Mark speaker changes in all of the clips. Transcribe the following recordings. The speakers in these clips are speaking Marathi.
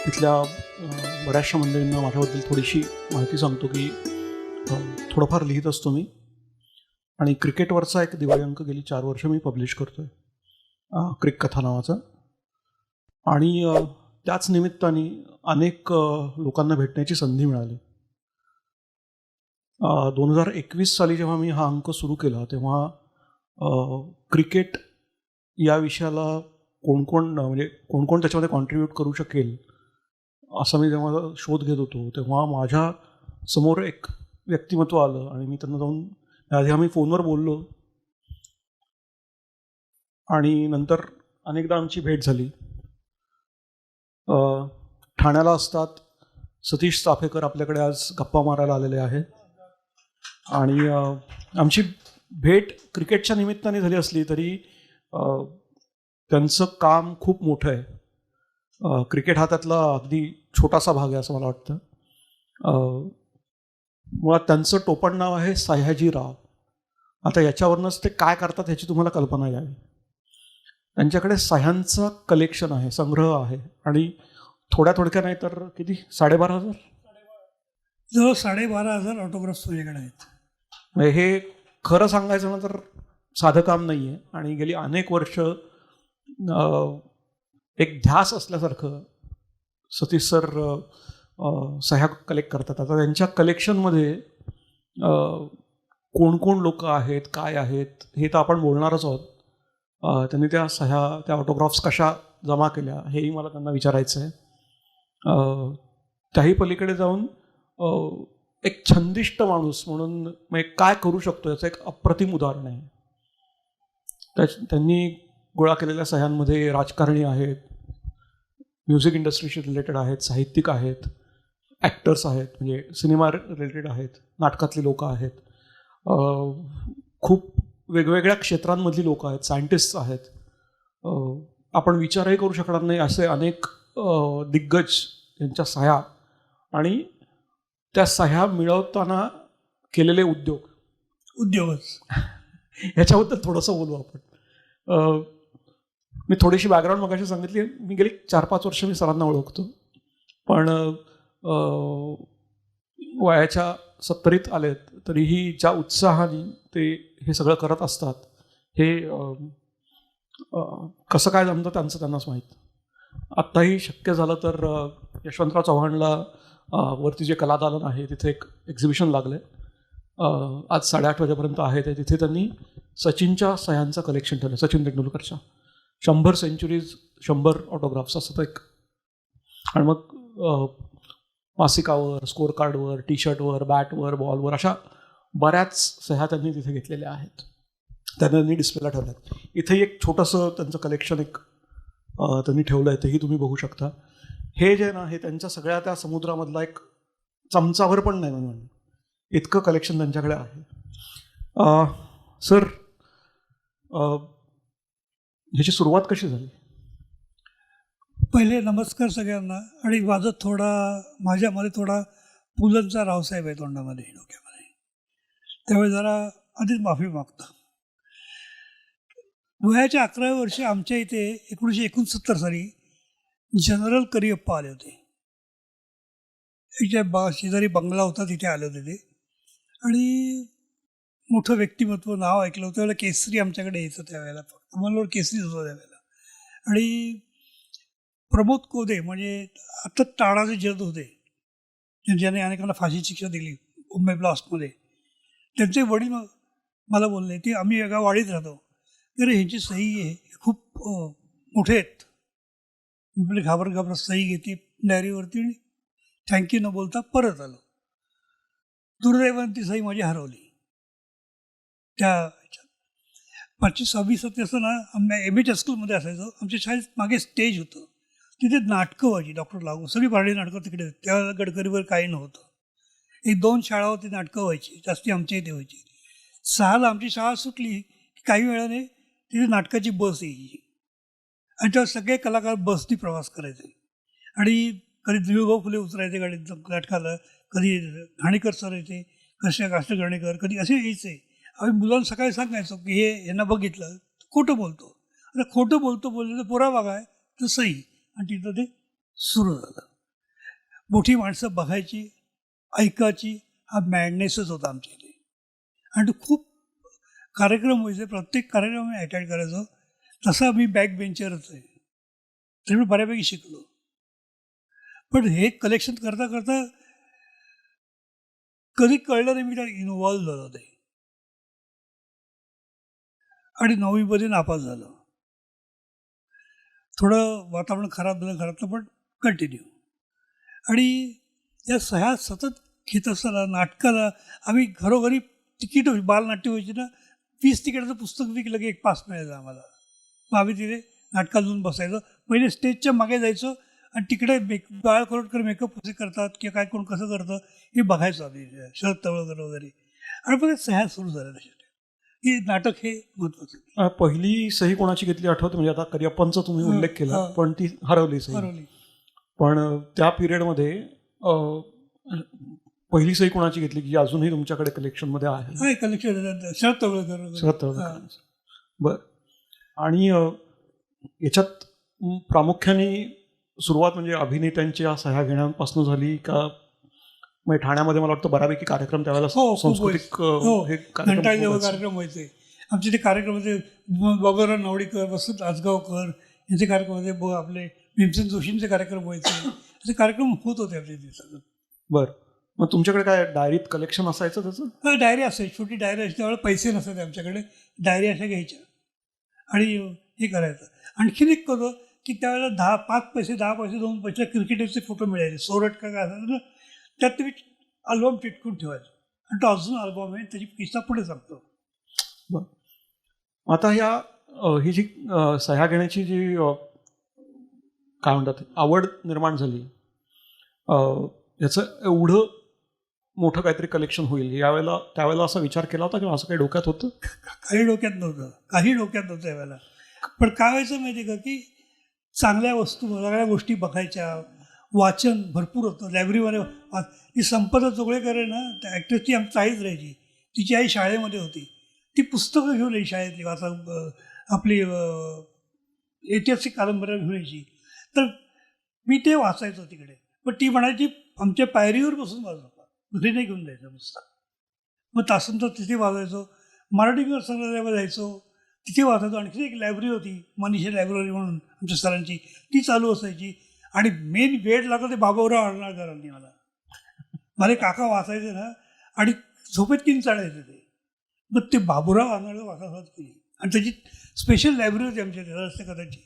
Speaker 1: तिथल्या बऱ्याचशा मंडळींना माझ्याबद्दल थोडीशी माहिती सांगतो की थोडंफार लिहित असतो मी आणि क्रिकेटवरचा एक दिवाळी अंक गेली 4 वर्ष मी पब्लिश करतो आहे, क्रिक कथा नावाचा. आणि त्याच निमित्ताने अनेक लोकांना भेटण्याची संधी मिळाली. 2021 साली जेव्हा मी हा अंक सुरू केला तेव्हा क्रिकेट या विषयाला कोण त्याच्यामध्ये कॉन्ट्रीब्यूट करू शकेल असा मी जेव्हा शोध घेत होतो तेव्हा माझ्या समोर एक व्यक्तिमत्व आलं आणि मी त्यांना जाऊन आधी आम्ही फोनवर बोललो आणि नंतर अनेकदा आमची भेट झाली. ठाण्याला असतात सतीश चाफेकर आपल्याकडे आज गप्पा मारायला आलेले आहेत आणि आमची भेट क्रिकेटच्या निमित्ताने झाली असली तरी त्यांचं काम खूप मोठं आहे. क्रिकेट हा त्यातला अगदी छोटासा भाग आहे असं मला वाटतं. मुळात त्यांचं टोपण नाव आहे सयाजीराव. आता याच्यावरूनच ते काय करतात ह्याची तुम्हाला कल्पना यावी. त्यांच्याकडे सह्यांचं कलेक्शन आहे, संग्रह आहे आणि थोड्या नाही तर किती 12,500
Speaker 2: जवळ 12,500 ऑटोग्राफ्स माझ्याकडे आहेत.
Speaker 1: म्हणजे हे खरं सांगायचं ना तर साधं काम नाही आहे आणि गेली अनेक वर्ष एक ध्यास असल्यासारखं सतीश सर सह्या कलेक्ट करतात. आता त्यांच्या कलेक्शनमध्ये कोण लोक आहेत, काय आहेत हे तर आपण बोलणारच आहोत. त्यांनी त्या सह्या, त्या ऑटोग्राफ्स कशा जमा केल्या हेही मला त्यांना विचारायचं आहे. त्याही पलीकडे जाऊन एक छंदिष्ट माणूस म्हणून मग काय करू शकतो याचं एक अप्रतिम उदाहरण आहे. त्यांनी गोळा केलेल्या सह्यांमध्ये राजकारणी आहेत, म्युझिक इंडस्ट्रीशी रिलेटेड आहेत, साहित्यिक आहेत, ॲक्टर्स आहेत, म्हणजे सिनेमा रिलेटेड आहेत, नाटकातली लोक आहेत, खूप वेगवेगळ्या क्षेत्रांमधली लोक आहेत, सायंटिस्ट आहेत. आपण विचारही करू शकणार नाही असे अनेक दिग्गज यांच्या सह्या आणि त्या सह्या मिळवताना केलेले उद्योगच ह्याच्याबद्दल थोडंसं बोलू आपण. मी थोडीशी बॅकग्राऊंड मगाशी सांगितली. मी गेली 4-5 वर्ष मी सरांना ओळखतो, पण वयाच्या 70त आलेत तरीही ज्या उत्साहाने ते हे सगळं करत असतात हे कसं काय जमतं त्यांनाच माहीत. आत्ताही शक्य झालं तर यशवंतराव चव्हाणला वरती जे कलादालन आहे तिथे एक एक्झिबिशन लागलं आहे. आज 8:30 वाजेपर्यंत आहे ते. तिथे त्यांनी सचिनच्या सह्यांचं कलेक्शन ठेवलं, सचिन तेंडुलकरच्या 100 सेंचुरीज 100 ऑटोग्राफ्स असं एक. आणि मग मासिकावर, स्कोअर कार्डवर, टी शर्टवर, बॅटवर, बॉलवर अशा बऱ्याच सह्या त्यांनी तिथे घेतलेल्या आहेत. त्यांनी डिस्प्लेला ठेवल्यात. इथेही एक छोटंसं त्यांचं कलेक्शन एक त्यांनी ठेवलं आहे, तेही तुम्ही बघू शकता. हे जे ना हे त्यांच्या सगळ्या त्या समुद्रामधला एक चमचाभर पण नाही म्हणून इतकं कलेक्शन त्यांच्याकडे आहे. सर, ह्याची सुरुवात कशी झाली?
Speaker 2: पहिले नमस्कार सगळ्यांना. आणि माझ्यामध्ये थोडा पुलंचा रावसाहेब आहे तोंडामध्ये, डोक्यामध्ये, त्यावेळी जरा आधीच माफी मागतो. वयाच्या 11व्या वर्षी आमच्या इथे 1969 साली जनरल करियप्पा आले होते. एक शेजारी बंगला होता तिथे आले होते ते. आणि मोठं व्यक्तिमत्व, नाव ऐकलं होतं. त्यावेळेला केसरी आमच्याकडे यायचं त्यावेळेला, फक्त मला केसरीच होतं त्यावेळेला. आणि प्रमोद कोदे म्हणजे आता टाळाचे जज होते, ज्याने अनेकांना फाशीची शिक्षा दिली मुंबई ब्लास्टमध्ये. त्यांचे वडील मला बोलले की आम्ही एका वाडीत राहतो, तर ह्यांची सही आहे, खूप मोठे आहेत. म्हणजे घाबरत सही घेते डायरीवरती आणि थँक्यू न बोलता परत आलो. दुर्दैवाने ती सही माझी हरवली. त्या 25-26 असताना आम्ही MH हायस्कूलमध्ये असायचो. आमच्या शाळेत मागे स्टेज होतं, तिथे नाटकं व्हायची. डॉक्टर लागू सगळी पारडी नाटकं तिकडे. त्यावेळेला गडकरीवर काही नव्हतं. 1-2 शाळावरती नाटकं व्हायची, जास्ती आमच्या इथे व्हायची. 6ला आमची शाळा सुटली की काही वेळाने तिथे नाटकाची बस यायची आणि तेव्हा सगळे कलाकार बसनी प्रवास करायचे. आणि कधी दिलभाऊ फुले उतरायचे गाडीत नाटकाला, कधी घाणेकर सर यायचे, काष्ट घाणेकर, कधी असे यायचे. आम्ही मुलांना सकाळी सांगायचो की हे यांना बघितलं, खोटं बोलतो. आता खोटं बोलतो बोललेलं पुरावा काय तर सही. आणि तिथं ते सुरू झालं. मोठी माणसं बघायची, ऐकायची, हा मॅडनेसच होता आमच्या इथे. आणि तो खूप कार्यक्रम व्हायचे, प्रत्येक कार्यक्रम मी अटेंड करायचो. तसा मी बॅक बेंचरच आहे, तरी मी बऱ्यापैकी शिकलो. पण हे कलेक्शन करता करता कधी कळलं नाही मी त्यात इन्व्हॉल्व झालो ते, आणि 9वीमध्ये नापास झालो. थोडं वातावरण खराब झालं पण कंटिन्यू. आणि या सह्या सतत घेत असताना नाटकाला आम्ही घरोघरी तिकीट बालनाट्य व्हायची ना, 20 तिकीटाचं पुस्तक विकलं की एक पास मिळायचं आम्हाला. मग आम्ही तिथे नाटकाला जाऊन बसायचो. पहिले स्टेजच्या मागे जायचो आणि तिकडे बाळ करोडकर मेकअप कसे करतात किंवा काय कोण कसं करतं हे बघायचो आम्ही, शरद तवळकर वगैरे. आणि पण सह्या सुरू झाल्या तशा की नाटक हे महत्त्वाचं.
Speaker 1: पहिली सही कोणाची घेतली आठवते? म्हणजे आता करिअप्पांचा तुम्ही उल्लेख केला, पण ती हरवली सही. पण त्या पिरियडमध्ये पहिली सही कोणाची घेतली की अजूनही तुमच्याकडे कलेक्शनमध्ये आहे?
Speaker 2: कलेक्शन शरद तवळकर.
Speaker 1: बरं. आणि याच्यात प्रामुख्याने सुरुवात म्हणजे अभिनेत्यांच्या सह्या घेण्यापासून झाली का? म्हणजे ठाण्यामध्ये मला वाटतं बऱ्यापैकी कार्यक्रम त्यावेळेला सांस्कृतिक हे
Speaker 2: कार्यक्रम व्हायचे आमचे. ते कार्यक्रम होते बाबूराव नावडीकर, वसंत आसगावकर यांचे कार्यक्रम होते, आपले भीमसेन जोशींचे कार्यक्रम व्हायचे. असे कार्यक्रम होत होते आपल्या इथे सगळं.
Speaker 1: बरं. मग तुमच्याकडे काय डायरीत कलेक्शन असायचं त्याचं?
Speaker 2: डायरी असायची, छोटी डायरी असायची. त्यावेळेला पैसे नसायचे आमच्याकडे, डायरी अशा घ्यायच्या आणि हे करायचं. आणखीन एक करतो की त्यावेळेला 5 पैसे 10 पैसे 2 पैसे क्रिकेटरचे फोटो मिळायचे, सोरट का काय असायचं ना, त्यात तुम्ही अल्बम चिटकून ठेवायचं आणि तो अजून अल्बम आहे, त्याची किस्सा पुढे सांगतो.
Speaker 1: बरं. आता ही जी सह्या घेण्याची जी काय म्हणतात आवड निर्माण झाली, याचं एवढं मोठं काहीतरी कलेक्शन होईल त्यावेळेला असा विचार केला होता किंवा असं काही डोक्यात होतं?
Speaker 2: काही डोक्यात नव्हतं त्यावेळेला. पण काय व्हायचं माहिती आहे का की चांगल्या वस्तू, सगळ्या गोष्टी बघायच्या, वाचन भरपूर होतं लायब्ररीमध्ये. ती संपदा जोगळेकर आहे ना, त्या ॲक्ट्रेसची आमची आईच राहायची. तिची आई शाळेमध्ये होती, ती पुस्तकं घेऊन यायची शाळेतली, आपली ऐतिहासिक कादंबऱ्या घेऊन यायची. तर मी ते वाचायचो तिकडे. पण ती म्हणायची आमच्या पायरीवर बसून वाजवता, घरी नाही घेऊन जायचं पुस्तक. मग तासनतर तिथे वाजायचो. मराठी संग्रहालयामध्ये जायचो, तिथे वाचायचो. आणखी एक लायब्ररी होती, मनीषा लायब्ररी म्हणून आमच्या सरांची, ती चालू असायची. आणि मेन वेळ लागला ते बाबूराव आडनाळकरांनी मला. माझे काका वाचायचे ना आणि झोपेत किन चढायचे ते. मग ते बाबूराव आडनाळकर वाचायला केली आणि त्याची स्पेशल लायब्ररी होती आमच्या रस्तेकरांची.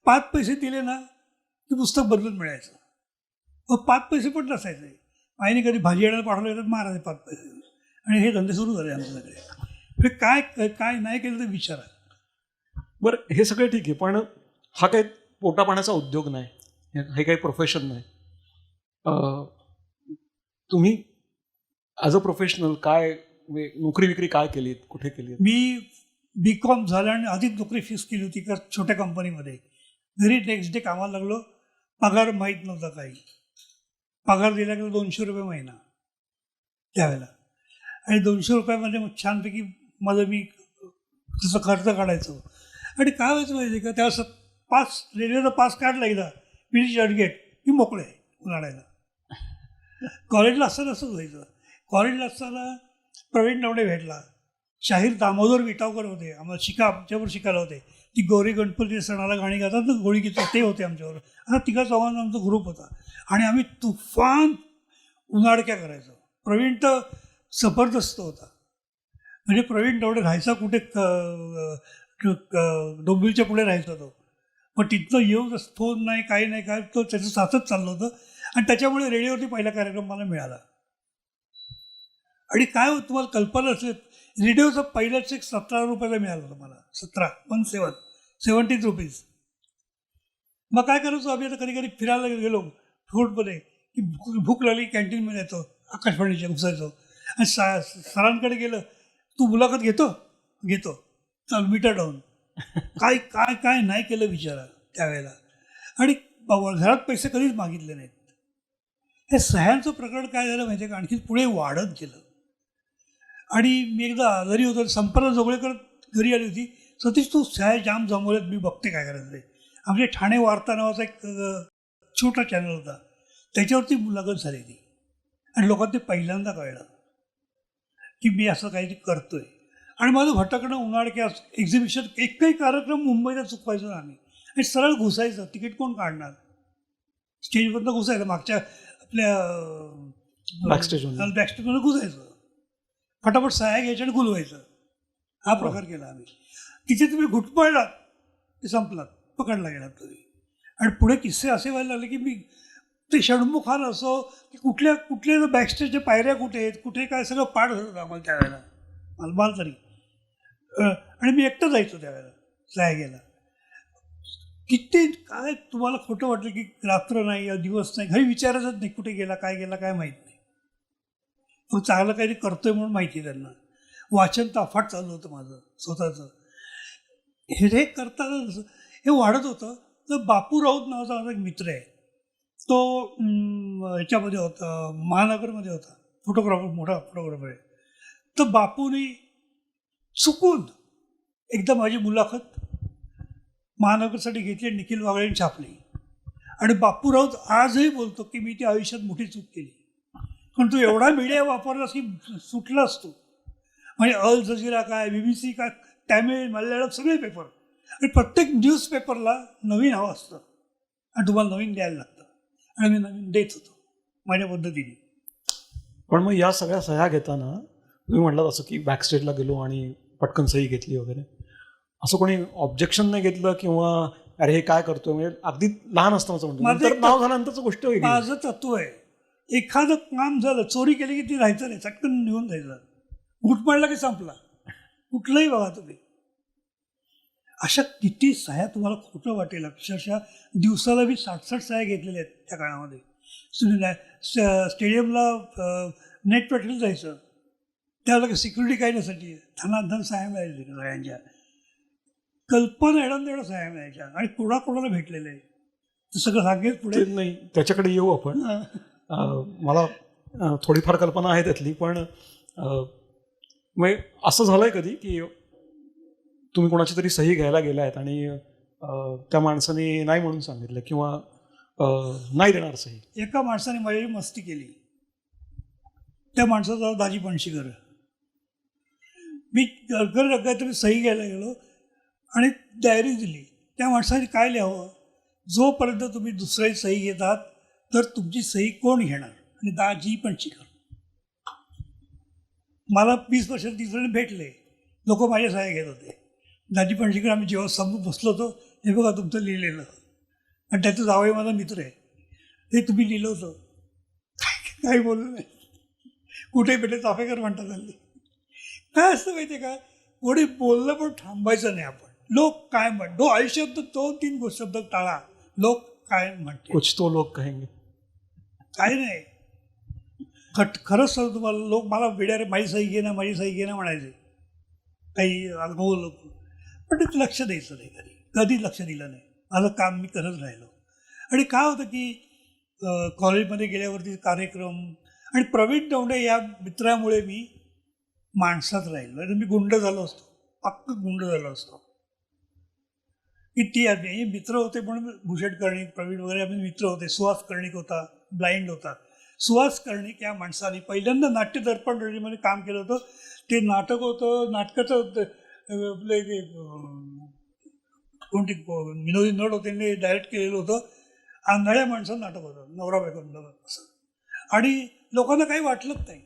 Speaker 2: 5 पैसे दिले ना की पुस्तक बदलून मिळायचं. मग 5 पैसे पण नसायचे. आईने कधी भाजी आणायला पाठवलं तर महाराज 5 पैसे. आणि हे धंदे सुरू झाले आमच्याकडे. काय नाही केलं तर विचारा.
Speaker 1: बरं, हे सगळं ठीक आहे, पण हा काही पोटा पाण्याचा उद्योग नाही, हे काही प्रोफेशन नाही. तुम्ही ॲज अ प्रोफेशनल काय नोकरी विक्री काय केली, कुठे केली?
Speaker 2: मी BCom झालं आणि आधीच नोकरी फिक्स केली होती का छोट्या कंपनीमध्ये. घरी नेक्स्ट डे कामाला लागलो. पगार माहीत नव्हता काही. पगार दिला गेला 200 रुपये महिना त्यावेळेला. आणि 200 रुपयामध्ये मग छानपैकी मी त्याचा खर्च काढायचो. आणि काय व्हायचं माहिती का, त्यावेळेस रेल्वेचा पास काढला एकदा, ब्रिटिश चर्चगेट की मोकळे उन्हाळ्याला. कॉलेजला असताना असंच व्हायचं. कॉलेजला असताना प्रवीण नवडे भेटला, शाहीर दामोदर विटावकर होते, आम्हाला आमच्यावर शिकायला होते. ती गौरी गणपती सणाला गाणी गातात ना, गोळी गीतं, ते होते आमच्यावर. आता 3-4 आमचा ग्रुप होता आणि आम्ही तुफान उन्हाळक्या करायचो. प्रवीण तर जबरदस्त होता. म्हणजे प्रवीण नवडे राहायचा कुठे, डोंबिवलीच्या पुढे राहायचा तो. मग तिथनं येऊन फोन नाही, काही नाही, काय तो त्याचं साथच चाललं होतं. आणि त्याच्यामुळे रेडिओवरती पहिला कार्यक्रम मला मिळाला. आणि काय होतं तुम्हाला कल्पना असेल, रेडिओचा पहिलाच एक 17 रुपयाला मिळालं होतं मला. 17 रुपीज. मग काय करायचो आम्ही, आता कधी कधी फिरायला गेलो फूडमध्ये की भूक लागली, कॅन्टीनमध्ये येतो, आकाशवाणीच्या घुसायचो. आणि सरांकडे गेलं, तू मुलाखत घेतो चल मीटर डाऊन. काय काय काय नाही केलं विचारा त्यावेळेला. आणि घरात पैसे कधीच मागितले नाहीत. हे सह्यांचं प्रकरण काय झालं माहिती आहे का, आणखी पुढे वाढत गेलं. आणि मी एकदा आजारी होतो, संपदा जोगळेकर घरी आली होती. सतीश तू सह्या जाम जमवल्यात, मी बघते काय करायचं ते. आमच्या ठाणे वार्ता नावाचा एक छोटा चॅनल होता, त्याच्यावरती मुलाखत झाली ती आणि लोकांना ते पहिल्यांदा कळलं की मी असं काहीतरी करतोय. आणि माझं भटकणं उन्हाळ की एक्झिबिशन एकही कार्यक्रम मुंबईला चुकवायचो ना आम्ही आणि सरळ घुसायचं. तिकीट कोण काढणार? स्टेजवरनं घुसायचं, मागच्या आपल्या बॅकस्टेजमध्ये घुसायचं, फटाफट सह्या घ्यायच्या आणि घुलवायचं. हा प्रकार केला आम्ही. तिथे तुम्ही घुटपळलात ते संपलात, पकडला गेलात तुम्ही. आणि पुढे किस्से असे व्हायला लागले की मी ते षण्मुखान असो की कुठल्या बॅकस्टेजच्या पायऱ्या कुठे आहेत, कुठे काय, सगळं पाठ झालं आम्हाला त्यावेळेला, मला तरी. आणि मी एकटं जायचो त्यावेळेला सह्या घ्यायला. किती काय तुम्हाला खोटं वाटलं की रात्र नाही या दिवस नाही, घरी विचारायचंच नाही कुठे गेला काय माहीत नाही. तो चांगलं काहीतरी करतोय म्हणून माहिती आहे त्यांना. वाचन तर अफाट चालू होतं माझं स्वतःचं. हे करताना हे वाढत होतं. तर बापू राऊत नावाचा माझा एक मित्र आहे, तो ह्याच्यामध्ये होता, महानगरमध्ये होता, फोटोग्राफर, मोठा फोटोग्राफर आहे. तर बापूने चुकून एकदा माझी मुलाखत महानगरसाठी घेतली, निखिल वागळेंनी छापली. आणि बापू राऊत आजही बोलतो की मी ती आयुष्यात मोठी चूक केली, पण तू एवढा मीडिया वापरलास की सुटलास तू. म्हणजे अल जझीरा काय, BBC काय, तमिळ, मल्याळम सगळे पेपर, आणि प्रत्येक न्यूजपेपरला नवीन हवं असतं आणि तुम्हाला नवीन द्यायला लागतं. आणि मी नवीन देत होतो माझ्या पद्धतीने.
Speaker 1: पण मग या सगळ्या सह्या घेताना तुम्ही म्हटलं असं की बॅकस्टेजला गेलो आणि पटकन सही घेतली वगैरे, असं कोणी ऑब्जेक्शन नाही घेतलं किंवा अरे हे काय करतोय, म्हणजे अगदी लहान असतानाच म्हणतो, नाव झाल्यानंतरच गोष्ट वेगळी.
Speaker 2: माझं तत्व आहे, एखादं काम झालं, चोरी केली की ती राहायचं नाही, चटकन निघून जायचं, घुटमाळला की संपला. कुठलंही बघा तुम्ही, अशा किती सह्या तुम्हाला खोटं वाटेल. अक्षरशः दिवसाला मी 60 सह्या घेतलेल्या आहेत त्या काळामध्ये. स्टेडियमला नेट पेट्रोल जायचं, त्यावेळेला सिक्युरिटी काही नसायची, धनाधन सह्या मिळायची सगळ्यांच्या. कल्पना एवढ्या सह्या मिळायच्या आणि कोणाकोणाला भेटलेलं आहे ते सगळं सांगेल पुढे.
Speaker 1: नाही, त्याच्याकडे येऊ आपण. मला थोडीफार कल्पना आहे त्यातली, पण मग असं झालंय कधी की तुम्ही कोणाची तरी सही घ्यायला गेलायत आणि त्या माणसाने नाही म्हणून सांगितलं किंवा नाही देणार सही?
Speaker 2: एका माणसाने माझी मस्ती केली. त्या माणसाचा दाजी पणशीकर. मी काहीतरी सही घ्यायला गेलो आणि डायरी दिली. त्या माणसाने काय लिहावं, जोपर्यंत तुम्ही दुसऱ्याची सही घेतात तर तुमची सही कोण घेणार, आणि दाजी पणशीकर. मला 20 वर्ष तिसऱ्याने भेटले लोक माझ्या सह्या घेत होते. दाजी पणशीकर, आम्ही जेव्हा समोर बसलो होतो, हे बघा तुमचं लिहिलेलं, आणि त्याचं जावई माझा मित्र आहे, हे तुम्ही लिहिलं होतं. काही बोललं नाही. कुठे भेटले चाफेकर म्हणतात हल्ली. काय असतं माहिती आहे का, कोणी बोललं पण थांबायचं नाही आपण. लोक काय म्हणतो आयुष्यात, 2-3 शब्द टाळा. लोक काय म्हणते,
Speaker 1: कुछ तो लोक कहेंगे.
Speaker 2: काही नाही. खरंच सांगतो तुम्हाला, लोक मला वेड्या माझी सही घे ना, माझी सही घे ना म्हणायचे, काही अनुभव लोक. पण ते लक्ष द्यायचं नाही, कधी लक्ष दिलं नाही. माझं काम मी करत राहिलो. आणि काय होतं की कॉलेजमध्ये गेल्यावरती कार्यक्रम, आणि प्रवीण दौंडे या मित्रामुळे मी माणसात राहिलो. आणि मी गुंड झालो असतो, पक्क गुंड झालो असतो. किती हे मित्र होते म्हणून, भूषण कर्णिक, प्रवीण वगैरे आम्ही मित्र होते. सुहास कर्णिक होता, ब्लाइंड होता. सुहास कर्णिक या माणसाने पहिल्यांदा नाट्य दर्पण रेडिओमध्ये काम केलं होतं. ते नाटक होतं, नाटकाचं आपले कोणती विनोदी नट होते, त्यांनी डायरेक्ट केलेलं होतं. आंधळ्या माणसाचं नाटक होतं, नवरा बायको असं. आणि लोकांना काही वाटलंच नाही,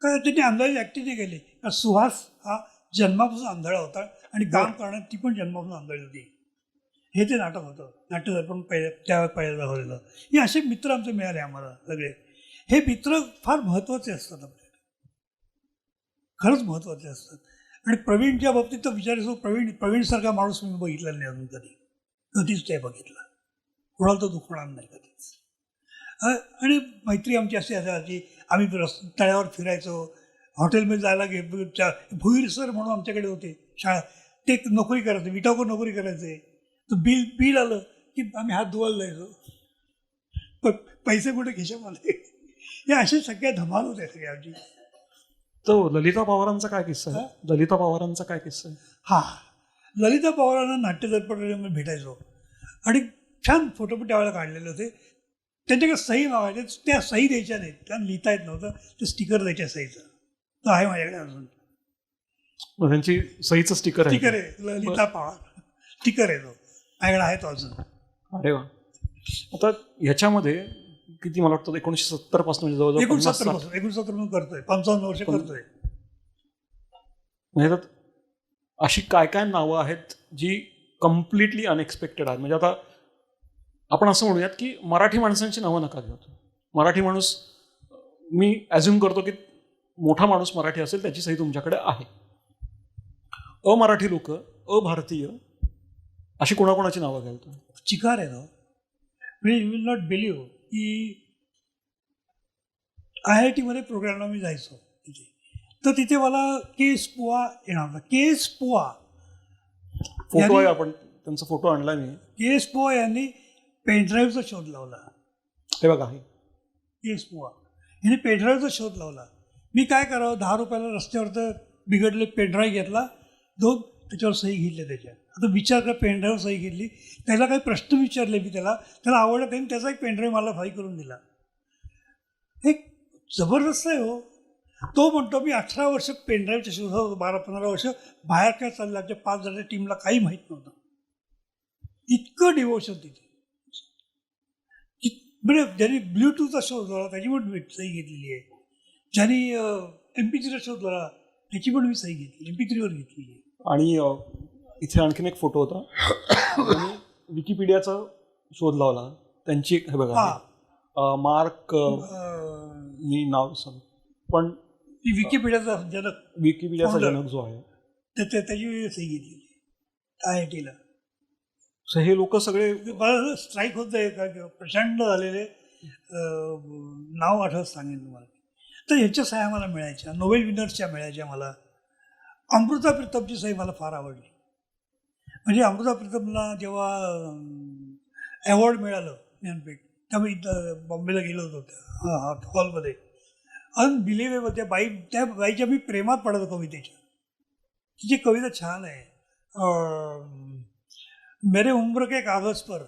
Speaker 2: काय त्यांनी आंधळ्याची ॲक्टिंग नाही केली. सुहास हा जन्मापासून आंधळा होता आणि काम करण्यात ती पण जन्मापासून आंधळी होती. हे ते नाटक होतं, नाट्य दर्पण पहिल्यांदा झालेलं. हे असे मित्र आमचे मिळाले आम्हाला सगळे. हे मित्र फार महत्त्वाचे असतात आपल्याला, खरंच महत्त्वाचे असतात. आणि प्रवीणच्या बाबतीत तर विचारायचो, प्रवीणसारखा माणूस मी बघितला नाही अजून कधीच नाही बघितला. कोणाला तर दुखणार नाही कधीच. आणि मैत्री आमची अशी असायची, आम्ही तळ्यावर फिरायचो, हॉटेलमध्ये जायला भुईर सर म्हणून आमच्याकडे होते शाळा, ते नोकरी करायचे, विटावर नोकरी करायचे. तर बिल आलं की आम्ही हात धुवायला जायचो, पैसे कुठे खिशामध्ये. हे असे सगळ्या धमाल होते सगळे आमची.
Speaker 1: तो ललिता पवारांचा काय किस्सा आहे? ललिता पवारांचा काय किस्सा आहे?
Speaker 2: हां, ललिता पवारांना नाट्य दर्पण भेटायचो आणि छान फोटो पण त्यावेळेला काढलेले होते. त्यांच्याकडे सही मागायचे, त्या सही द्यायच्या नाहीत, त्यांना लिहिता येत नव्हतं, ते स्टिकर द्यायच्या सहीचं. तो आहे माझ्याकडे अजून.
Speaker 1: मग त्यांची सहीचं स्टिकर आहे.
Speaker 2: स्टिकर आहे, ललिता पवार स्टिकर आहे, तो माझ्याकडे आहे तो अजून.
Speaker 1: अरे वा. आता ह्याच्यामध्ये किती, मला वाटतं 1970 पासून म्हणजे जवळजवळ
Speaker 2: 69 पासून करतोय, 55 वर्ष करतोय.
Speaker 1: म्हणजे त्यात अशी काय काय नावं आहेत जी कम्प्लिटली अनएक्सपेक्टेड आहेत. म्हणजे आता आपण असं म्हणूयात की मराठी माणसांची नावं नका घेऊ. मराठी माणूस, मी ॲझ्युम करतो की मोठा माणूस मराठी असेल, त्याची सही तुमच्याकडे आहे. अमराठी लोक, अभारतीय, अशी कोणाकोणाची नावं घ्याल तुम्ही?
Speaker 2: चिकार आहे ना. म्हणजे यू विल नॉट बिलीव्ह की IIT मध्ये प्रोग्रामला मी जायचो तिथे, तर तिथे मला केस पोहा येणार होता. केस पोहा,
Speaker 1: फोटो आहे, आपण त्यांचा फोटो आणला मी.
Speaker 2: केस पोहा यांनी पेनड्राईव्हचा शोध लावला.
Speaker 1: हे बघा, आहे
Speaker 2: केस पोहा यांनी पेनड्राईव्हचा शोध लावला. मी काय करावं, 10 रुपयाला रस्त्यावर तर बिघडले पेनड्राईव्ह घेतला, 2 त्याच्यावर सही घेतली. त्याच्या आता विचार कर, पेनड्राईव्ह सही घेतली, त्याला काही प्रश्न विचारले मी, त्याला आवडला, त्यांनी त्याचा एक पेनड्राईव्ह मला फाई करून दिला. हे जबरदस्त आहे हो. तो म्हणतो मी 18 वर्ष पेनड्राईव्हच्या शोधात, 12-15 वर्ष बाहेर काय चाललं, आमच्या 5 जणांच्या टीमला काही माहीत नव्हतं. इतकं डिवोशन तिथे. म्हणजे ज्यांनी ब्ल्यूटूथचा शोध लावला त्याची पण मी सही घेतलेली आहे. ज्यांनी MP3चा शोध लावला त्याची पण मी सही घेतली, MP3वर घेतलेली आहे.
Speaker 1: आणि इथे आणखीन एक फोटो होता, त्यांनी विकिपीडियाचा शोध लावला, त्यांची एक, हे बघा, मार्क, मी नाव विसरलो, पण
Speaker 2: ती विकिपीडियाचा
Speaker 1: जनक जो आहे
Speaker 2: त्याची सही घेतलेली IITला.
Speaker 1: हे लोक सगळे,
Speaker 2: मला स्ट्राईक होत आहे का प्रचंड झालेले नाव आठवत सांगेन तुम्हाला. तर ह्याच्या सह्या मला मिळायच्या, नोबेल विनर्सच्या मिळायच्या. मला अमृता प्रीतमची सही मला फार आवडली. म्हणजे अमृता प्रीतमला जेव्हा अवॉर्ड मिळालं ज्ञानपीठ, त्यामुळे इथं बॉम्बेला गेलो होतो त्या हॉलमध्ये. अनबिलिव्हेबल, त्या बाईच्या मी प्रेमात पडतो कवितेच्या. तिची कविता छान आहे. मेरे उम्र के कागज पर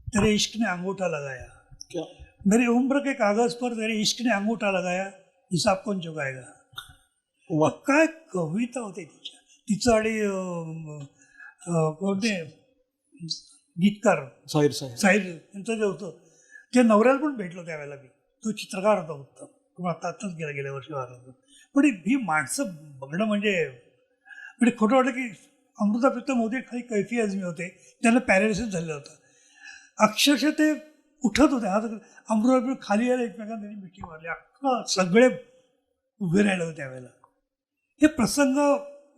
Speaker 2: तेरे इश्क ने अंगूठा लगाया,
Speaker 1: क्या
Speaker 2: मेरे उम्र के कागज पर तेरे इश्क ने अंगूठा लगाया, हिसाब कौन चुकाएगा. काय कविता होते तिच्या. तिचं आणि कोणते गीतकार साहिर यांचं जे होतं, ते नवऱ्याला पण भेटलो त्यावेळेला मी. तो चित्रकार होता उत्तम, तो आत्ताच गेल्या वर्षी वारला. पण ही माणसं बघणं म्हणजे खोटं वाटलं की अमृता प्रीतम होते, खाली कैफी आझमी होते, त्यांना पॅरालिसिस झालेलं होतं. अक्षरशः ते उठत होते, हात अमृता प्रीतम खाली यायला एकमेकांना त्यांनी मिठी मारली. अख्खा सगळे उभे राहिले होते त्यावेळेला. हे प्रसंग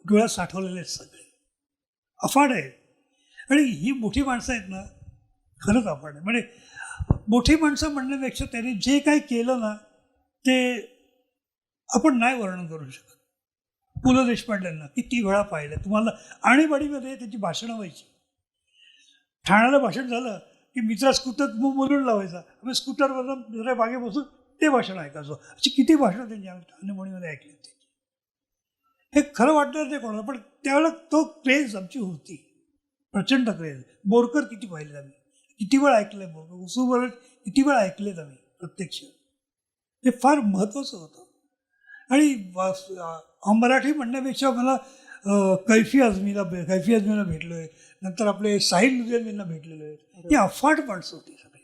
Speaker 2: डोळ्यात साठवलेले आहेत सगळे, अफाट आहेत. आणि ही मोठी माणसं आहेत ना, खरंच अफाट आहे. म्हणजे मोठी माणसं म्हणण्यापेक्षा त्यांनी जे काही केलं ना, ते आपण नाही वर्णन करू शकत. पु ल देशपांडेंना किती वेळा पाहिलं तुम्हाला. आणीबाणीमध्ये त्याची भाषणं व्हायची. ठाण्याला भाषण झालं की मित्रा स्कूटर बोलून लावायचा, आम्ही स्कूटरवरून दुसऱ्या बागे बसून ते भाषण ऐकायचो. अशी किती भाषणं त्यांची आम्ही ठाणेबाणीमध्ये ऐकली होती. हे खरं वाटणार नाही कोणाला, पण त्यावेळेला तो क्रेज आमची होती, प्रचंड क्रेज. बोरकर किती पाहिले आम्ही, किती वेळ ऐकलंय बोरकर, उसुबर किती वेळ ऐकलेत आम्ही प्रत्यक्ष. हे फार महत्त्वाचं होतं. आणि मराठी म्हणण्यापेक्षा मला कैफी आझमीला भेटलो आहे, नंतर आपले साहिल लुधियानवींना भेटलेलो आहे. ही अफाट माणसं होती सगळी.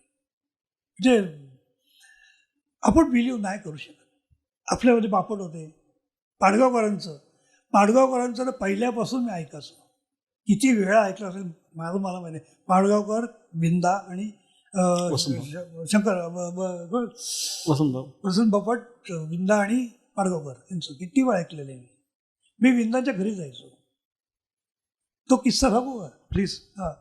Speaker 2: म्हणजे आपण बिलीव्ह नाही करू शकत. आपल्यामध्ये बापट होते, पाडगावकरांचं तर पहिल्यापासून मी ऐकायचो. किती वेळा ऐकलं असेल मला माहिती. पाडगावकर, विंदा आणि शंकर वसंत बापट, विंदा आणि पाडगावकर यांचं किती वेळा ऐकलेलं आहे. मी विंदांच्या घरी जायचो. तो किस्सा सांगू का प्लीज? हां,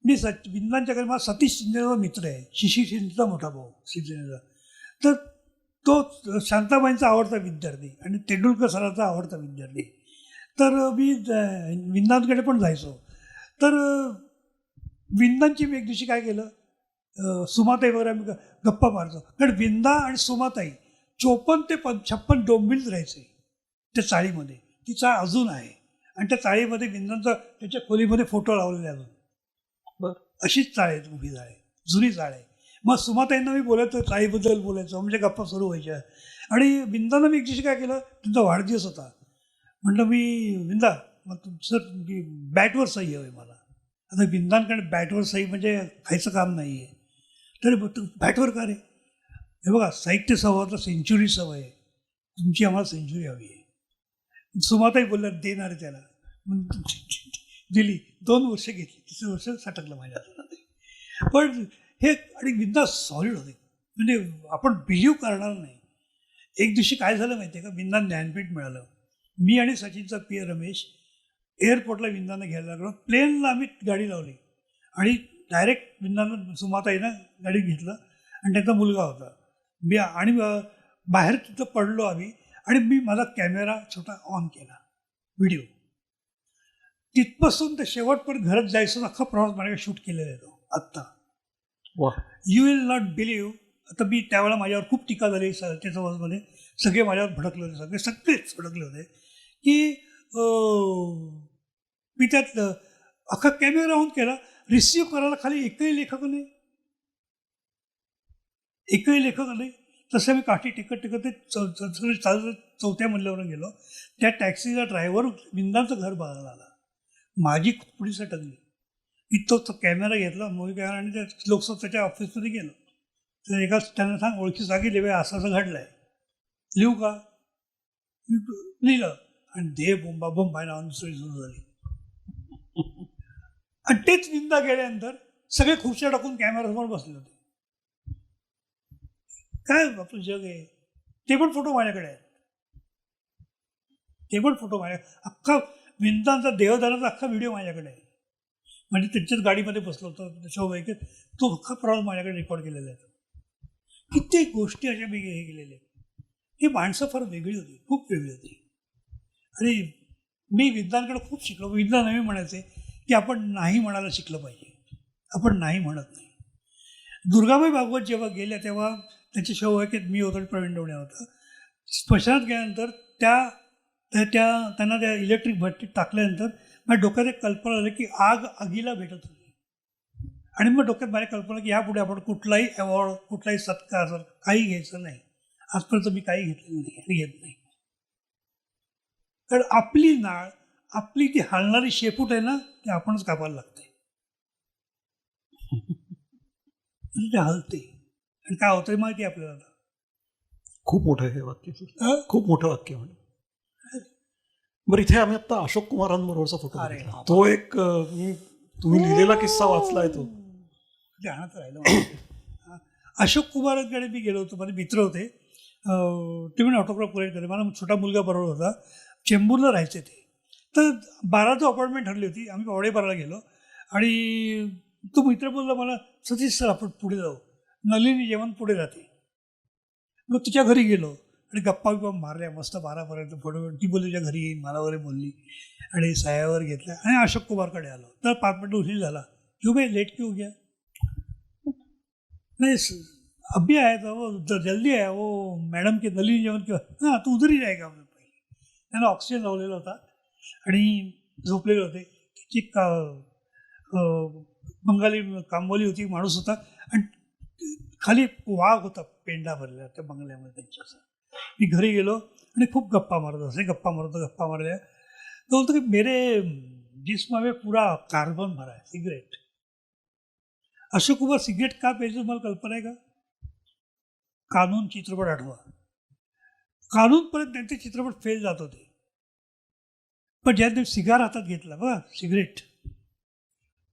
Speaker 2: मी विंदांच्या घरी, माझा सतीश शिंदेचा मित्र आहे, शिशिर शिंदेचा मोठा भाऊ शिंदेचा. तर तो शांताबाईंचा आवडता विद्यार्थी आणि तेंडुलकर सरांचा आवडता विद्यार्थी. तर मी विंदांकडे पण जायचो. तर विंदांची मी एक दिवशी काय केलं, सुमाताई वगैरे आम्ही गप्पा मारतो. कारण विंदा आणि सुमाताई 54 ते 56 डोंबिल राहायचे त्या चाळीमध्ये. ती चाळ अजून आहे आणि त्या चाळीमध्ये विंदांचा त्याच्या खोलीमध्ये फोटो लावलेला आहे अजून. बरं, अशीच चाळ आहे, उभी चाळ आहे, जुनी चाळ आहे. मग सुमाताईंना मी बोलायचो ताईबद्दल बोलायचो, म्हणजे गप्पा सुरू व्हायच्या. आणि विंदानं मी एक दिवशी काय केलं, त्यांचा वाढदिवस होता. म्हटलं मी विंदा मग तुमचं बॅटवर सही हवी मला. आता विंदांकडे बॅटवर सही म्हणजे खायचं काम नाही आहे. तर तू बॅटवर का रे? हे बघा साहित्य संवादाला सेंच्युरी सवय आहे, तुमची आम्हाला सेंच्युरी हवी आहे. सुमाताई बोलल्या देणार आहे त्याला. मग दिली. 2 वर्ष घेतली, 3 वर्ष सटकलं माझ्या हातात. पण हे आणि विंदा सॉलिड होते, म्हणजे आपण बिलीव्ह करणार नाही. एक दिवशी काय झालं माहिती आहे का, विंदा ज्ञानपीठ मिळालं. मी आणि सचिनचा पी रमेश एअरपोर्टला विंदांना घ्यायला लागलो. प्लेनला आम्ही गाडी लावली आणि डायरेक्ट विंदांना सुमाताईनं गाडी घेतलं आणि त्यांचा मुलगा होता. मी आणि बाहेर तिथं पडलो आम्ही आणि मी माझा कॅमेरा छोटा ऑन केला, व्हिडिओ. तिथपासून ते शेवटपर्यंत घरात जायचं अख्खा प्रवास माझ्याकडे शूट केलेला आहे तो आत्ता.
Speaker 1: वा.
Speaker 2: You will not believe. आता मी त्यावेळेला माझ्यावर खूप टीका झाली त्याच्यामध्ये, सगळे माझ्यावर भडकले होते, सगळेच भडकले होते की मी त्यात अख्खा कॅमेरा ऑन केला. रिसिव्ह करायला खाली एकही लेखक नाही. तसं मी काठी टिकत ते चालत 4थ्या मजल्यावर गेलो. त्या टॅक्सीचा ड्रायव्हर विंदांचं घर बघायला आला. माझी खोपडी सटकली. मी तो कॅमेरा घेतला, मूवी कॅमेरा, आणि त्या लोकसत्ताच्या ऑफिसमध्ये गेलो. तर एका त्यांना सांग ओळखी सांगितले बे असं असं घडलं आहे, लिहू का? लिहिलं आणि दे बोंबाबोंब बाय नावाने सुरू झाली. आणि तेच विंदा गेल्यानंतर सगळे खुर्च्या टाकून कॅमेरासमोर बसले होते. काय आपलं जग आहे. ते पण फोटो माझ्याकडे आहेत. अख्खा विंदांचा देहदानाचा अख्खा व्हिडिओ माझ्याकडे आहे. म्हणजे त्यांच्याच गाडीमध्ये बसलो होतो शोभाईकेत, तो अख्खा प्रवास माझ्याकडे रेकॉर्ड केलेला आहे. कित्येक गोष्टी अशा मी हे केलेल्या आहेत. ही माणसं फार वेगळी होती, खूप वेगळी होती. आणि मी विंदांकडे खूप शिकलो. विंदा नेहमी म्हणायचे की आपण नाही म्हणायला शिकलं पाहिजे, आपण नाही म्हणत नाही. दुर्गाबाई भागवत जेव्हा गेल्या तेव्हा त्यांच्या शोभाईकेत मी होतो आणि प्रवीण डोणे होता. स्मशानात गेल्यानंतर त्यांना त्या इलेक्ट्रिक भट्टीत टाकल्यानंतर माझ्या डोक्यात एक कल्पना आली की आग आगीला भेटत होती. आणि मग डोक्यात माझ्या कल्पना की यापुढे आपण कुठलाही अवॉर्ड, कुठलाही सत्कार काही घ्यायचं नाही. आजपर्यंत मी काही घेतलेलं नाही आणि घेत नाही. कारण आपली नाळ, आपली ती हलणारी शेपूट आहे ना, ती आपणच कापायला लागते. ते हलते आणि काय होतंय माहिती आहे आपल्याला.
Speaker 1: खूप मोठं आहे हे वाक्य, खूप मोठं वाक्य. म्हणजे बरं, इथे आम्ही आता अशोक कुमारांबरोबरचा फोटो बघितला. तो एक तुम्ही लिहिलेला किस्सा वाचलाय तो
Speaker 2: ध्यानात राहिलं. अशोक कुमारांकडे मी गेलो होतो, माझे मित्र होते. ते म्हणे ऑटोग्राफ करायचे. मला छोटा मुलगा बरोबर होता, चेंबूरला राहायचे ते. तर 12चं अपॉइंटमेंट ठरली होती. आम्ही पावणे 12ला गेलो आणि तो मित्र बोलला मला, सतीश सर आपण पुढे जाऊ, नलिनी जेवण पुढे राहते. मग तिच्या घरी गेलो आणि गप्पा मारल्या मस्त 12पर्यंत. फोटो ती बोलली तुझ्या घरी येईन, मला वगैरे बोलली आणि सायावर घेतल्या आणि अशोक कुमारकडे आलो. तर 5 मिनटं उशीर झाला. क्यों भाई लेट क्यों गया? नहीं अभी आया था वो, जल्दी आया वो मॅडम के नलिनी जेवण किंवा हां तू उधर ही जाएगा. पहिले त्यांना ऑक्सिजन लावलेला होता आणि झोपलेले होते. तिची बंगाली कामवाली होती, माणूस होता आणि खाली वाघ होता पेंडा भरलेला त्या बंगल्यामध्ये त्यांच्या. मी घरी गेलो आणि खूप गप्पा मारल्या. तो बोलतो की मेरे जिस्म में पूरा कार्बन भरा है, सिगरेट. अशोक कुमार सिगरेट का प्यायचं मला कल्पना आहे का? कानून चित्रपट आठवा. कानूनपर्यंत त्यांचे चित्रपट फेल जात होते. पण ज्या दिवशी सिगार हातात घेतला बघा, सिगरेट,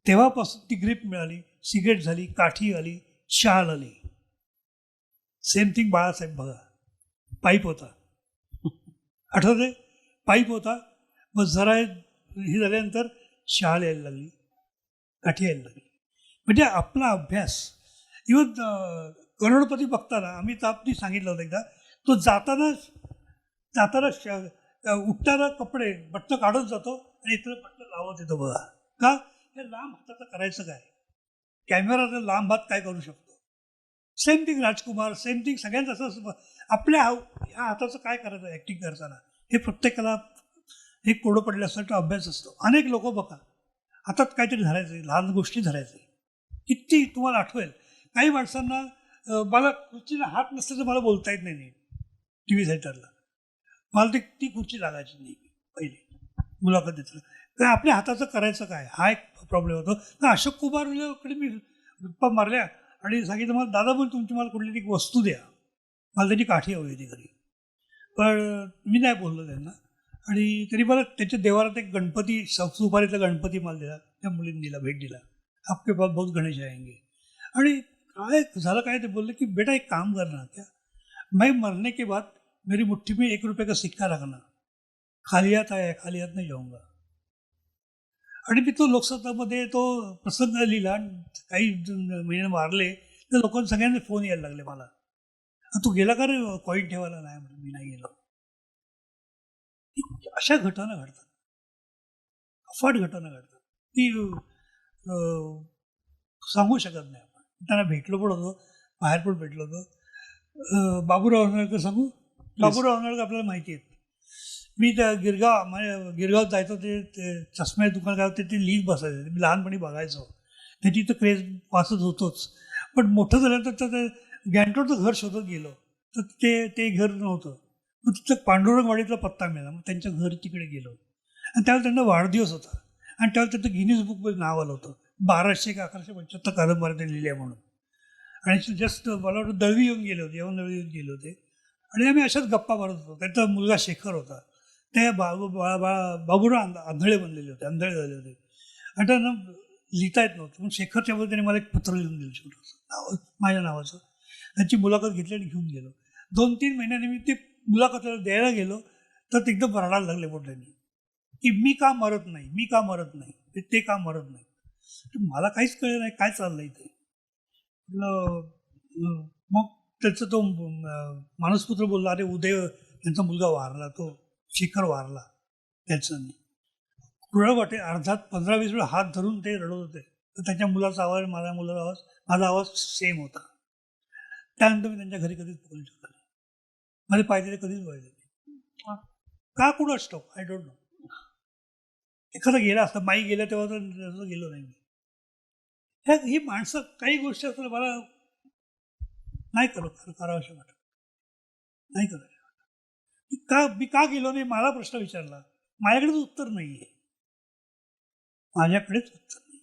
Speaker 2: तेव्हापासून ती ग्रीप मिळाली. सिगरेट झाली, काठी आली, शाल आली. सेम थिंग बाळासाहेब बघा, पाईप होता, आठवते? पाईप होता. मग जरा हे झाल्यानंतर शाल यायला लागली, काठी यायला लागली. म्हणजे आपला अभ्यास. इव्हन करोडपती बघताना आम्ही तापनी सांगितलं होतं एकदा, तो जाताना उठताना कपडे बटणं काढत जातो आणि इथलं बटणं लावत येतो बघा. का? हे लांब हाताचं करायचं काय? कॅमेराचा लांब हात काय करू शकतो? सेम थिंग राजकुमार, सेम थिंग सगळ्यांचं असं. आपल्या ह्या हाताचं काय करायचं ॲक्टिंग करताना, हे प्रत्येकाला एक कोडं पडल्यासाठी अभ्यास असतो. अनेक लोक बघा हातात काहीतरी धरायचं, लहान गोष्टी धरायचे. किती तुम्हाला आठवेल काही माणसांना मला खुर्चीला हात नसले तर मला बोलता येत नाही टी व्ही सेंटरला. मला ती खुर्ची लागायची नाही पहिले मुलाखत देताना. तर आपल्या हाताचं करायचं काय हा एक प्रॉब्लेम होतो. तर अशोक कुमारकडे मी गप्पा मारल्या आणि सांगितलं मला दादा बोल तुमची मला कुठली एक वस्तू द्या, मला त्याची काठी हवी होती घरी. पण मी नाही बोललो त्यांना. आणि तरी मला त्याच्या देवारात एक गणपती सुपारीतला गणपती मला दिला, त्या मुलीने दिला, भेट दिला. आपके पास बहुत गणेश आएंगे. आणि काय झालं काय ते बोलले की बेटा एक काम करना क्या, मैं मरने के बाद मेरी मुट्ठी में 1 रुपये का सिक्का रखना, खाली हाथ आया खाली हाथ नहीं जाऊंगा. आणि मी तो लोकसत्तामध्ये तो प्रसंग लिहिला आणि काही महिने मारले तर लोकांना सगळ्यांचे फोन यायला लागले मला, तू गेला का रे कॉईन ठेवायला. नाही म्हणजे मी नाही गेलो. अशा घटना घडतात, अफाट घटना घडतात, ती सांगू शकत नाही आपण. त्यांना भेटलो पण होतो, बाहेर पण भेटलो होतो. बाबूराव अर्नाळकर सांगू. बाबूराव अर्नाळकर आपल्याला माहिती आहेत. मी त्या गिरगावात जायचो, ते चष्म्याचे दुकान काय होते ते लिहित बसायचे. मी लहानपणी बघायचो, त्याची तर क्रेज वाचत होतोच. पण मोठं झाल्यानंतर ते गॅन्टोरचं घर शोधत गेलो तर ते घर नव्हतं. मग तिथं पांडुरंगवाडीतला पत्ता मिळाला. मग त्यांच्या घर तिकडे गेलो आणि त्यावेळेला त्यांना वाढदिवस होता आणि त्यावेळेला त्यांचं गिनीज बुकमध्ये नाव आलं होतं. 1200 का 1175 कादंबऱ्या ते लिहिल्या म्हणून. आणि जस्ट मला वाटतं दळवी येऊन गेले होते, दळवी येऊन गेले होते. आणि आम्ही अशाच गप्पा मारत होतो. त्यांचा मुलगा शेखर होता. ते बाबूराव आंधळे बनलेले होते, आंधळे झाले होते. आणि त्यांना लिहिता येत नव्हतं. पण शेखरच्यामध्ये त्याने मला एक पत्र लिहून दिलं छोटंसं माझ्या नावाचं. त्यांची मुलाखत घेतली आणि घेऊन गेलो. 2-3 महिन्यांनी मी ते मुलाखतीला द्यायला गेलो तर ते एकदम रडायला लागले मोठ्यांनी की मी का मरत नाही, मी का मरत नाही, ते का मरत नाही. मला काहीच कळलं नाही काय चाललं इथे. मग त्याचा तो मानसपुत्र बोलला, अरे उदय त्यांचा मुलगा वारला, तो शेखर वारला त्याचं. कुळा वाटे अर्धात 15-20 वेळा हात धरून ते रडत होते. तर त्यांच्या मुलाचा आवाज, माझ्या मुलाचा आवाज, माझा आवाज सेम होता. त्यानंतर मी त्यांच्या घरी कधीच पोहोचू शकलो नाही. माझे पाहिजे कधीच वळले नाही. का कुठं असतो आय डोंट नो. एखादा गेला असता, माई गेल्या तेव्हा तर गेलो नाही मी. ही माणसं काही गोष्टी असतात मला नाही करावंशा वाटत, नाही करावं वाटत. मी का गेलो नाही मला प्रश्न विचारला, माझ्याकडेच उत्तर नाही आहे. माझ्याकडेच उत्तर नाही.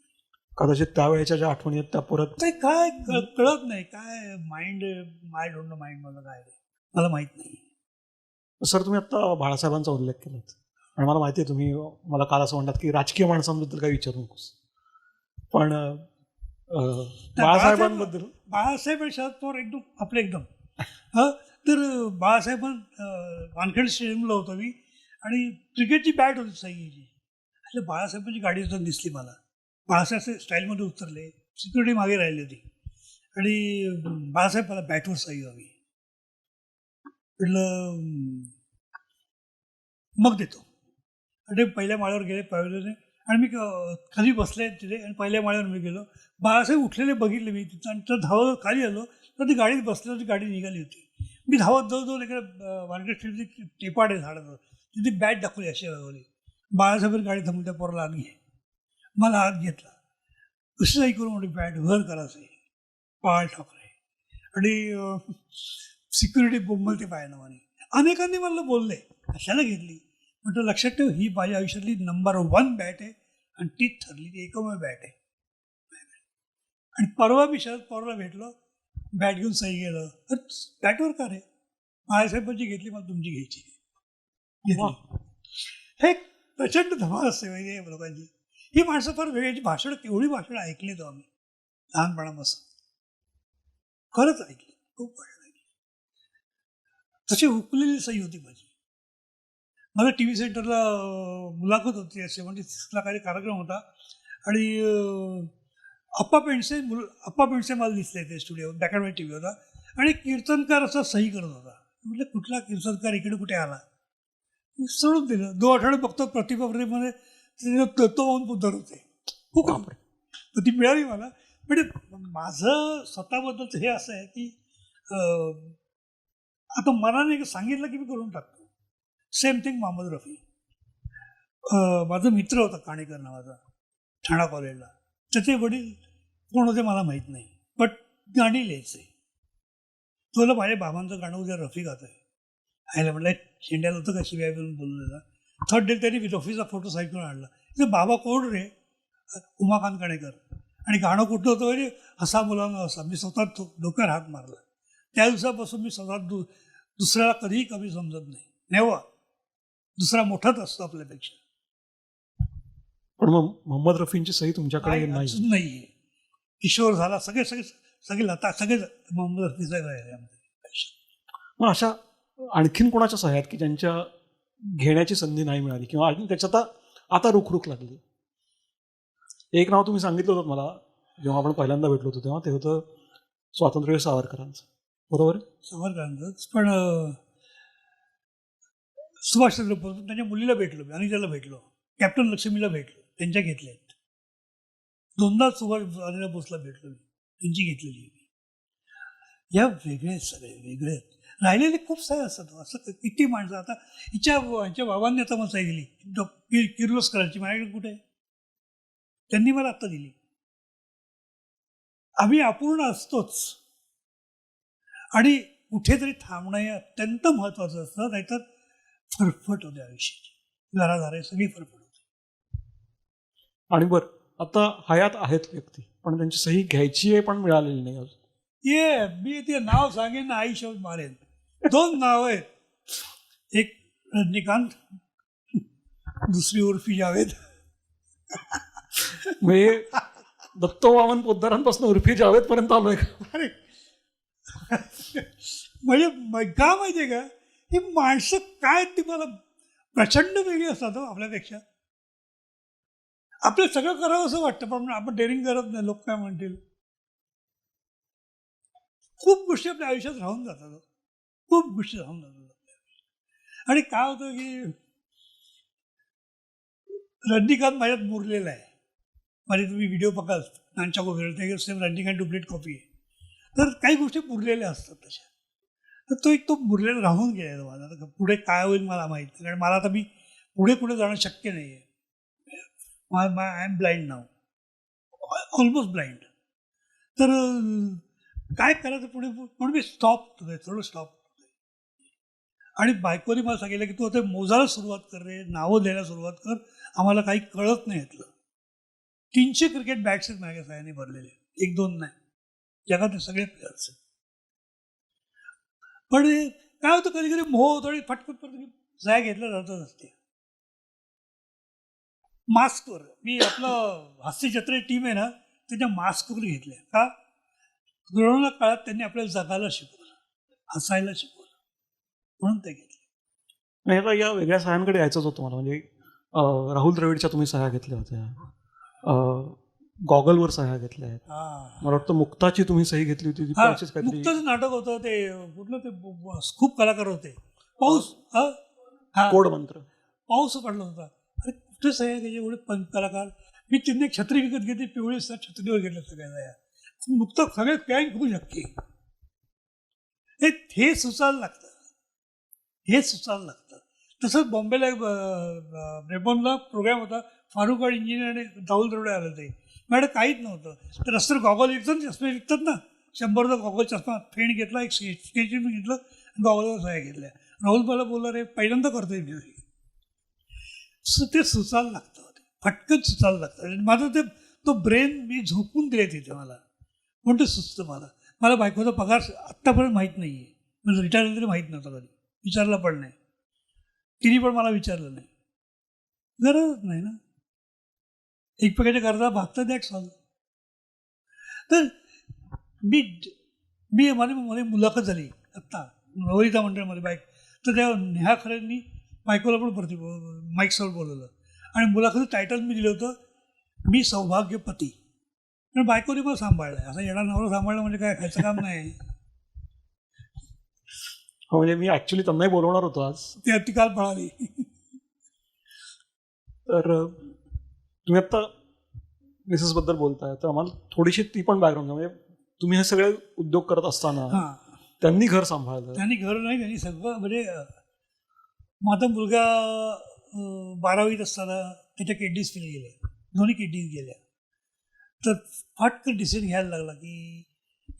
Speaker 1: कदाचित त्यावेळेच्या ज्या आठवणी आहेत त्या परत
Speaker 2: काय कळत नाही. काय mind, I don't know mind मला काय मला माहीत नाही.
Speaker 1: सर तुम्ही आत्ता बाळासाहेबांचा उल्लेख केलात आणि मला माहिती आहे तुम्ही मला काल असं म्हणतात की राजकीय माणसांबद्दल काही विचारू नकोस. पण बाळासाहेबांबद्दल,
Speaker 2: बाळासाहेब शरद पवार एकदम आपले एकदम तर बाळासाहेब वानखेडे स्टेडियमला होतो मी आणि क्रिकेटची बॅट होती सह्याची. अरे बाळासाहेबांची गाडी सुद्धा दिसली मला. बाळासाहेब असे स्टाईलमध्ये उतरले, सिक्युरिटी मागे राहिली होती आणि बाळासाहेब मला बॅटवर सही हवी म्हटलं मग देतो. आणि पहिल्या माळ्यावर गेले पाहिलेने आणि मी खाली बसले तिथे आणि पहिल्या माळ्यावर मी गेलो. बाळासाहेब उठलेले बघितले मी तिथं आणि तर धावत खाली आलो तर ती गाडीत बसली होती, गाडी निघाली होती. मी धावत जवळजवळ इकडे मार्केट स्ट्रीटची टेपाड आहे झाडाचं, तिथे बॅट दाखवली अशी दाखवली. बाळासाहेब गाडी थांबली, त्या पोराला हात घे. मला हात घेतला, कशी जाई करून म्हणजे बॅट घर करायचं पाळ ठाकरे आणि सिक्युरिटी बोंबलते पाय नावाने. अनेकांनी मला बोलले कशाला घेतली. म्हटलं लक्षात ठेव ही माझ्या आयुष्यातली नंबर 1 बॅट आहे आणि तीच ठरली, ती एकमेव बॅट आहे. आणि परवा मी शरद पवारला भेटलो, बॅट घेऊन सही गेलं. तर बॅटवर का रे, बाळासाहेबांची घेतली, मला तुमची घ्यायची घेतली. हे प्रचंड धमाल असते माहिती लोकांची. ही माणसं फार वेगळ्याची भाषणं, केवढी भाषणं ऐकली तो आम्ही लहानपणापासून, खरंच ऐकली, खूप भाषणं ऐकली. तशी हुकलेली सही होती माझी. मला टी व्ही सेंटरला मुलाखत होती, असे म्हणजे 30 काही कार्यक्रम होता आणि अप्पा पेंडसे मला दिसले ते studio, black and white T V होता आणि कीर्तनकार असा सही करत होता. म्हटलं कुठला कीर्तनकार इकडे कुठे आला, सोडून दिलं. 2 आठवडे बघतो प्रतिभामध्ये तो होऊन पुद्धर होते खूप. तर ती मिळाली मला. म्हणजे माझं स्वतःबद्दलचं हे असं आहे की आता मनाने सांगितलं की मी करून टाकतो. सेम थिंग मोहम्मद रफी, माझा मित्र होता काणेकर नावाचा ठाणा कॉलेजला. त्याचे वडील कोण होते मला माहीत नाही, बट गाणी लिहायचे. तुला माझ्या बाबांचं गाणं उद्या रफी गात आहे. आयला म्हटलं शेंड्याला होतं का शिवाय म्हणून बोललेला. थर्ड डे त्यांनी रफीचा फोटो साईड करून आणला. ते बाबा कोण रे? उमाकांत कणेकर. आणि गाणं कुठलं होतं म्हणजे हसा मुलांना हसा. मी स्वतः डोक्यावर हात मारला. त्या दिवसापासून मी स्वतः दुसऱ्याला कधीही कमी समजत नाही. नेव्हा. दुसरा मोठाच असतो आपल्यापेक्षा.
Speaker 1: पण मग मोहम्मद रफींची सही तुमच्याकडे नाही?
Speaker 2: अजून नाहीये. किशोर झाला सगळे लता सगळे मोहम्मद रफीचा आहे.
Speaker 1: मग अशा आणखीन कोणाच्या सह्या आहेत की ज्यांच्या घेण्याची संधी नाही मिळाली किंवा आणखी त्याच्यात आता रुखरुख लागली? एक नाव तुम्ही सांगितलं होतं मला जेव्हा आपण पहिल्यांदा भेटलो होतो तेव्हा, ते होतं स्वातंत्र्यवीर सावरकरांचं. बरोबर आहे?
Speaker 2: सावरकरांचंच. पण सुभाषचंद्र बोस त्यांच्या मुलीला भेटलो मी, अनुजाला भेटलो, कॅप्टन लक्ष्मीला भेटलो, त्यांच्या घेतल्या आहेत. दोनदा सुभाष बोसला भेटलो मी, त्यांची घेतलेली. या वेगळे आहेत, सगळे वेगळे आहेत. राहिलेले खूप सारे असतात. असं किती माणसं. आता हिच्या बाबांनी आता मला सही दिली किर्लोस्करांची, माझ्याकडे कुठे आहे? त्यांनी मला आत्ता दिली. आम्ही अपूर्ण असतोच आणि कुठेतरी थांबणं हे अत्यंत महत्त्वाचं असतं. नाहीतर फरफट होते आयुष्याची, घराघरे सगळी फरफट होते.
Speaker 1: आणि बरं आता हयात आहेत व्यक्ती पण त्यांची सही घ्यायची आहे पण मिळालेली नाही अजून.
Speaker 2: मी ते नाव सांगेन ना, आई शब्द मारेन. 2 नाव आहेत. एक रजनीकांत, दुसरी उर्फी जावेद.
Speaker 1: म्हणजे दत्तोवामन पोद्दारांपासून उर्फी जावेद पर्यंत आलोय का?
Speaker 2: अरे म्हणजे का माहितीये का, ही माणसं काय ती मला प्रचंड वेगळी असतात हो आपल्यापेक्षा. आपलं सगळं करावं असं वाटतं पण आपण डेअरिंग करत नाही. लोक काय म्हणतील. खूप गोष्टी आपल्या आयुष्यात राहून जातात. खूप गोष्टी राहून जातात. आणि काय होतं की रजनीकांत माझ्यात मुरलेला आहे. माझे तुम्ही व्हिडिओ बघाल नानच्या वगैरे ते सेम रजनीकांत डुप्लिकेट कॉपी आहे. तर काही गोष्टी मुरलेल्या असतात तशा. तर तो मुरलेला राहून गेला माझा. पुढे काय होईल मला माहीत नाही. कारण मला आता मी पुढे जाणं शक्य नाही आहे. I am blind now, almost blind. तर काय करायचं पुढे म्हणून मी थोडं स्टॉप. आणि बायकोने मला सांगितलं की तू आता मोजायला सुरुवात कर रे, नावं द्यायला सुरुवात कर, आम्हाला काही कळत नाही यातलं. 300 क्रिकेट बॅट्स आहेत माझ्या सह्याने भरलेले, 1-2 नाही, जगात सगळे प्लेयर्स आहेत. पण काय होतं कधी कधी मोह होतो आणि फटकन सह्या घेतल्या जातच असते. मास्कवर मी आपलं हास्यचित्र टीम आहे ना, त्याच्या मास्कवर घेतल्या. का? कोरोना काळात त्यांनी आपल्याला जगायला शिकवलं, हसायला शिकवलं, म्हणून ते घेतले.
Speaker 1: नाही आता या वेगळ्या सह्यांकडे यायचंच होतं मला. म्हणजे राहुल द्रविडच्या तुम्ही सह्या घेतल्या होत्या, गॉगलवर सह्या घेतल्या आहेत. मला वाटतं मुक्ताची तुम्ही सही घेतली होती.
Speaker 2: मुक्ताचं नाटक होतं ते, कुठलं ते खूप कलाकार होते. पाऊस
Speaker 1: कोड मंत्र,
Speaker 2: पाऊस पडला होता. अरे कुठे सह्या घ्यायचे एवढे कलाकार. मी तिने छत्री विकत घेतली, पिवळी छत्रीवर घेतल्या सगळ्या सह्या. नुकतं सगळ्यात काय होऊ शकते. हे सुचायला लागतं, हे सुचायला लागतं. तसंच बॉम्बेला रेबॉनला प्रोग्राम होता, फारुख आणि इंजिनियर आणि राहुल द्रविड आलं. ते मॅडम काहीच नव्हतं. तर रस्त्यावर गॉगल विकतात, चष्मे विकतात ना, 100 गॉगल चष्मा फेण घेतला, एक स्केच घेतलं, गॉगलवर सह्या घेतल्या. राहुल मला बोलला रे पहिल्यांदा करतोय मी. ते सुचायला लागतं, फटकन सुचायला लागतं. आणि माझं तो ब्रेन मी झोपून दिले तिथे मला, म्हणून ते सुचतं मला. मला बायकोचा पगार आत्तापर्यंत माहीत नाही आहे. म्हणजे रिटायर झालं तरी माहीत नव्हतं, कधी विचारला पण नाही. तिने पण मला विचारलं नाही. गरजच नाही ना. एकमेकाच्या गरजा भागतात दॅट्स ऑल. तर मी मला मुलाखत झाली आत्ता नवरिता मंडळमध्ये बाईक. तर त्या नेहा खरेंनी बायकोला पण माईकसमोर बोलवलं आणि मुलाखतीचं टायटल मी दिलं होतं, मी सौभाग्यपती. पण बायकोने पण सांभाळलं. असं येणार नवरा सांभाळलं म्हणजे काय खायचं काम नाही.
Speaker 1: हो म्हणजे मी ऍक्च्युली त्यांनाही बोलवणार होतो आज,
Speaker 2: ती काल पळाली.
Speaker 1: तर तुम्ही आत्ता मिसेसबद्दल बोलताय तर आम्हाला थोडीशी ती पण बॅकग्राऊंड. म्हणजे तुम्ही हे सगळे उद्योग करत असताना त्यांनी घर सांभाळलं?
Speaker 2: त्यांनी घर नाही, त्यांनी सगळं. म्हणजे माझा मुलगा 12वीत असताना त्याच्या किडनीज फेल गेल्या, दोन्ही किडनीज गेल्या. तर फाटकन डिसिजन घ्यायला लागला की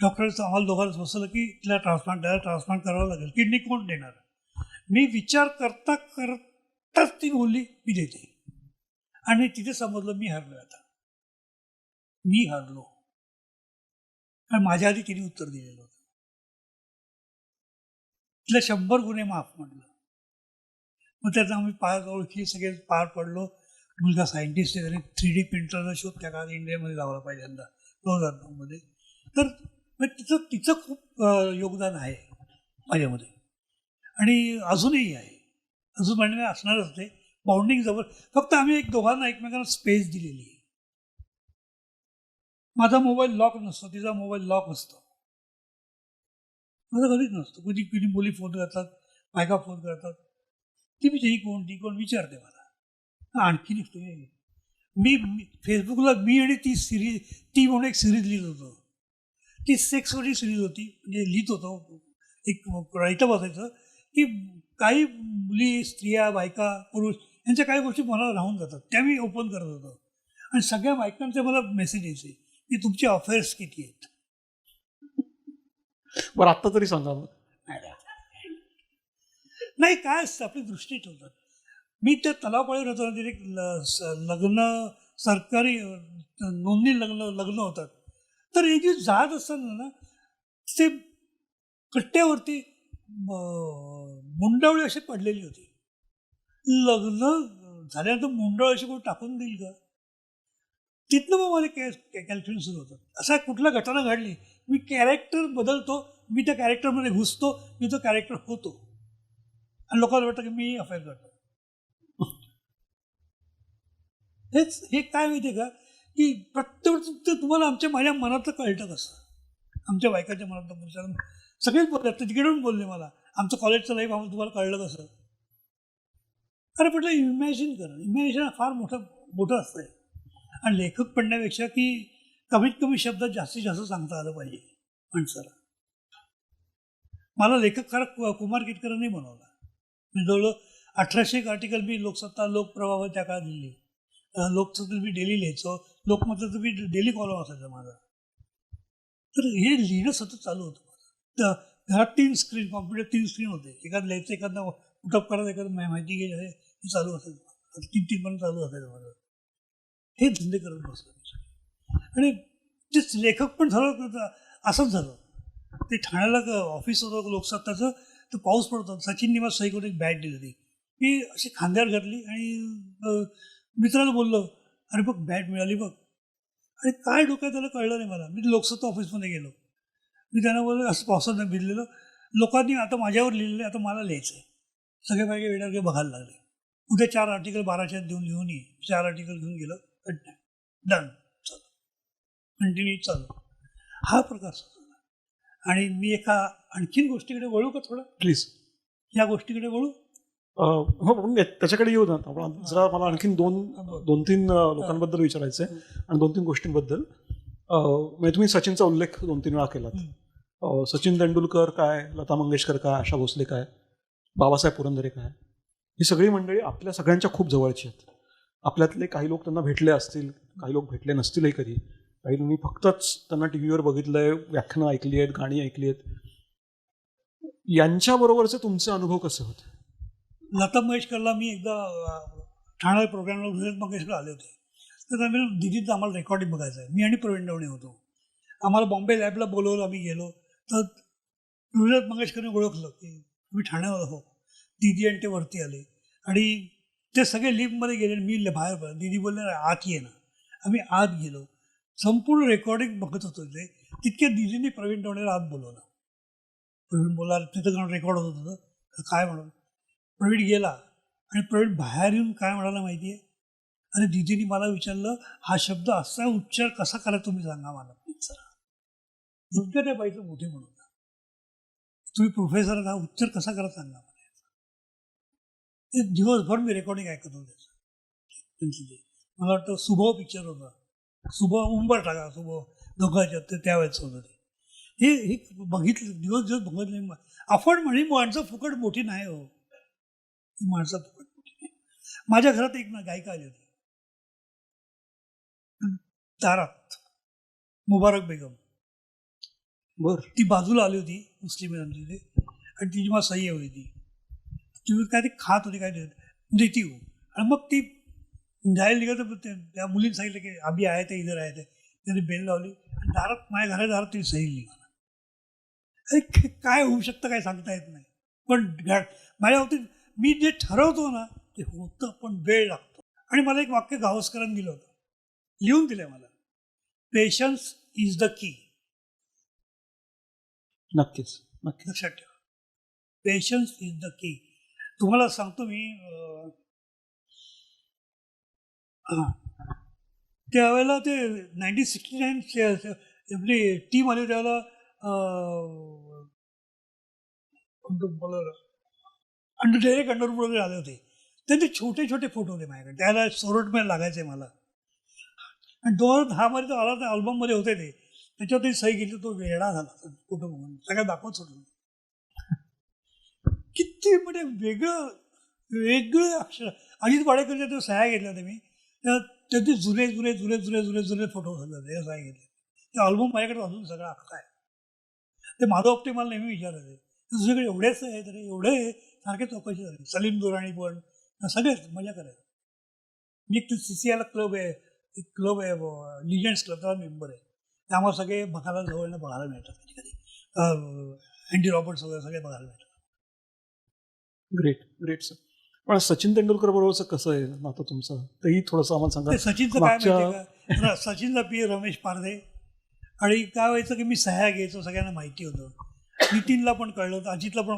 Speaker 2: डॉक्टरचं आम्हाला दोघांना बसवलं की तिला ट्रान्सप्लांट करावं लागेल. किडनी कोण देणार? मी विचार करता करताच ती बोलली मी देते. आणि तिथे समजलं मी हरलो. आता मी हरलो, कारण माझ्या आधी तिने उत्तर दिलेलं होतं. तिला 100 गुन्हे माफ म्हटलं. मग त्यात आम्ही पार ओळखी सगळे पार पडलो. मुलगा सायंटिस्ट आहे, त्याने 3D प्रिंटरचा शोध त्या काळात इंडियामध्ये लावला पहिल्यांदा 2009 तर तिचं खूप योगदान आहे माझ्यामध्ये आणि अजूनही आहे. अजून म्हणजे असणारच ते बाउंडिंग जवळ. फक्त आम्ही दोघांना एकमेकांना स्पेस दिलेली आहे. माझा मोबाईल लॉक नसतो, तिचा मोबाईल लॉक असतो. माझा कधीच नसतो. कधी कधी मुली फोन करतात, बायका फोन करतात, ती ती कोण विचारते मला. आणखी निघते मी फेसबुकला मी आणि ती म्हणून एक सिरीज लिहित होतो. ती सेक्सवरची सिरीज होती. म्हणजे लिहित होतो, एक रायटर बसायचं की काही मुली, स्त्रिया, बायका, पुरुष यांच्या काही गोष्टी मनाला राहून जातात. त्या मी ओपन करत होतो आणि सगळ्या बायकांचे मला मेसेज यायचे की तुमचे अफेअर्स किती आहेत.
Speaker 1: बरं आत्ता तरी सांगा मग.
Speaker 2: नाही, काय असतं आपली दृष्टी ठेवतात. मी त्या तलावपाळीवर होतो ना, तिथे लग्न सरकारी नोंदणी लग्न होतात. तर हे जे जात असताना ना ते कट्ट्यावरती मुंडावळी अशी पडलेली होती. लग्न झाल्यानंतर मुंडावळी अशी कोण टाकून देईल का? तिथनं मग मला कॅल्क्युलेशन सुरू होतं. असा कुठला घटना घडली, मी कॅरेक्टर बदलतो, मी त्या कॅरेक्टरमध्ये घुसतो, मी तो कॅरेक्टर होतो आणि लोकांना वाटतं की मी अफेअर करतो. हे काय माहिती आहे का, की प्रत्येक तुम्हाला माझ्या मनातलं कळतं कसं. आमच्या बायकाच्या मनातलं पुरुषांना सगळेच बोलतात, तिकडून बोलले मला, आमचं कॉलेजचं लाईफ आम्हाला तुम्हाला कळलं कसं. अरे म्हटलं इमॅजिन करा. इमॅजिनेशन फार मोठं असतंय. आणि लेखक पडण्यापेक्षा की कमीत कमी शब्दात जास्तीत जास्त सांगता आलं पाहिजे माणसाला. मला लेखक खरं कुमार केतकरांनी बनवला. मी जवळ 1800 आर्टिकल मी लोकसत्ता, लोकप्रवाह त्या काळात लिहिली. लोकसत्तेत मी डेली लिहायचो, लोकमताचं मी डेली कॉलम असायचा माझा. तर हे लिहिणं सतत चालू होतं. तर घरात 3 स्क्रीन, कॉम्प्युटर 3 स्क्रीन होते. एखादं लिहायचं, एखादा उठप करायचं, एखादं माहिती घ्यायचं, हे चालू असायचं. 3 पर्यंत चालू असायचं माझं. हे धंदे करत बसलो. आणि तेच लेखक पण झालं असंच झालं. ते ठाण्याला ऑफिस होतं लोकसत्ताचं. तर पाऊस पडतो. सचिननी मला सही करून एक बॅग दिली होती. मी अशी खांद्यावर घातली आणि मित्राला बोललो, अरे बघ बॅग मिळाली बघ. आणि काय डोक्यात त्याला कळलं नाही मला. मी लोकसत्ता ऑफिसमध्ये गेलो. मी त्यांना बोललो, असं पावसात नाही भिजलेलं. लोकांनी आता माझ्यावर लिहिलेलं, आता मला लिहायचं आहे. सगळे बायके वेळावर बघायला लागले. उद्या 4 आर्टिकल 12च्या लिहून ये. 4 आर्टिकल घेऊन गेलं, डन, चालू, कंटिन्यू चालू. हा प्रकार सुरू. आणि मी एका आणखीन गोष्टीकडे वळू का थोडं?
Speaker 1: प्लीज.
Speaker 2: या गोष्टीकडे वळू.
Speaker 1: हो म्हणून त्याच्याकडे येऊ ना आपण. जरा मला आणखीन दोन तीन लोकांबद्दल विचारायचं आहे आणि 2-3 गोष्टींबद्दल. म्हणजे तुम्ही सचिनचा उल्लेख 2-3 वेळा केलात. सचिन तेंडुलकर काय, लता मंगेशकर काय, आशा भोसले काय, बाबासाहेब पुरंदरे काय, ही सगळी मंडळी आपल्या सगळ्यांच्या खूप जवळची आहेत. आपल्यातले काही लोक त्यांना भेटले असतील, काही लोक भेटले नसतीलही कधी. काही तुम्ही फक्तच त्यांना टी व्हीवर बघितलंय, व्याख्यानं ऐकली आहेत, गाणी ऐकली आहेत. यांच्याबरोबरचे तुमचे अनुभव कसे होते?
Speaker 2: लता मंगेशकरला मी एकदा ठाणा प्रोग्रामला ऋषभ मंगेशकर आले होते. तर आम्ही दिदीचं आम्हाला रेकॉर्डिंग बघायचं आहे. मी आणि प्रवीण डवणे होतो. आम्हाला बॉम्बे लॅबला बोलवलं. आम्ही गेलो तर ऋषभ मंगेशकरने ओळखलं की मी ठाण्यावर हो. दिदी आणि ते वरती आले आणि ते सगळे लिफ्टमध्ये गेले. मी बाहेर पडलो. दिदी बोलले आत ये ना. आम्ही आत गेलो. संपूर्ण रेकॉर्डिंग बघत होतो ते. तितक्या दिदीने प्रवीण डवणेला आत बोलवलं. प्रवीण बोला, तिथं रेकॉर्ड होत होतं. काय म्हणून प्रवीण गेला आणि प्रवीण बाहेर येऊन काय म्हणाला माहिती आहे? आणि दिदीने मला विचारलं, हा शब्द असा उच्चार कसा करा तुम्ही सांगा मला प्लीज जरा. इतकं त्या बाईचं मोठे म्हणून तुम्ही प्रोफेसर, हा उच्चार कसा करा सांगा मला. ते दिवसभर मी रेकॉर्डिंग ऐकत होते. मला वाटतं सुभव पिक्चर होता. सुभव उंबर टाका, सुभव दोघांच्या त्यावेळेच होतं ते. हे बघितलं, दिवस बघितलं. आपण म्हणे माणसं फुकट मोठी नाही हो. ही माणसं फुकट मोठी नाही. माझ्या घरात एक गायिका आली होती दारात, मुबारक बेगम.
Speaker 1: बरं.
Speaker 2: ती बाजूला आली होती मुस्लिम आमची तिथे, आणि तिची मला सही हवी होती. ती काय ते खात होती काय देती हो. आणि मग ती जायला निघत तर त्या मुलीने सांगितलं की अभि आहे ते इधर आहे ते. त्यांनी बेल लावली आणि दारात माझ्या घराच्या दारात ती सही लिहिली. अरे काय होऊ शकतं काय सांगता येत नाही. पण माझ्या बाबतीत मी जे ठरवतो ना ते होतं, पण वेळ लागतो. आणि मला एक वाक्य गावस्करांनी दिलं होतं, लिहून दिलंय मला, पेशन्स इज द की.
Speaker 1: नक्कीच नक्कीच.
Speaker 2: लक्षात ठेवा, पेशन्स इज द की. तुम्हाला सांगतो मी, त्यावेळेला ते 1969 आपली टीम आली त्यावेळेला डायरेक्ट अंडरवूड वगैरे आले होते. त्यांचे छोटे छोटे फोटो होते माझ्याकडे, त्याला सोरटमेल लागायचे मला. आणि 2010 मध्ये तो आला, त्या अल्बममध्ये होते ते, त्याच्यावर ते सही घेतली. तो वेडा झाला फोटो बघून, सगळ्या दाखवत सोडलं. किती म्हणजे वेगळं वेगळं अक्षर. अजित वाडेकरच्या त्या सह्या घेतल्या होत्या मी, त्याचे जुने जुने जुने जुने जुने जुने फोटो होते, सह्या घेतले. ते अल्बम माझ्याकडे अजून सगळं अख्खा आहे. ते माधव आपटे मला नेहमी विचारायचे, तुझ्याकडे एवढेच आहे तरी, एवढे सारखे चौकशी झाली. सलीम दुराणी पण, सगळेच मजा करायचं. मी एक CCIला क्लब आहे, एक क्लब आहे लिजंड्स क्लब, त्याला मेंबर आहे. त्यामुळे सगळे बघायला जवळनं बघायला मिळतात. कधी कधी अँडी रॉबर्ट्स वगैरे सगळे बघायला मिळतात.
Speaker 1: Great great sir. पण सचिन तेंडुलकर बरोबरचं कसं आहे नातं तुमचं, तेही थोडंसं आम्हाला सांगा.
Speaker 2: ते सचिनचं काय माहिती का, सचिनचा पी रमेश पारदे. आणि काय व्हायचं की मी सह्या घ्यायचो, सगळ्यांना माहिती होतं. नितीनला पण कळलं होतं, अजितला पण.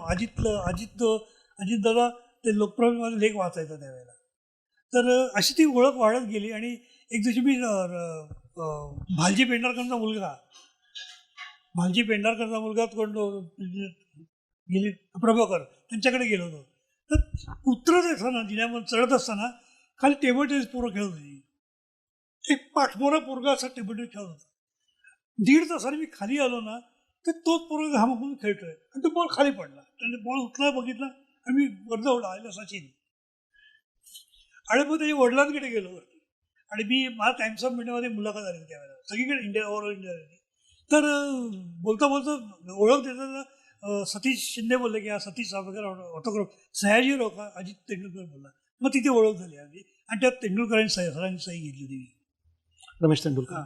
Speaker 2: अजित दादा ते लोकप्रभामध्ये लेख वाचायचा त्यावेळेला. तर अशी ती ओळख वाढत गेली. आणि एक दिवशी मी भालजी पेंढारकरचा मुलगा कोण गेली प्रभाकर, त्यांच्याकडे गेलो होतो. तर उतरत असताना, जिन्यामध्ये चढत असताना खाली टेबल टेनिस पोरं खेळत होती. एक पाठमोरा पोरगा असा टेबल टेनिस खेळत होता. 1.5 तासाने मी खाली आलो ना, तर तोच पोरगा घामाघूम खेळतोय, आणि तो बॉल खाली पडला. त्याने बॉल उचला बघितला आणि मी वरचा उडा आला सचिन. आणि मग त्याच्या वडिलांकडे गेलो वरती. आणि मी मला टाइम्स ऑफ इंडियामध्ये मुलाखत आली त्यावेळेला, सगळीकडे ओव्हरऑल इंडिया आली. तर बोलता बोलता ओळख देताना सतीश शिंदे बोलले की हा सतीश सावरकर ऑटोग्राफ, सयाजी रोका, अजित तेंडुलकर बोलला. मग तिथे ओळख झाली आमची. आणि त्यात तेंडुलकरांनी सरांनी सही घेतली होती.
Speaker 1: रमेश तेंडुलकर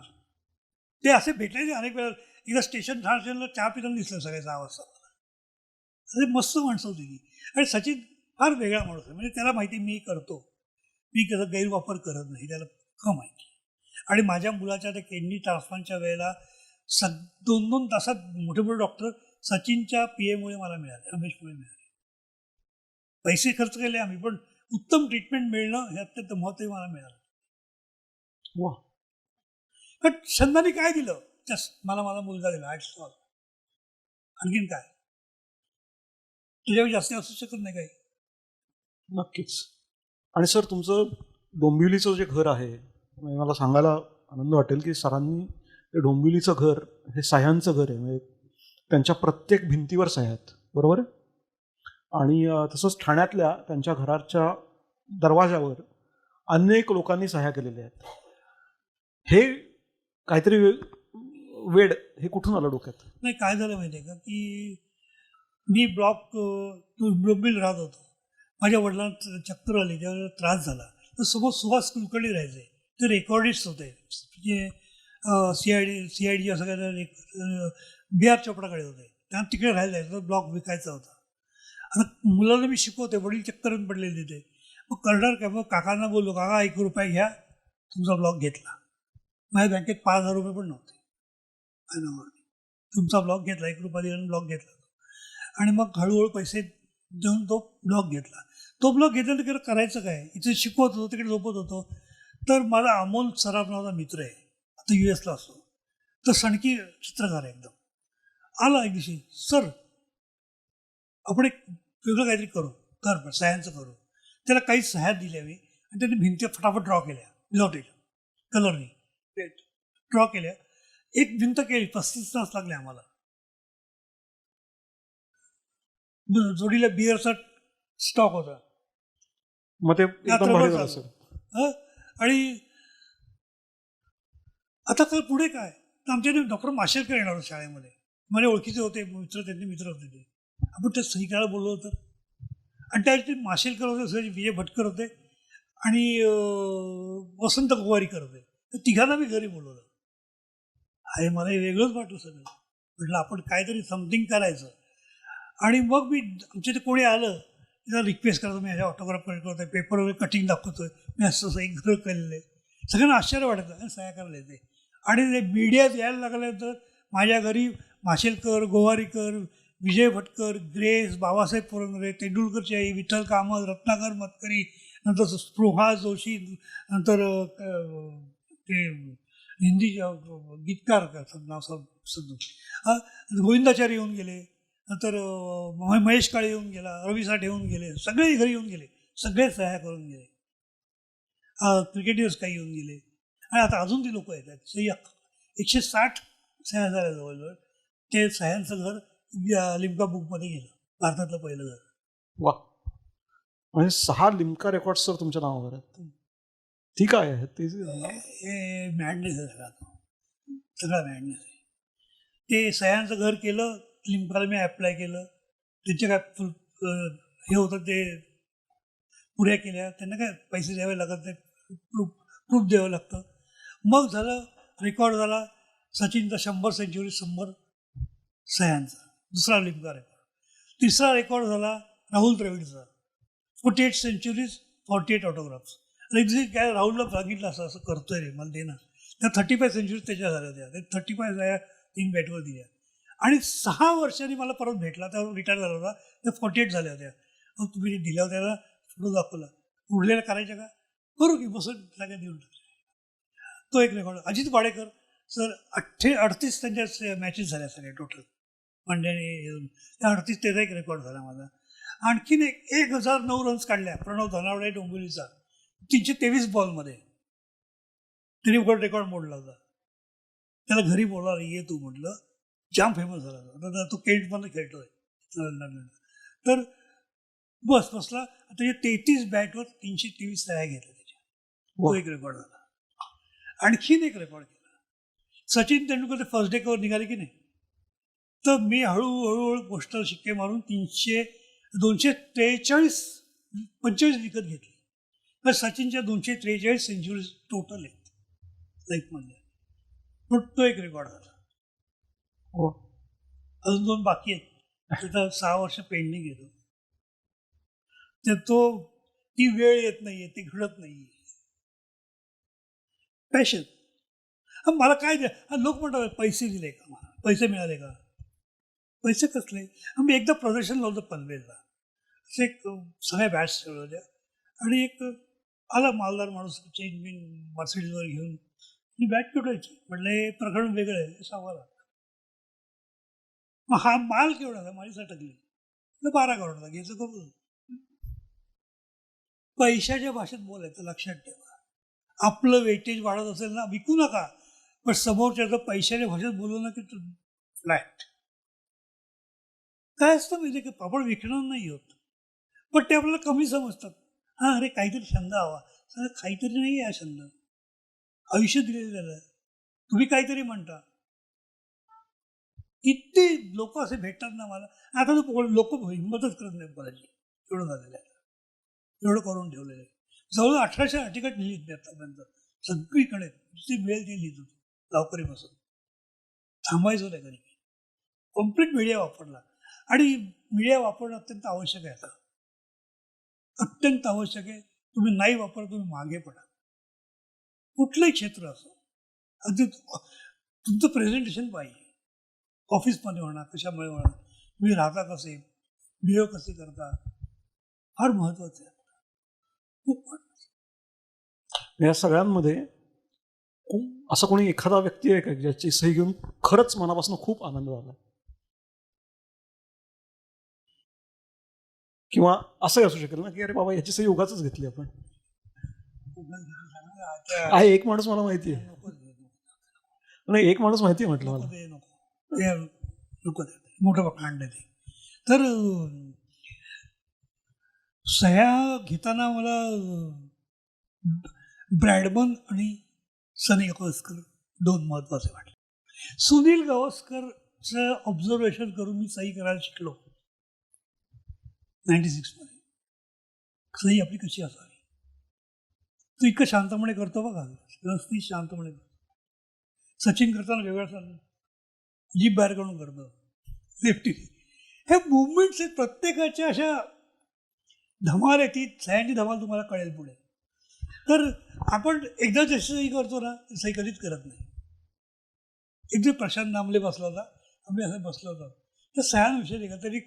Speaker 2: ते असे भेटले अनेक वेळा. एकदा स्टेशनला चहा पिताना दिसलं सगळे 6 वाजता. अरे मस्त माणसं होती ती. आणि सचिन फार वेगळा माणूस आहे. म्हणजे त्याला माहिती मी करतो, मी त्याचा गैरवापर करत नाही, त्याला माहिती. आणि माझ्या मुलाच्या त्या किडनी ट्रान्सप्लांटच्या वेळेला 2-2 तासात मोठे मोठे डॉक्टर सचिनच्या PA-मुळे मला मिळाले, रमेशमुळे मिळाले. पैसे खर्च केले आम्ही, पण उत्तम ट्रीटमेंट मिळणं हे अत्यंत महत्त्वाचे मला मिळालं.
Speaker 1: वा.
Speaker 2: पण छंदाने काय दिलं, मला माझा मुलगा दिला. आणखीन काय तुझ्यावर जास्त असू शकत नाही काही.
Speaker 1: नक्कीच. आणि सर तुमचं डोंबिवलीचं जे घर आहे, मला सांगायला आनंद वाटेल की सरांनी ते डोंबिवलीचं घर हे सह्यांचं घर आहे. म्हणजे त्यांच्या प्रत्येक भिंतीवर सह्या आहेत, बरोबर आहे. आणि तसंच ठाण्यातल्या त्यांच्या घराच्या दरवाजावर अनेक लोकांनी सह्या केलेल्या आहेत. हे काहीतरी वेड हे कुठून आलं डोक्यात?
Speaker 2: नाही, काय झालं माहिती आहे का, की मी डोंबिवलीत राहत होतो. माझ्या वडिलांना चक्कर आली, त्यावेळेला त्रास झाला. तर समोर सुहास कुलकर्णी राहायचे, ते रेकॉर्डिस्ट होते. म्हणजे CID असं काय BR चोपडाकडे होते. त्यांना तिकडे राहायला जायचं, ब्लॉक विकायचा होता. आता मुलाला मी शिकवते, वडील चक्करून पडलेले तिथे. मग करणार काय, मग काकांना बोललो, काका 1 रुपया घ्या, तुमचा ब्लॉक घेतला. माझ्या बँकेत 5,000 रुपये पण नव्हते. तुमचा ब्लॉक घेतला, 1 रुपया दिला, ब्लॉक घेतला. आणि मग हळूहळू पैसे देऊन तो ब्लॉक घेतला. तो ब्लॉक घेतल्यानंतर करायचं काय, इथे शिकवत होतो, तिकडे झोपत होतो. तर माझा अमोल सराफ नावाचा मित्र आहे, आता US असतो. तर सणकी चित्रकार आहे एकदम. आला एक दिवशी, सर आपण एक वेगळं काहीतरी करू, सह्यांचं करू. त्याला काही सह्या दिल्या मी, आणि त्याने भिंती फटाफट ड्रॉ केल्या, विदाउट कलरने ड्रॉ केल्या. एक भिंत केली, 35 तास लागले आम्हाला. जोडीला बिअरचा स्टॉक होता.
Speaker 1: मग ते एकदम भारी झालं सर.
Speaker 2: आणि आता काय पुढे काय, तर आमच्याकडे डॉक्टर माशेलकर येणार होते शाळेमध्ये. माझ्या ओळखीचे होते मित्र, त्यांचे मित्र होते ते. आपण त्या सही करायला बोललो होतं आणि त्याचे माशेलकर होते, दुसरे विजय भटकर होते आणि वसंत गोवारीकर होते. तर तिघांना मी घरी बोलवलं. अरे मला हे वेगळंच वाटलं सगळं. म्हटलं आपण काहीतरी समथिंग करायचं. आणि मग मी आमच्या ते कोणी आलं त्याला रिक्वेस्ट करतो, मी ह्याच्या ऑटोग्राफ करतो, पेपर वगैरे कटिंग दाखवतोय, मी असं एक घर केलेलं आहे. सगळ्यांना आश्चर्य वाटतं आणि सह्या करायला येते. आणि ते मीडियात यायला लागल्यानंतर माझ्या घरी माशेलकर, गोवारीकर, विजय भटकर, ग्रेस, बाबासाहेब पुरंदरे, तेंडुलकरची आई, विठ्ठल कामत, रत्नाकर मतकरी, नंतर स्पृहा जोशी, नंतर ते हिंदी गीतकार नाव गोविंदाचार्य येऊन गेले, नंतर महेश काळे येऊन गेला, रवी साठ येऊन गेले, सगळे घरी येऊन गेले, सगळे सह्या करून गेले. क्रिकेटर्स काही येऊन गेले आणि आता अजून ती लोक येतात. सही 160 सह्या झाल्या जवळजवळ. ते सह्यांचं घर लिम्का बुकमध्ये गेलं, भारतातलं पहिलं घर.
Speaker 1: वा, म्हणजे 6 लिम्का रेकॉर्ड्स तर तुमच्या नावावर आहेत. ती काय आहे ते?
Speaker 2: हे मॅडनेस आहे सगळा मॅडनेस आहे. ते सह्यांचं घर केलं, लिम्काला मी ॲप्लाय केलं. त्यांचे काय हे होतं ते पुऱ्या केल्या, त्यांना काय पैसे द्यावे लागत नाही, प्रूफ द्यावं लागतं. मग झालं, रेकॉर्ड झाला सचिनचा 100 सेंचुरी 100 सह्यांचा, दुसरा लिम्का रेकॉर्ड. तिसरा रेकॉर्ड झाला राहुल द्रविडचा, 48 सेंचुरीज 48 ऑटोग्राफ्स. काय राहुलला सांगितलं असं असं करतोय रे, मला दे ना. त्या 35 सेंचुरीज त्याच्या झाल्या होत्या. ते 35 सह्या 3 बॅटवर दिल्या. आणि 6 वर्षांनी मला परत भेटला, त्यावर रिटायर झाला होता. त्या 48 झाल्या होत्या. मग तुम्ही दिल्या होत्या ना, फोटो दाखवला, उरलेला करायच्या का, करू की, बसून सगळ्या देऊन टाकल्या. तो एक रेकॉर्ड. अजित वाडेकर सर 38 त्यांच्या मॅचेस झाल्या सगळ्या टोटल मंड्याने, त्या 38 त्याचा एक रेकॉर्ड झाला माझा. आणखीन 1009 रन्स काढल्या प्रणव धनावडे डोंबिवलीचा 323 बॉलमध्ये. त्याने रेकॉर्ड मोडला होता. त्याला घरी बोलावलं, ये तू म्हटलं, जाम फेमस झाला होता. तो केंटमध्ये खेळतोय लंडनला. तर बसला. त्याच्या 33 बॅटवर 323 सह्या घेतल्या त्याच्या. तो एक रेकॉर्ड झाला. आणखीन एक रेकॉर्ड केला. सचिन तेंडुलकर ते फर्स्ट डे कवर निघाले की नाही, तर मी हळूहळू पोस्टर शिक्के मारून 243 25 विकत घेतली. तर सचिनच्या 243 सेंचुरीज टोटल आहेत लाईफमध्ये. तो एक रेकॉर्ड झाला. अजून 2 बाकी आहेत. त्याचा 6 वर्ष पेंडिंग येतो. तर ती वेळ येत नाहीये, ते घडत नाहीये. पॅशन. मला काय द्या, लोक म्हणतात पैसे दिले का, मला पैसे मिळाले का, पैसे कसले. मी एकदा प्रदर्शन लावलं पनवेलला, असे एक सगळ्या बॅट्स ठेवल्या होत्या आणि एक आला मालदार माणूस चेन बिन मर्सिडीजवर घेऊन, मी बॅट तुटायची. म्हटलं हे प्रकरण वेगळं आहे, सांगायला. मग हा माल केवढा होता, माझी सटकली. 12 करोडचा घ्यायचं करू. पैशाच्या भाषेत बोलायचं, लक्षात ठेवा. आपलं वेटेज वाढत असेल ना, विकू नका, पण समोरच्याचं पैशाच्या भाषेत बोलू ना की फ्लॅट. काय असतं माहिती की आपण विकणार नाही होत, पण ते आपल्याला कमी समजतात. हां, अरे काहीतरी छंद हवा, सर काहीतरी नाही आहे छंद, आयुष्य दिलेलं आहे, तुम्ही काहीतरी म्हणता. किती लोक असे भेटतात ना मला. आता लोक हिंमतच करत नाही बोलायची. एवढं झालेलं आहे, एवढं करून ठेवलेलं आहे. जवळ 1800 आर्टिकल लिहित नाही आतापर्यंत, सगळीकडे जी मिळेल ती लिहित होती गावकरीपासून. थांबायचं नाही कधी. कम्प्लीट मीडिया वापरला आणि मीडिया वापरणं अत्यंत आवश्यक आहे. आता अत्यंत आवश्यक आहे. तुम्ही नाही वापरत, तुम्ही मागे पडा. कुठलंही क्षेत्र असो, अगदी तुमचं प्रेझेंटेशन पाहिजे. ऑफिसमध्ये म्हणा, कशामुळे म्हणा, तुम्ही राहता कसे, बिहेव कसे करता, फार महत्वाचं आहे. खूप महत्वाचं.
Speaker 1: या सगळ्यांमध्ये असं कोणी एखादा व्यक्ती आहे का ज्याची सही घेऊन खरंच मनापासून खूप आनंद झाला, किंवा असंही असू शकेल ना की अरे बाबा याची सही उगाचच घेतली आपण? आहे एक माणूस मला माहिती आहे. नाही, एक माणूस माहिती आहे म्हटलं मला.
Speaker 2: नको मोठं कांड आहे ते. तर सह्या घेताना मला ब्रॅडमन आणि सनी गावस्कर 2 महत्वाचे वाटले. सुनील गावस्कर लोकांचं ऑब्झर्वेशन करून मी सही करायला शिकलो 96 मध्ये. सही आपली कशी असावी. तो इतकं शांतपणे करतो बघा, व्यवस्थित शांतपणे करतो. सचिन करताना वेगळं चाललं, जीभ बाहेर काढून करतो लेफ्टी. हे मुवमेंट्स आहेत प्रत्येकाच्या, अशा धमाल आहे. ती सह्यांची धमाल तुम्हाला कळेल पुढे. तर आपण एकदा जशी सही करतो ना, सही कधीच करत नाही. एक दिवस प्रशांत नामले बसला होता, आम्ही असं बसलो होतो, तर सह्यांविषयी नाही का तरी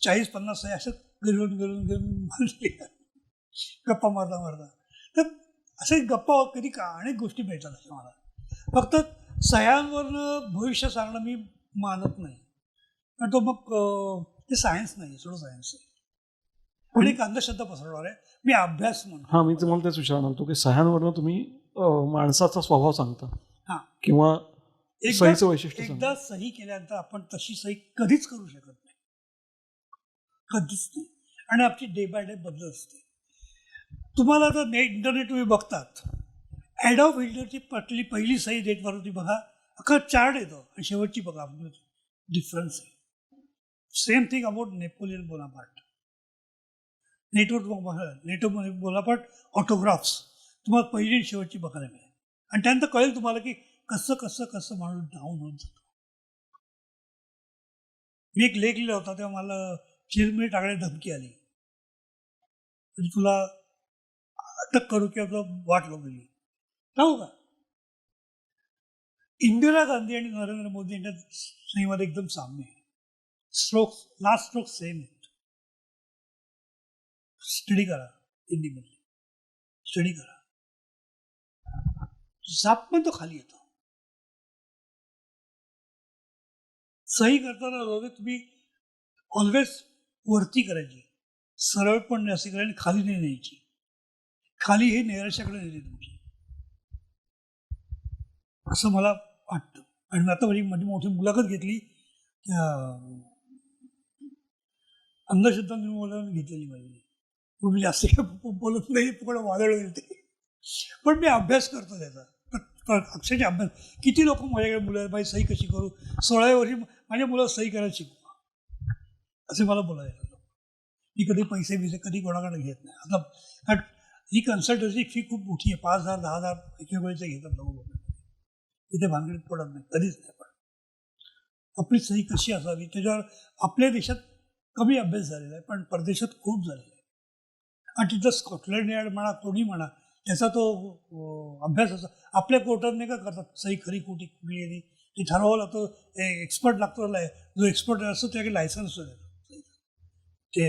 Speaker 2: 40-50 सह्या असं घेऊन गप्पा मारता. तर असे गप्पा कधी का अनेक गोष्टी मिळतात अशा मला. फक्त सह्यांवरनं भविष्य सांगणं मी मानत नाही, कारण तो मग ते सायन्स नाही, सोडं सायन्स आहे. पण एक अंधश्रद्धा पसरवणार आहे. मी अभ्यास म्हणतो.
Speaker 1: हां, मी तुम्हाला तेच विचारणार होतो की सह्यांवरनं तुम्ही माणसाचा स्वभाव सांगता
Speaker 2: हां,
Speaker 1: किंवा सहीचं वैशिष्ट्य
Speaker 2: एकदा
Speaker 1: सांगता.
Speaker 2: सही केल्यानंतर आपण तशी सही कधीच करू शकत नाही, कधीच नाही. आणि आपली डे बाय डे बदलत असते. तुम्हाला आता इंटरनेट तुम्ही बघतात, ॲडॉल्फ हिटलरची पहिली सही डेटवरती बघा, अख्खा चार्ट येतो आणि शेवटची बघा, डिफरन्स आहे. Same thing about Napoleon Bonaparte. नेटोमध्ये बोनापार्ट ऑटोग्राफ्स तुम्हाला पहिली आणि शेवटची बघायला मिळेल. आणि त्यानंतर कळेल तुम्हाला की कसं कसं कसं माणूस डाऊन होऊन जातो. मी एक लेख लिहिला होता, तेव्हा मला चिरमिरी टाकण्याची धमकी आली, म्हणजे तुला अटक करू किंवा तुला वाट लावली. राहू का? इंदिरा गांधी आणि नरेंद्र मोदी यांच्या सहीमध्ये एकदम साम्य आहे. लास्ट स्ट्रोक सेम आहेत. स्टडी करा, हिंदीमध्ये स्टडी करा. जाप पण तो खाली येतो. सही करताना तुम्ही ऑलवेज वरती करायची, सरळ पण असे करायची आणि खाली नाही न्यायची. खाली हे नैराश्याकडे नेते तुमची, असं मला वाटतं. आणि आता माझी मोठी मुलाखत घेतली त्या अंधश्रद्धा निर्मूलन घेतलेली माझी. मी जास्त बोलत नाही, पण वादळ होईल ते. पण मी अभ्यास करतो त्याचा, अक्षरशः अभ्यास. किती लोक माझ्याकडे मुलं माझी सही कशी करू, 16व्या वर्षी माझ्या मुलं सही करायला शिकवा असे मला बोलायला. मी कधी पैसे कधी कोणाकडे घेत नाही. आता कारण ही कन्सल्टन्सी फी खूप मोठी आहे, 5,000 10,000 एके वेळेचे घेतात लोक. तिथे भानगडीत पडत नाही, कधीच नाही पडत. आपली सही कशी असावी त्याच्यावर आपल्या देशात कमी अभ्यास झालेला आहे, पण परदेशात खूप झालेला आहे. आणि तिथं स्कॉटलंड यार्ड म्हणा, कोणी म्हणा, त्याचा तो अभ्यास असा. आपल्या कोर्टात नाही का करतात सही खरी खोटी कुठली आहे ते ठरवावं लागतं. एक्सपर्ट लागतो, जो एक्सपर्ट असतो त्याकडे लायसन्स देतो. ते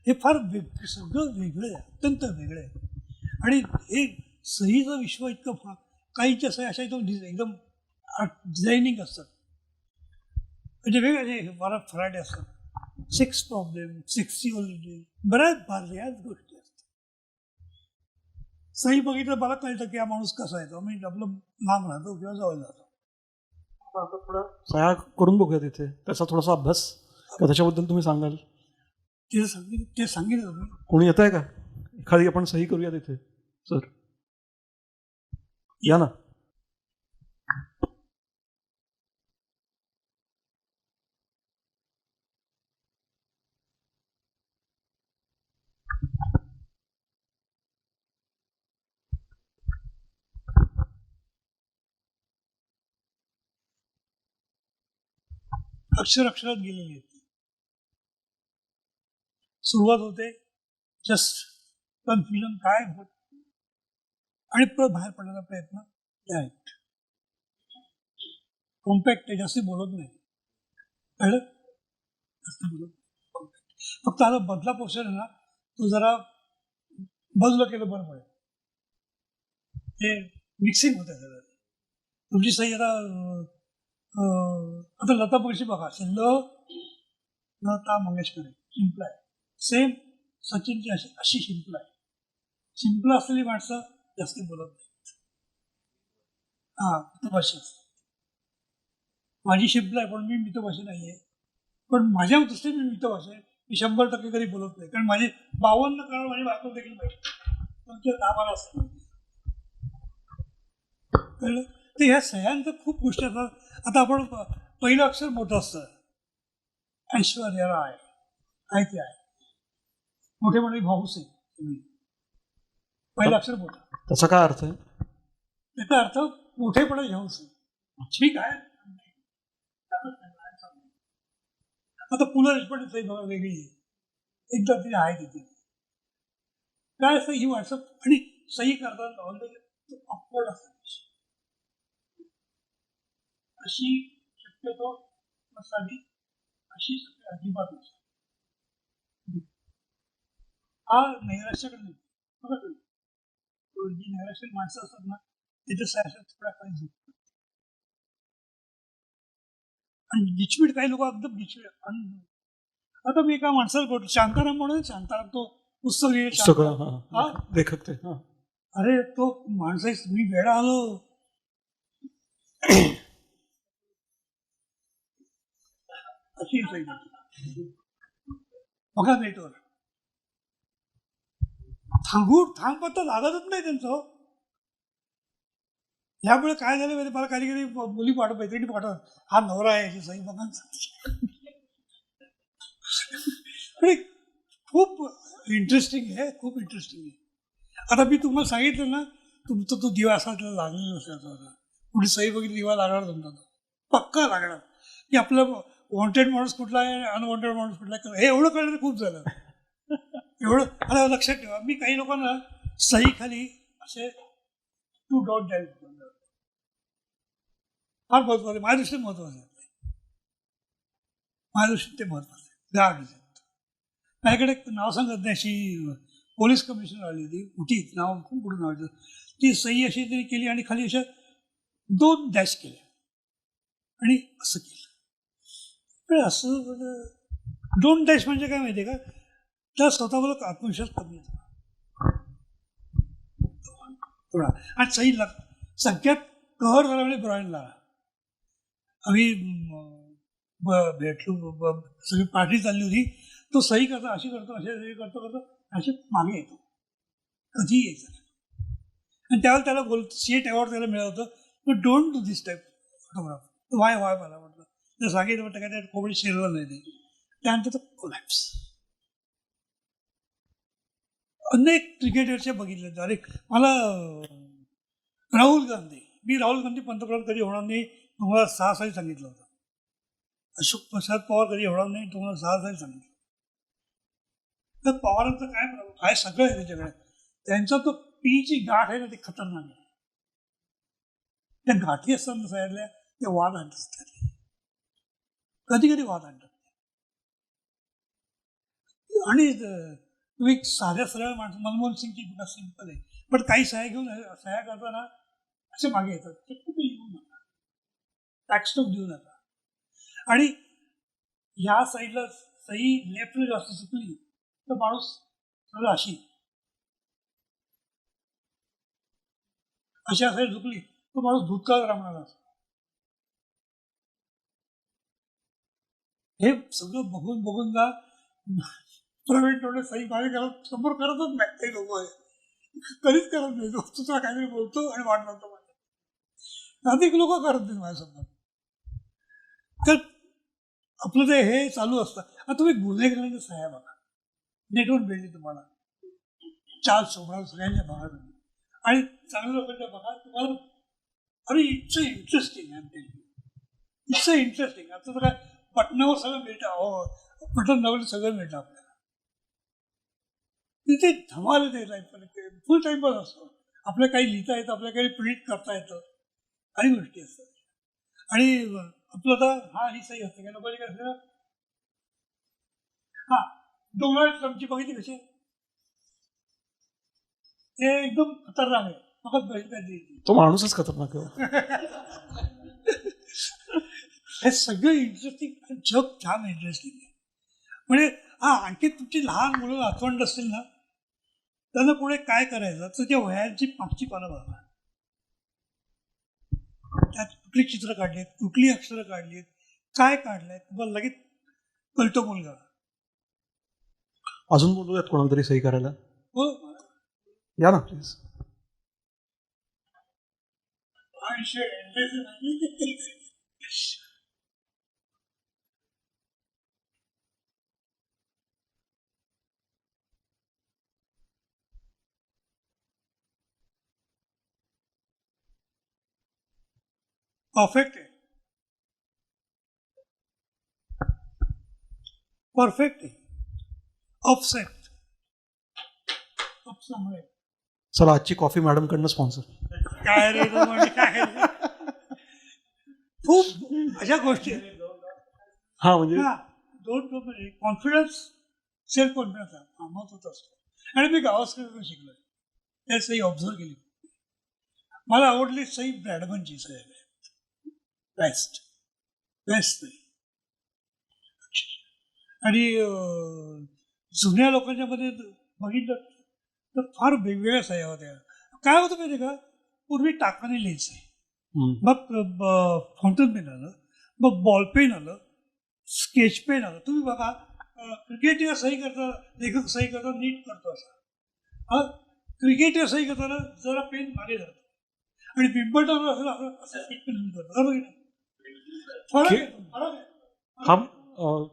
Speaker 2: हे फार सगळं वेगळं आहे, अत्यंत वेगळं आहे. आणि हे सहीचं विश्व इतकं काहींच्या सही अशा एकदम डिझायनिंग असतात, म्हणजे वेगवेगळे फराटे असतात. सेक्स प्रॉब्लेम, सेक्सिओलिटी, बऱ्याच गोष्टी असतात. सही बघितलं मला कळतं की हा माणूस कसा आहे. तो मी आपलं लांब राहतो किंवा जवळ जातो.
Speaker 1: आता थोडं सह्या करून बघूया तिथे, त्याचा थोडासा अभ्यास किंवा त्याच्याबद्दल तुम्ही सांगाल.
Speaker 2: ते सांगितलं तुम्ही.
Speaker 1: कोणी येत आहे का? एखादी आपण सही करूया तिथे. सर या ना.
Speaker 2: अक्षरात गेलेली आहे. सुरुवात होते जस्ट कन्फ्युजन काय होत आणि परत बाहेर पडण्याचा प्रयत्न डायरेक्ट कॉम्पॅक्ट आहे. जास्त बोलत नाही, कळलं? जास्त बोलत कॉम्पॅक्ट. फक्त आता बदला पोर्शन आहे ना, तो जरा बाजूला केलं बरं पडेल. ते मिक्सिंग होतं सगळं. तुमची सही आता लता मंगेशकर बघा, लता मंगेशकर शिंपला आहे. सेम सचिनची अशी शिंपला आहे. शिंपला असलेली माणसं जास्त बोलत नाहीत. मितभाषी असतात. माझी शिंपला आहे, पण मी मितभाषी नाही आहे. पण माझ्या दृष्टीने मी मितभाषी आहे. मी 100% कधी बोलत नाही, कारण माझे 52 कारण माझी बायको देखील पाहिजे, तुमच्या 10-12 असतात. कळलं? तर ह्या सह्यांचं खूप गोष्टी असतात. आता आपण पहिलं अक्षर मोठं असतं. ऐश्वर्या राय आहे ते आहे. मोठे म्हणजे भाऊस आहे तुम्ही. पहिलं अक्षर मोठं.
Speaker 1: त्याचा काय अर्थ आहे?
Speaker 2: त्याचा अर्थ मोठेपणा भाऊस आहे. ठीक आहे. आता पु ल देशपांडे सही बघा वेगळी आहे. एकदा तरी आहे तिथे. काय असं ही माणसं आणि सही करताना ऑलरेडी ऑकवर्ड असतात. अशी शक्यतो नसावी, अशी शक्य अजिबात नसावी. हा नैराश्याकडे नाही. बघा तुम्ही जी नैराश्य माणसं असतात ना त्याच्या सायशात थोड्या काही झुकतात. आणि गिचमीड काही लोक एकदम गिचमीड. आता मी एका माणसाला बोलतो शांताराम म्हणून, शांताराम तो पुस्तक लिहिले
Speaker 1: सगळं
Speaker 2: शांताराम.
Speaker 1: हा
Speaker 2: हा
Speaker 1: लेखक ते हा.
Speaker 2: अरे तो माणसा मी वेळा आलो. अशी सही बघा नेटवर थांबपत्ता लागतच नाही त्यांचं. यामुळे काय झालं माहिती, मला कधी कधी मुली मैत्रिणी पाठवत, हा नवरा आहे याची सही बघा. आणि खूप इंटरेस्टिंग आहे, खूप इंटरेस्टिंग आहे. आता मी तुम्हाला सांगितलं ना, तुमचा तो दिवा असा त्याला लागलेला नसायचा. कुठे सही बघितली दिवा लागणार तुमचा, तो पक्का लागणार. की आपलं वॉन्टेड माणूस कुठला आहे, अनवॉन्टेड माणूस कुठला आहे, हे एवढं कळलं खूप झालं. एवढं. आता लक्षात ठेवा, मी काही लोकांना सही खाली असे टू डॉट द्यायला फार महत्वाचं आहे. माझ्या दृष्टीने महत्वाचं आहे. माझ्या दृष्टीने ते महत्वाचं आहे. गार्ड माझ्याकडे एक नाव सांगत नाही, अशी पोलीस कमिशनर आली होती, मोठी नाव खूप मोठं नाव. ती सही अशी तरी केली आणि खाली अशा 2 डॅश केल्या आणि असं केलं. पण असं 2 डॅश म्हणजे काय माहिती आहे का, त्या स्वतःबरोबर आत्मविश्वास कमी येतो थोडा. आणि सही सगळ्यात कहर झाला म्हणजे ब्रॉयनला. आम्ही भेटलो, सगळी पार्टी चालली होती. तो सही करतो, अशी करतो, अशी सही करतो अशी मागे येतो, कधी यायचं. आणि त्यावेळेला त्याला सीएट अवॉर्ड त्याला मिळालं होतं. Don't do this type photograph. Y मला म्हटलं, तर सांगितलं म्हटलं काय त्या कोबडी शिरलं नाही ते. त्यानंतर तो कोलॅप्स. अनेक क्रिकेटरचे बघितले. अरे मला राहुल गांधी पंतप्रधान कधी होणार नाही तुम्हाला 6 साली सांगितलं होतं. अशोक प्रसाद पवार कधी होणार नाही तुम्हाला 6 साली सांगितलं. तर पवारांचं काय सगळं आहे त्याच्याकडे. त्यांचा तो पीची गाठ आहे ना, ती खतरनाक आहे. त्या गाठी असताना सांगितल्या ते वाद आणतात, कधी कधी वाद आणतात. आणि तुम्ही साध्या सरळ माणसं, मनमोहन सिंगची बघा, सिंपल आहे. पण काही सह्या करताना असे मागे येतात. ते कुठे येऊ नका, टॅक्सटॉक देऊ नका. आणि ह्या साईडला सही लेफ्टला जास्त चुकली तर माणूस सगळं अशी अशा साईड झुकली तो माणूस भूतकाळात राहणार असतो. हे सगळं बघून ना प्रवीण टोळे सही माझ्या घरात समोर करतच नाही. काही लोक आहे कधीच करत नाही. दुसरा काहीतरी बोलतो आणि वाट लावतो. अधिक लोक करत नाही माझ्यासमोर. तर आपलं ते हे चालू असतं. आता तुम्ही गुन्हेगारांच्या सह्या बघा, नेटवर भेटली तुम्हाला 4 शोभा सगळ्यांच्या बघा तुम्ही. आणि चांगल्या लोकांच्या बघा तुम्हाला. अरे इट्स इंटरेस्टिंग. It's interesting. आता तर काय बटनावर सगळं मिळतं, बटन नवीन सगळं मिळतं आपल्याला. तिथे धमाल येते लाईफमध्ये. फुल टाईमपास असतो. आपल्याला काही लिहिता येतं, आपल्याला काही प्रिंट करता येतं, काही गोष्टी असतात. आणि आपलं तर ही सही असते काय लोकांची काय असते ना. डोनाल्ड ट्रम्पची बघितली कशी, ते एकदम खतरनाक आहे. फक्त
Speaker 1: तो माणूसच खतरनाक आहे.
Speaker 2: हे सगळं इंटरेस्टिंग. जग छान इंटरेस्टिंग आहे. म्हणजे आणखी तुमची लहान मुलं नातवंड असतील ना, त्यांना पुढे काय करायचं तर त्या वह्यांची मागची पानं बघा. त्यात कुठली चित्र काढली आहेत, कुठली अक्षरं काढली आहेत, काय काढलंय, तुम्हाला लगेच कळतो मुलगा.
Speaker 1: अजून बोलूयात कोणाला तरी सही करायला.
Speaker 2: हो,
Speaker 1: या ना प्लीज.
Speaker 2: परफेक्ट आहे, परफेक्ट आहे, ऑफसेट चांगलं आहे.
Speaker 1: चला आजची कॉफी मॅडमकडनं स्पॉन्सर.
Speaker 2: काय रे तो म्हणजे काय रे? खूप अशा गोष्टी आहेत.
Speaker 1: हा म्हणजे
Speaker 2: हा, दोन म्हणजे कॉन्फिडन्स, सेल्फ कॉन्फिडन्स महत्वाचा असतो. आणि मी गावास्कर शिकलोय, त्या सही ऑब्झर्व केली. मला आवडली सही ब्रॅडमनची सही आहे, बेस्ट बेस्ट नाही. आणि जुन्या लोकांच्या मध्ये बघितलं तर फार वेगवेगळ्या सह्या होत्या. काय होतं माहिती का, पूर्वी टाकाने लिहायचे, मग फाउंटन पेन आलं, मग बॉल पेन आलं, स्केच पेन आलं. तुम्ही बघा क्रिकेटला सही करता, लेखक सही करता नीट करतो असा, क्रिकेटला सही करताना जरा पेन मागे जातो, आणि विम्बल्डन असं पेन करतो. फरक आहे, फरक आहे.
Speaker 1: हा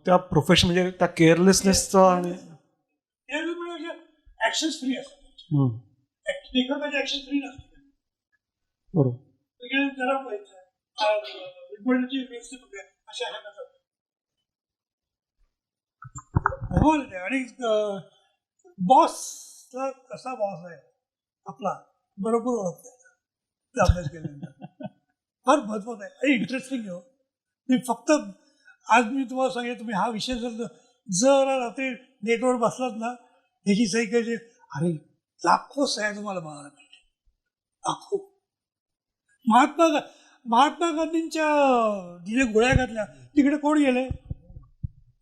Speaker 1: त्या प्रोफेशन म्हणजे त्या केअरलेसनेसचा आणि
Speaker 2: ऍक्शन फ्री असतात, लेखकाचे ऍक्शन फ्री नसते.
Speaker 1: बरोबर.
Speaker 2: जरा विम्बल्डनची व्यवस्थित होते अशा ह्या करतात. आणि बॉसचा कसा बॉस आहे आपला बरोबर ओळखता अभ्यास केल्यानंतर. फार महत्वाचं आहे आणि इंटरेस्टिंग आहे. मी फक्त आज मी तुम्हाला सांगितलं, तुम्ही हा विषय जर रात्री नेटवर बसलात ना, ह्याची सही करायची, अरे लाखो सह्या तुम्हाला बघायला पाहिजे, लाखो. महात्मा गांधींच्या जिथे गोळ्या घातल्या तिकडे कोण गेले?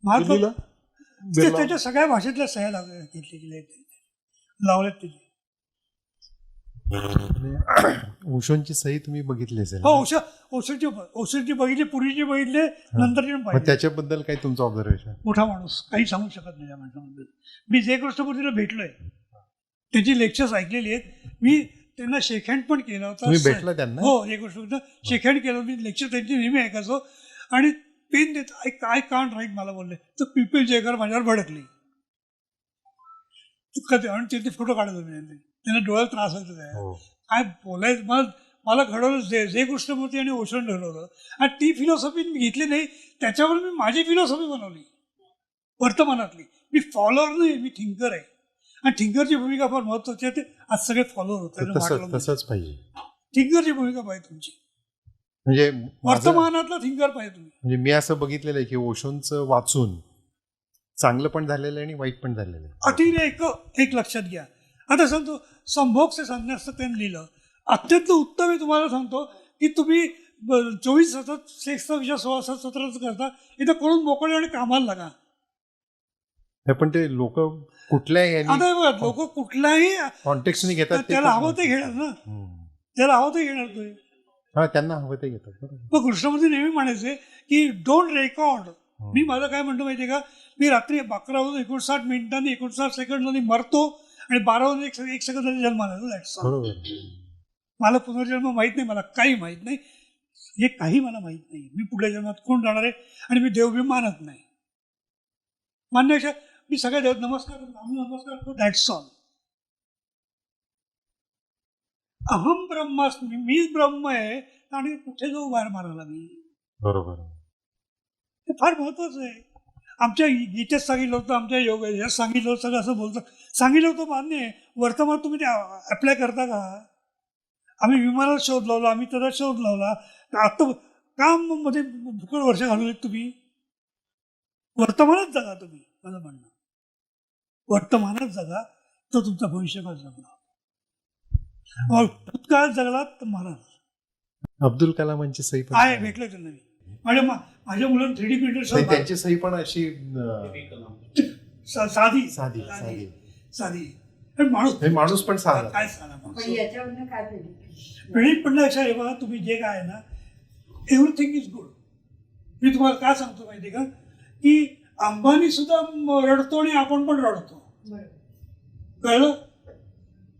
Speaker 2: महात्मा. त्याच्या सगळ्या भाषेतल्या सह्या घेतल्या लावल्यात त्याची.
Speaker 3: ओशोंची सही तुम्ही बघितली असेल.
Speaker 2: हो, ओशोंची बघितली, पूर्वीची बघितले, नंतरची पण पाहिजे.
Speaker 3: त्याच्याबद्दल काही तुमचं ऑब्झर्वेशन?
Speaker 2: मोठा माणूस, काही सांगू शकत नाही त्या माणसाबद्दल. मी जे कृष्णमूर्तीला भेटलोय, त्याची लेक्चर्स ऐकलेली आहेत, मी त्यांना शेक हँड पण केला होता.
Speaker 3: तुम्ही भेटला त्यांना?
Speaker 2: हो, जे कृष्णमूर्ती शेक हँड केलं. मी लेक्चर त्यांची नेहमी ऐकायचो आणि पेन देत, काय कान राईट मला बोलले तर पीपल जयकर माझ्यावर भडकली. आणि तिथे फोटो काढत होते, त्यांना डोळ्यात त्रास व्हायचा. काय बोलायचं, मला घडवलं जे कृष्णमूर्ती आणि ओशोन घडवलं, आणि ती फिलॉसॉफी मी घेतली नाही, त्याच्यावर मी माझी फिलॉसॉफी बनवली वर्तमानातली. मी फॉलोअर नाही, मी थिंकर आहे, आणि थिंकरची भूमिका फार महत्वाची आहे. ते आज सगळे फॉलोअर होतात.
Speaker 3: तसंच पाहिजे,
Speaker 2: थिंकरची भूमिका पाहिजे तुमची,
Speaker 3: म्हणजे
Speaker 2: वर्तमानातला थिंकर पाहिजे तुम्ही.
Speaker 3: म्हणजे मी असं बघितलेलं आहे की ओशोंचं वाचून चांगलं पण झालेलं आहे आणि वाईट पण झालेलं आहे.
Speaker 2: अतिरेक एक लक्षात घ्या. आता सांगतो, संभोग से संन्यास त्यांनी लिहिलं, अत्यंत उत्तम आहे. तुम्हाला सांगतो की तुम्ही 24 तासात सेक्सचा विषय 16-17 करता, इथं करून मोकळे आणि कामाला लागा.
Speaker 3: पण ते लोक कुठल्याही
Speaker 2: आता लोक कुठल्याही
Speaker 3: कॉन्टेक्स्टने घेतात,
Speaker 2: त्याला हवं ते घेणार ना, त्याला हवं ते घेणार तुम्ही.
Speaker 3: हा, त्यांना हवं ते घेतात.
Speaker 2: मग कृष्णमूर्ती नेहमी म्हणायचे की डोंट रेकॉर्ड. मी माझं काय म्हणतो माहितीये का, मी रात्री 11:59 59 सेकंदांनी मरतो आणि 12:01 सेकंदांनी जन्माला. मला पुनर्जन्म माहीत नाही, मला काही माहीत नाही, हे काही मला माहीत नाही. मी पुढल्या जन्मात कोण जाणार आहे, आणि मी देव बी मानत नाही. मान्य मी सगळ्या देव नमस्कार करतो, दॅट्स ऑल. अहम ब्रह्मास्मी, मीच ब्रह्म आहे, आणि कुठे जाऊ बाहेर मारायला मी.
Speaker 3: बरोबर,
Speaker 2: हे फार महत्वाचं आहे. आमच्या गीतेत सांगितलं होतं, आमच्या योगात सांगितलं होतं, सगळं असं बोलतं, सांगितलं होतं, मान्य आहे. वर्तमान तुम्ही ते अप्लाय करता का? आम्ही विमानात शोध लावला, आम्ही त्याचा शोध लावला, आता काम मध्ये भुकड वर्ष घालवले. तुम्ही वर्तमानात जगा. तुम्ही, माझं म्हणणं, वर्तमानात जगा तर तुमचा भविष्यकाळ जगला. भूतकाळात जगलात तर महाराज.
Speaker 3: अब्दुल कलामांची सही पण
Speaker 2: आहे, भेटले त्यांना. माझ्या मुलांना 3D प्रिंटर,
Speaker 3: त्यांची सही पण अशी
Speaker 2: साधी
Speaker 3: साधी
Speaker 2: साधी
Speaker 3: माणूस पण साधा.
Speaker 2: काय साधा प्रणित पण लक्षात आहे बघा. तुम्ही जे काय आहे ना, एव्हरीथिंग इज गुड. मी तुम्हाला काय सांगतो माहिती का, की अंबानी सुद्धा रडतो आणि आपण पण रडतो, कळलं.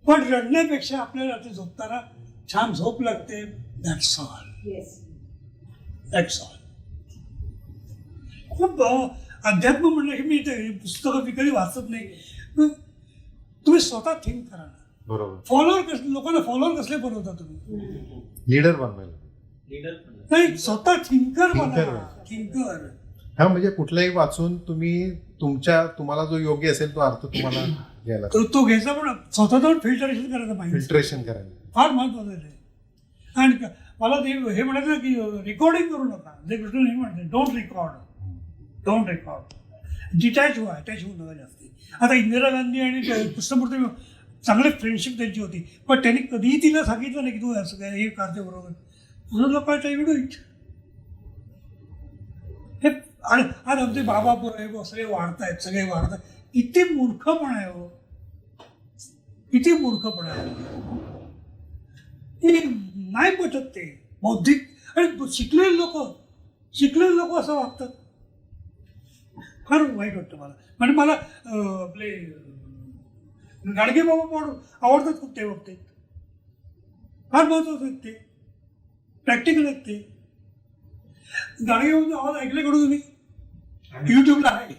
Speaker 2: पण रडण्यापेक्षा आपल्याला रात्री झोपताना छान झोप लागते. That's all. That's all. खूप अध्यात्म म्हणलं की मी ते पुस्तकं मी कधी वाचत नाही. तुम्ही स्वतः थिंक करा ना.
Speaker 3: बरोबर.
Speaker 2: लोकांना फॉलोअर कसले बनवता तुम्ही?
Speaker 3: लीडर बनवायला.
Speaker 2: नाही, स्वतः थिंकर
Speaker 3: Thinker.
Speaker 2: बना, थिंकर.
Speaker 3: हा म्हणजे कुठलाही वाचून तुम्ही तुम्हाला जो योग्य असेल तो अर्थ तुम्हाला घ्यायला
Speaker 2: तो घ्यायचा, पण स्वतःच फिल्टरेशन करायचं पाहिजे.
Speaker 3: फिल्ट्रेशन करायला.
Speaker 2: फार महत्वाचं आहे ते. आणि मला ते हे म्हणायचं ना की रेकॉर्डिंग करू नका. जे कृष्ण हे म्हणते, डोंट रेकॉर्ड, डिटॅच व्हा, अटॅच होऊ नका जास्त. आता इंदिरा गांधी आणि कृष्णमूर्ती चांगले फ्रेंडशिप त्यांची होती, पण त्यांनी कधीही तिला सांगितलं नाही की तू असं काय हे करते बरोबर. म्हणून लोकांच्या डू इट. हे आणि आज आमचे बाबा सगळे वाढतायत. किती मूर्खपणा आहे हो, किती मूर्खपणा आहे. हे नाही पटत ते बौद्धिक. आणि शिकलेले लोक असं वागतात. फार वाईट वाटतं मला. म्हणजे मला आपले गाडगे बाबा आवडतात खूप ते बाबतीत. फार महत्वाचं आहेत ते, प्रॅक्टिकल आहेत ते. गाडगे बाबांचा आवाज ऐकले कडू तुम्ही? युट्यूबला आहे.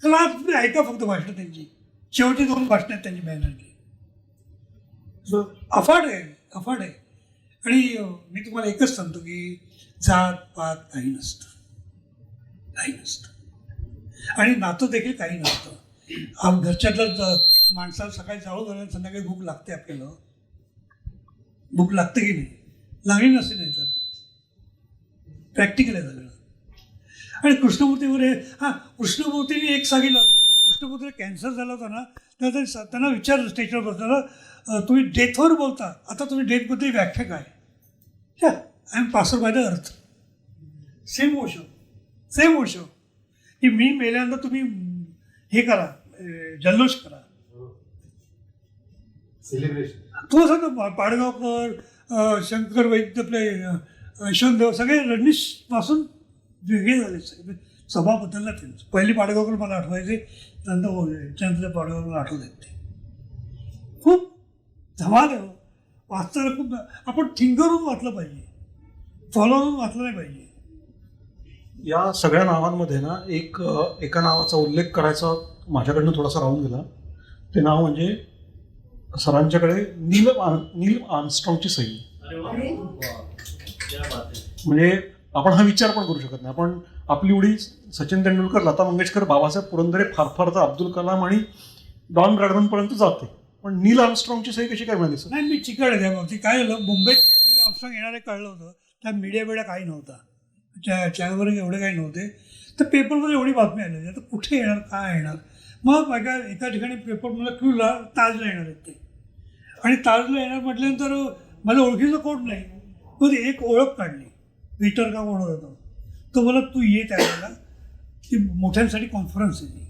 Speaker 2: क्लास तुम्ही ऐका फक्त भाषणं त्यांची. शेवटची 2 भाषणं आहेत त्यांची बॅनरची. अफाट आहे. आणि मी तुम्हाला एकच सांगतो की जात पात काही नसतं. आणि नातं देखील काही नसतं. घरच्यातलं माणसाला सकाळी जाळू घालून संध्याकाळी भूक लागते आपल्याला. भूक लागते की नाही? लागली नसते. नाही तर प्रॅक्टिकल आहे सगळं. आणि कृष्णमूर्तीने एक सांगितलं. कृष्णमूर्तीला कॅन्सर झाला होता ना, तर त्यांना विचारलं स्टेजवर बसताना, तुम्ही डेथवर बोलता, आता तुम्ही डेथबद्दल व्याख्या काय? I am passer by the earth. Same Osho की मी मेल्यानंतर तुम्ही हे करा, जल्लोष करा,
Speaker 3: सेलिब्रेशन.
Speaker 2: तो असं पाडगावकर, शंकर वैद्य, आपले यशवंतदेव सगळे रणनीसपासून वेगळे झाले. सगळे सभा बदलला त्यांचं. पहिली पाडगावकर मला आठवायचे, नंतर पाडगावकर मला आठवत आहेत. ते खूप धमाल आहे. वाचताना खूप आपण थिंकरून वाचलं पाहिजे, फॉलोवरून वाचलं नाही पाहिजे.
Speaker 1: या सगळ्या नावांमध्ये ना एका नावाचा उल्लेख करायचा माझ्याकडनं थोडासा राहून गेला. ते नाव म्हणजे सरांच्याकडे नील आर्मस्ट्रॉंगची सही. म्हणजे आपण हा विचार पण करू शकत नाही. आपण आपली उडी सचिन तेंडुलकर, लता मंगेशकर, बाबासाहेब पुरंदरे, फार तर अब्दुल कलाम आणि डॉन ब्रॅडमन पर्यंत जाते, पण नील आर्मस्ट्रॉंगची सही कशी काय मिळाली सर?
Speaker 2: नाही, मी चिकट आहे त्या बाबतीत. काय झालं, मुंबईत नील आर्मस्ट्रॉंग येणारे कळलं होतं. त्या मीडिया काही नव्हता, चॅनलवर एवढे काही नव्हते. तर पेपरमध्ये एवढी बातमी आली. आता कुठे येणार, काय येणार. मग एका ठिकाणी पेपरमध्ये क्लूला ताजला येणार आहेत ते. आणि ताजला येणार म्हटल्यानंतर मला ओळखीचं कोण नाही. मग एक ओळख काढली, वेटर का कोण होता तो मला, तू ये त्यावेळेला, ती मोठ्यांसाठी कॉन्फरन्स आहे ती,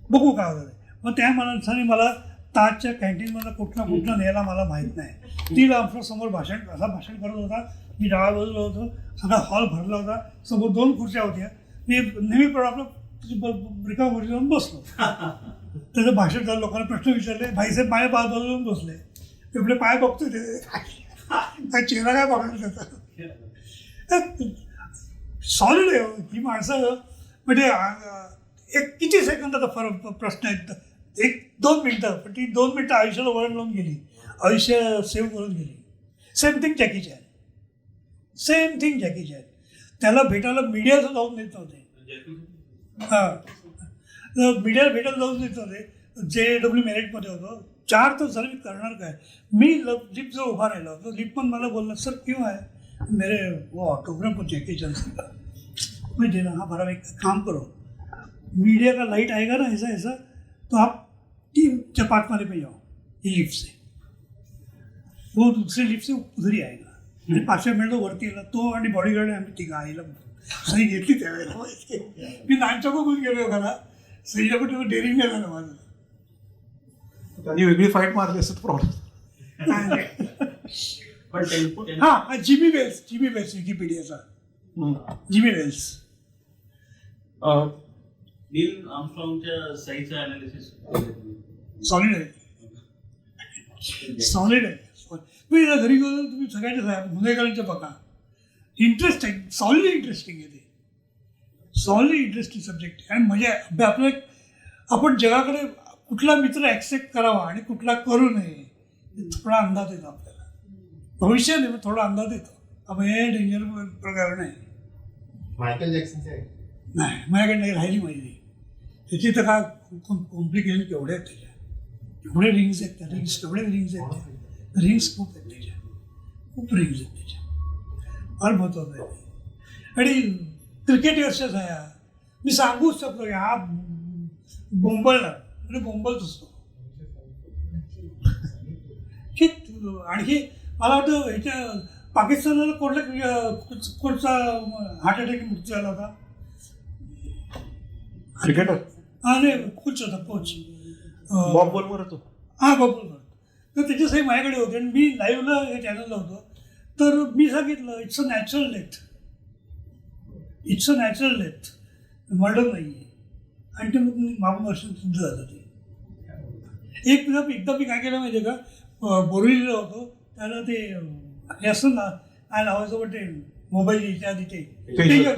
Speaker 2: बघू काय होतं. मग त्या माणसाने मला ताजच्या कॅन्टीनमधला कुठला न्यायला मला माहीत नाही. ती समोर भाषण करत होता. मी डाव्या बाजूला होतो. सगळा हॉल भरला होता. समोर 2 खुर्च्या होत्या. मी नेहमीप्रमाणे आपलं रिकाम खुर्ची जाऊन बसलो. त्याचं भाषण झालं. लोकांना प्रश्न विचारले. भाईसाहेब माझ्या बाजूला जाऊन बसले. ते आपले पाय बघतो, ते काय चेहरा काय बघायला त्याचा. सॉलिड आहे ही माणसं. म्हणजे एक किती सेकंदाचा फरक प्रश्न आहे. 1-2 मिनटं, पण ती 2 मिनटं आयुष्याला वळण लावून गेली, आयुष्य सेव्ह करून गेली. Same thing Jackie Chan. त्याला भेटायला मीडियाचं जाऊन देत नव्हते. मीडियाला भेटायला जाऊन देत नव्हते. JW मेरिटमध्ये होतो. 4 तास झालं. मी करणार काय. मी लिफ्ट जवळ उभा राहिला होतो. लिफ्ट पण मला बोलला, सर क्यों आहे मेरे वो ऑटोग्राफ पर जॅकी चॅन से. मैं देना, हाँ भरा, एक काम करो, मीडिया का लाइट आएगा ना ऐसा तो आप 3 चपाट पे जाओ ये लिफ्ट से. वो दूसरी लिफ्ट से उधर ही आएगा. आणि 5 मिनिटं वरती आला तो आणि बॉडीगार्ड आम्ही तिघं आईला सही घेतली त्यावेळेला. मी नानच्या बघून गेलो घरा. सहीला पण डेअरिंग नाही झालं माझं.
Speaker 1: त्यांनी वेगळी फाईट मारली असत प्रॉब्लेम.
Speaker 2: हा, जिमी वेल्स विकिपीडियाचा जिमी वेल्स.
Speaker 4: नील आर्मस्ट्रॉंगच्या सहीचं अनालिसिस
Speaker 2: सॉलिड आहे. मी घरी गेलो, तुम्ही सगळ्यांच्या गुन्हेगारांच्या बघा. इंटरेस्टिंग, सॉलिड इंटरेस्टिंग आहे ते. सॉलिड इंटरेस्टिंग सब्जेक्ट आहे. आणि म्हणजे आपलं आपण जगाकडे कुठला मित्र ॲक्सेप्ट करावा आणि कुठला करू नये थोडा अंदाज येतो आपल्याला. भविष्यात थोडा अंदाज येतो. हे डेंजर प्रकार नाही.
Speaker 3: मायकल जॅक्सनचे आहे.
Speaker 2: नाही माझ्याकडे नाही राहिली माहिती. त्याची तर का कॉम्प्लिकेशन केवढे आहेत त्याच्या, केवढे रिंग्स आहेत त्या, रिंग्स केवढे रिंग्स आहेत त्या, रिंग्स खूप आहेत त्याच्या, खूप रिंग्स आहेत त्याच्या, फार महत्त्वाचं आहे ते. आणि क्रिकेट वर्षाच आहे हा. मी सांगूच शकतो की हा बोंबलला म्हणजे बोंबलच असतो की. आणखी मला वाटतं ह्याच्या पाकिस्तानाला कोणचा हार्ट अटॅक मृत्यू झाला होता.
Speaker 1: क्रिकेटर
Speaker 2: हा नाही कोच होता कोच.
Speaker 1: बॉब बॉलवर होतो.
Speaker 2: हा बरोबर. तर त्याच्यासाठी माझ्याकडे होते आणि मी लाईव्हला हे चॅनलला होतो. तर मी सांगितलं it's a natural death, it's a natural death, murder नाही आहे. आणि ते मग मागून वर्ष सिद्ध झालं ते. एकदा मी काय केलं माहिती आहे का, बोरिवलीला होतो त्याला ते हे असतं ना काय लावायचं पण ते मोबाईल याच्या आधी ते पेजर.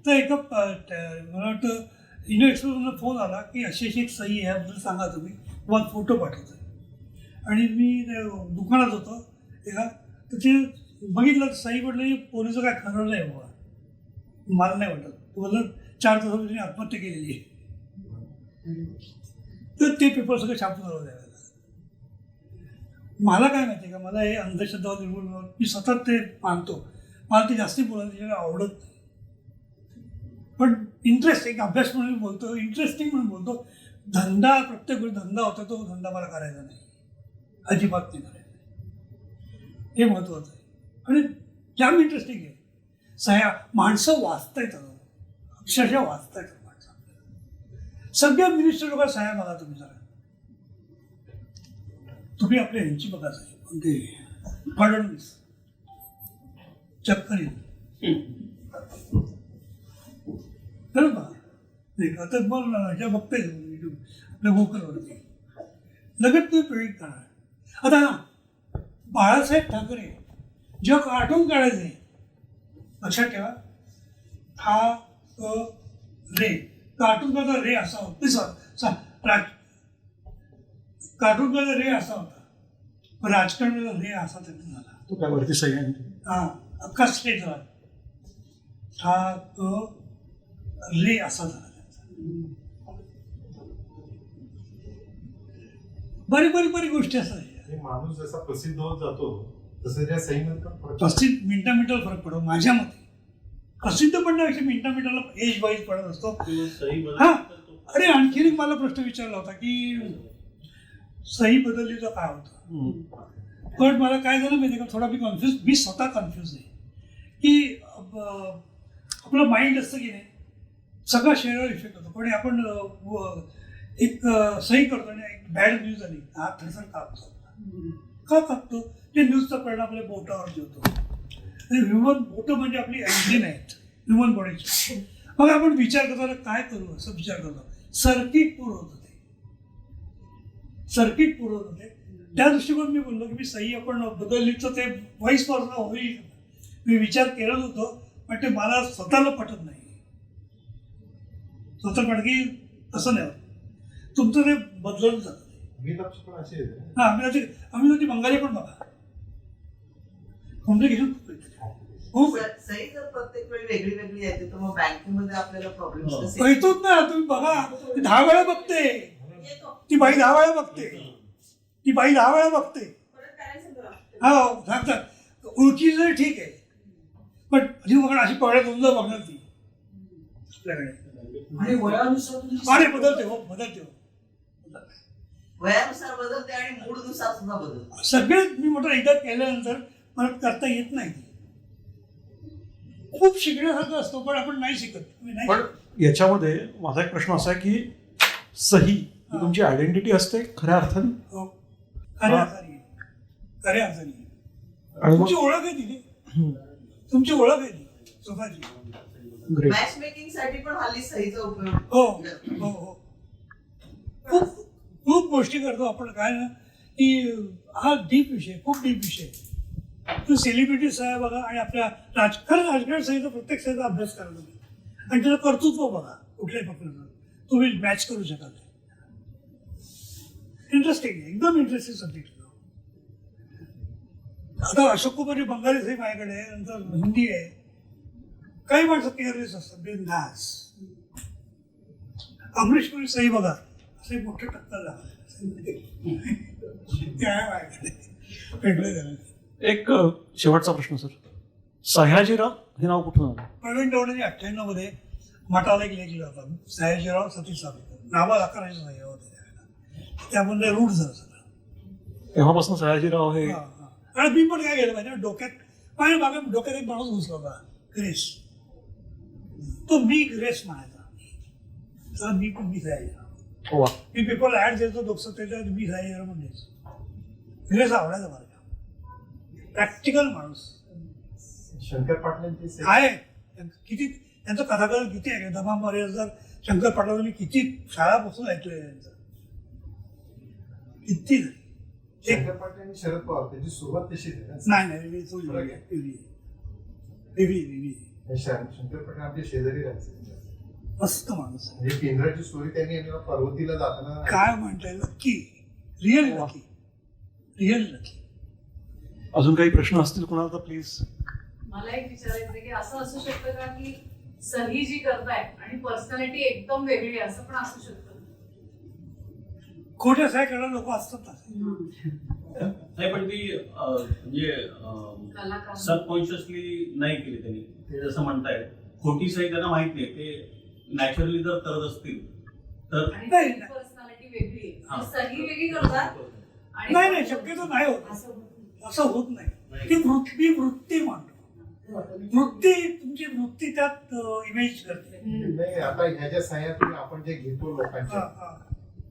Speaker 2: तर एका मला वाटतं इंडियन एक्सप्रेसला फोन आला की अशी एक सही आहे याबद्दल सांगा तुम्ही, तुम्हाला फोटो पाठवतो. आणि मी दुकानात होतो एका, तर ते बघितलं सही म्हटलं पोलीचं काय खरं नाही बाबा, मला नाही वाटत. तुम्हाला 4 तासामध्ये आत्महत्या केलेली आहे. तर ते पेपर सगळं छापून आलं द्यायला. मला काय माहिती आहे का, मला हे अंधश्रद्धा निर्मूल मी सतत ते मानतो, मला ते जास्ती बोलायला त्याच्याकडे आवडत नाही. पण इंटरेस्टिंग अभ्यास म्हणून बोलतो, इंटरेस्टिंग म्हणून बोलतो. धंदा प्रत्येक वेळी धंदा होता, तो धंदा मला करायचा नाही, अजिबात नाही करायचा. हे महत्त्वाचं आहे आणि जाम इंटरेस्टिंग आहे. सह्या माणसं वाचता येतात, अक्षरशः वाचता येतात माणसं. सगळ्या मिनिस्टर लोक सह्या बघा तुम्ही जरा, तुम्ही आपल्या ह्यांची बघा साहेब, पण ते फडणवीस चक्करी खरं बघा नाही का. तर मग ह्याच्या बघताय आपल्या गोकलवरती लगेच तुम्ही प्रेरित करणार. आता बाळासाहेब ठाकरे जेव्हा कार्टून काढायचे, लक्षात ठेवा, हा रे कार्टून करता रे असा होता, कार्टून करता रे असा होता, पण राजकारणाला रे असा त्यांनी झाला.
Speaker 1: तो काय वरती सही आहे.
Speaker 2: हा अख्खा स्टेट झाला, हा रे असा झाला त्यांचा. बरी गोष्टी असतात.
Speaker 3: माणूस जसा प्रसिद्ध होत जातो तसं त्या सहीनंतर
Speaker 2: प्रसिद्ध मिनिटाला फरक पडतो माझ्या मते. प्रसिद्ध पडण्यापेक्षा मिनिटाला एज वाईज पडत असतो.
Speaker 4: सही
Speaker 2: हा अरे आणखीन एक मला प्रश्न विचारला होता की सही बदलली तर काय होतं. पण मला काय झालं माहिती का, थोडा मी स्वतः कन्फ्यूज आहे की आपलं माइंड असतं की नाही, सगळा शरीरावर इफेक्ट होतो. पण आपण एक सही करतो आणि एक बॅड न्यूज आली, हा थरथर कापतो. का कापतो? ते न्यूजचा परिणाम आपल्या बोटावरती होतो. आणि ह्युमन बोटं म्हणजे आपली इंजिन आहेत ह्युमन बॉडीची. मग आपण विचार करताना काय करू असं विचार करतो, सर्किट पुरवत होते. त्या दृष्टिकोन मी बोललो की मी सही आपण बदलली तर ते व्हॉइस वॉर्स होईल. मी विचार केला होतो, पण ते मला स्वतःला पटत नाही. स्वतः पट की तसं नाही होत, तुमचं ते बदलून जातं. हा आम्ही बंगाली पण बघा, कॉम्प्लिकेशन खूप आहे.
Speaker 5: सही जर प्रत्येक वेळी वेगळी येते तर मग बँकेमध्ये आपल्याला प्रॉब्लेम
Speaker 2: कळतोच ना. तुम्ही बघा, ती 10 वेळा बघते, ती बाई 10 वेळा बघते, हो सांगतात ओळखी जर ठीक आहे, पण बघा अशी पगड्या दोनदा बघणार ती आपल्याकडे.
Speaker 5: आणि वयानुसार
Speaker 2: अरे बदलते हो.
Speaker 5: वयानुसार बदलते आणि मूडनुसार सुद्धा बदलते.
Speaker 2: सगळेच मी म्हटलं एकदा केल्यानंतर मला करता येत नाही. खूप शिकण्यासारखं असतो, पण आपण नाही शिकत.
Speaker 1: पण याच्यामध्ये माझा एक प्रश्न असा आहे की सही ही तुमची आयडेंटिटी असते खऱ्या अर्थाने.
Speaker 2: हो खऱ्या अर्थाने
Speaker 1: आणि
Speaker 2: तुमची
Speaker 1: मग
Speaker 2: ओळख आहे तिथे, तुमची ओळख आहे ती स्वतःची.
Speaker 1: ग्रेट.
Speaker 5: मॅच मेकिंग साठी पण हल्ली सहीचा उपयोग
Speaker 2: हो खूप गोष्टी करतो आपण. काय ना की हा डीप विषय, खूप डीप विषय. तो सेलिब्रिटी सह्या बघा आणि आपल्या राजकारण सहीचा प्रत्येक सहीचा अभ्यास करा तुम्ही, आणि त्याचं कर्तृत्व बघा कुठल्याही पकडलं तुम्ही मॅच करू शकाल. इंटरेस्टिंग आहे, एकदम इंटरेस्टिंग सब्जेक्ट. आता अशोक कुमार बंगाली साहेब माझ्याकडे आहे, नंतर हिंदी आहे. काही माणसं केअरलेस असतात बिनधास. अमरीश पुरी सही बघा असे मोठे टक्कर झाला ते आहे माझ्याकडे वेगळे झाले.
Speaker 1: एक शेवटचा प्रश्न सर, सयाजीराव हे नाव कुठून आलं?
Speaker 2: प्रवीण दौडेने 98 मध्ये मठाला एक लेख लिहिला होता, सयाजीराव सतीश सावरकर. नावा आकाराचे सह्य होते त्यावेळेला, त्यामध्ये रूढ झालं सगळं.
Speaker 1: तेव्हापासून सयाजीराव हे
Speaker 2: हा, हा. आणि मी पण काय केलं पाहिजे डोक्यात, माझ्या मागे डोक्यात एक माणूस घुसला होता ग्रेस. तो मी ग्रेस म्हणायचा, तर मी पण मी सयाजीराव.
Speaker 1: वा.
Speaker 2: मी पेपरला ऍड देतो लोकसत्तेच्या, मी सयाजीराव म्हणजेच ग्रेस आवडायचा मला. प्रॅक्टिकल माणूस
Speaker 3: शंकर पाटलांची सही-
Speaker 2: आहे. किती त्यांचं कथाकथन किती आहे, दमा मर्यादार शंकर पाटलांनी किती शाळापासून ऐकलंय त्यांचं, किती झाली.
Speaker 3: शंकर पाटील आणि शरद पवार त्यांची सुरुवात तशीच आहे ना.
Speaker 2: नाही नाही वेगळी तो वेगळी आहे, वेगळी वेगळी.
Speaker 3: शंकर पाटील आपले शेजारी राहायचे.
Speaker 2: मस्त माणूस आहे.
Speaker 3: म्हणजे केंद्राची स्टोरी त्यांनी आणि पर्वतीला जाताना
Speaker 2: काय म्हणताय, नक्की रिअल नक्की रिअल नक्की.
Speaker 1: अजून काही प्रश्न असतील कोणाला तर प्लीज.
Speaker 6: मला एक विचारायचं आहे की असं असू शकतं का की सही जी करताय आणि पर्सनॅलिटी एकदम वेगळी आहे, असं पण असू शकतं?
Speaker 2: खोट्या सह्या करणारे लोक असतात ना.
Speaker 4: नाही पण ती म्हणजे
Speaker 6: कलाकार
Speaker 4: सबकॉन्शियसली नाही केली त्यांनी. ते जसं म्हणताय खोटी सही त्यांना माहित नाही, ते नॅचरली जर करत असतील तर
Speaker 6: आणि
Speaker 2: नाही,
Speaker 6: त्यांची पर्सनॅलिटी वेगळी आहे,
Speaker 4: हा.
Speaker 6: ते सही वेगळी करतात आणि
Speaker 2: नाही नाही शक्यतो नाही होत,
Speaker 6: असं होत नाही.
Speaker 2: असं होत नाही. ती वृत्ती मांडतो, वृत्ती तुमची वृत्ती त्यात इमेज करते.
Speaker 3: नाही आता ह्याच्या सह्यातून आपण जे घेतो
Speaker 2: हा,
Speaker 3: लोकांच्या
Speaker 2: हा.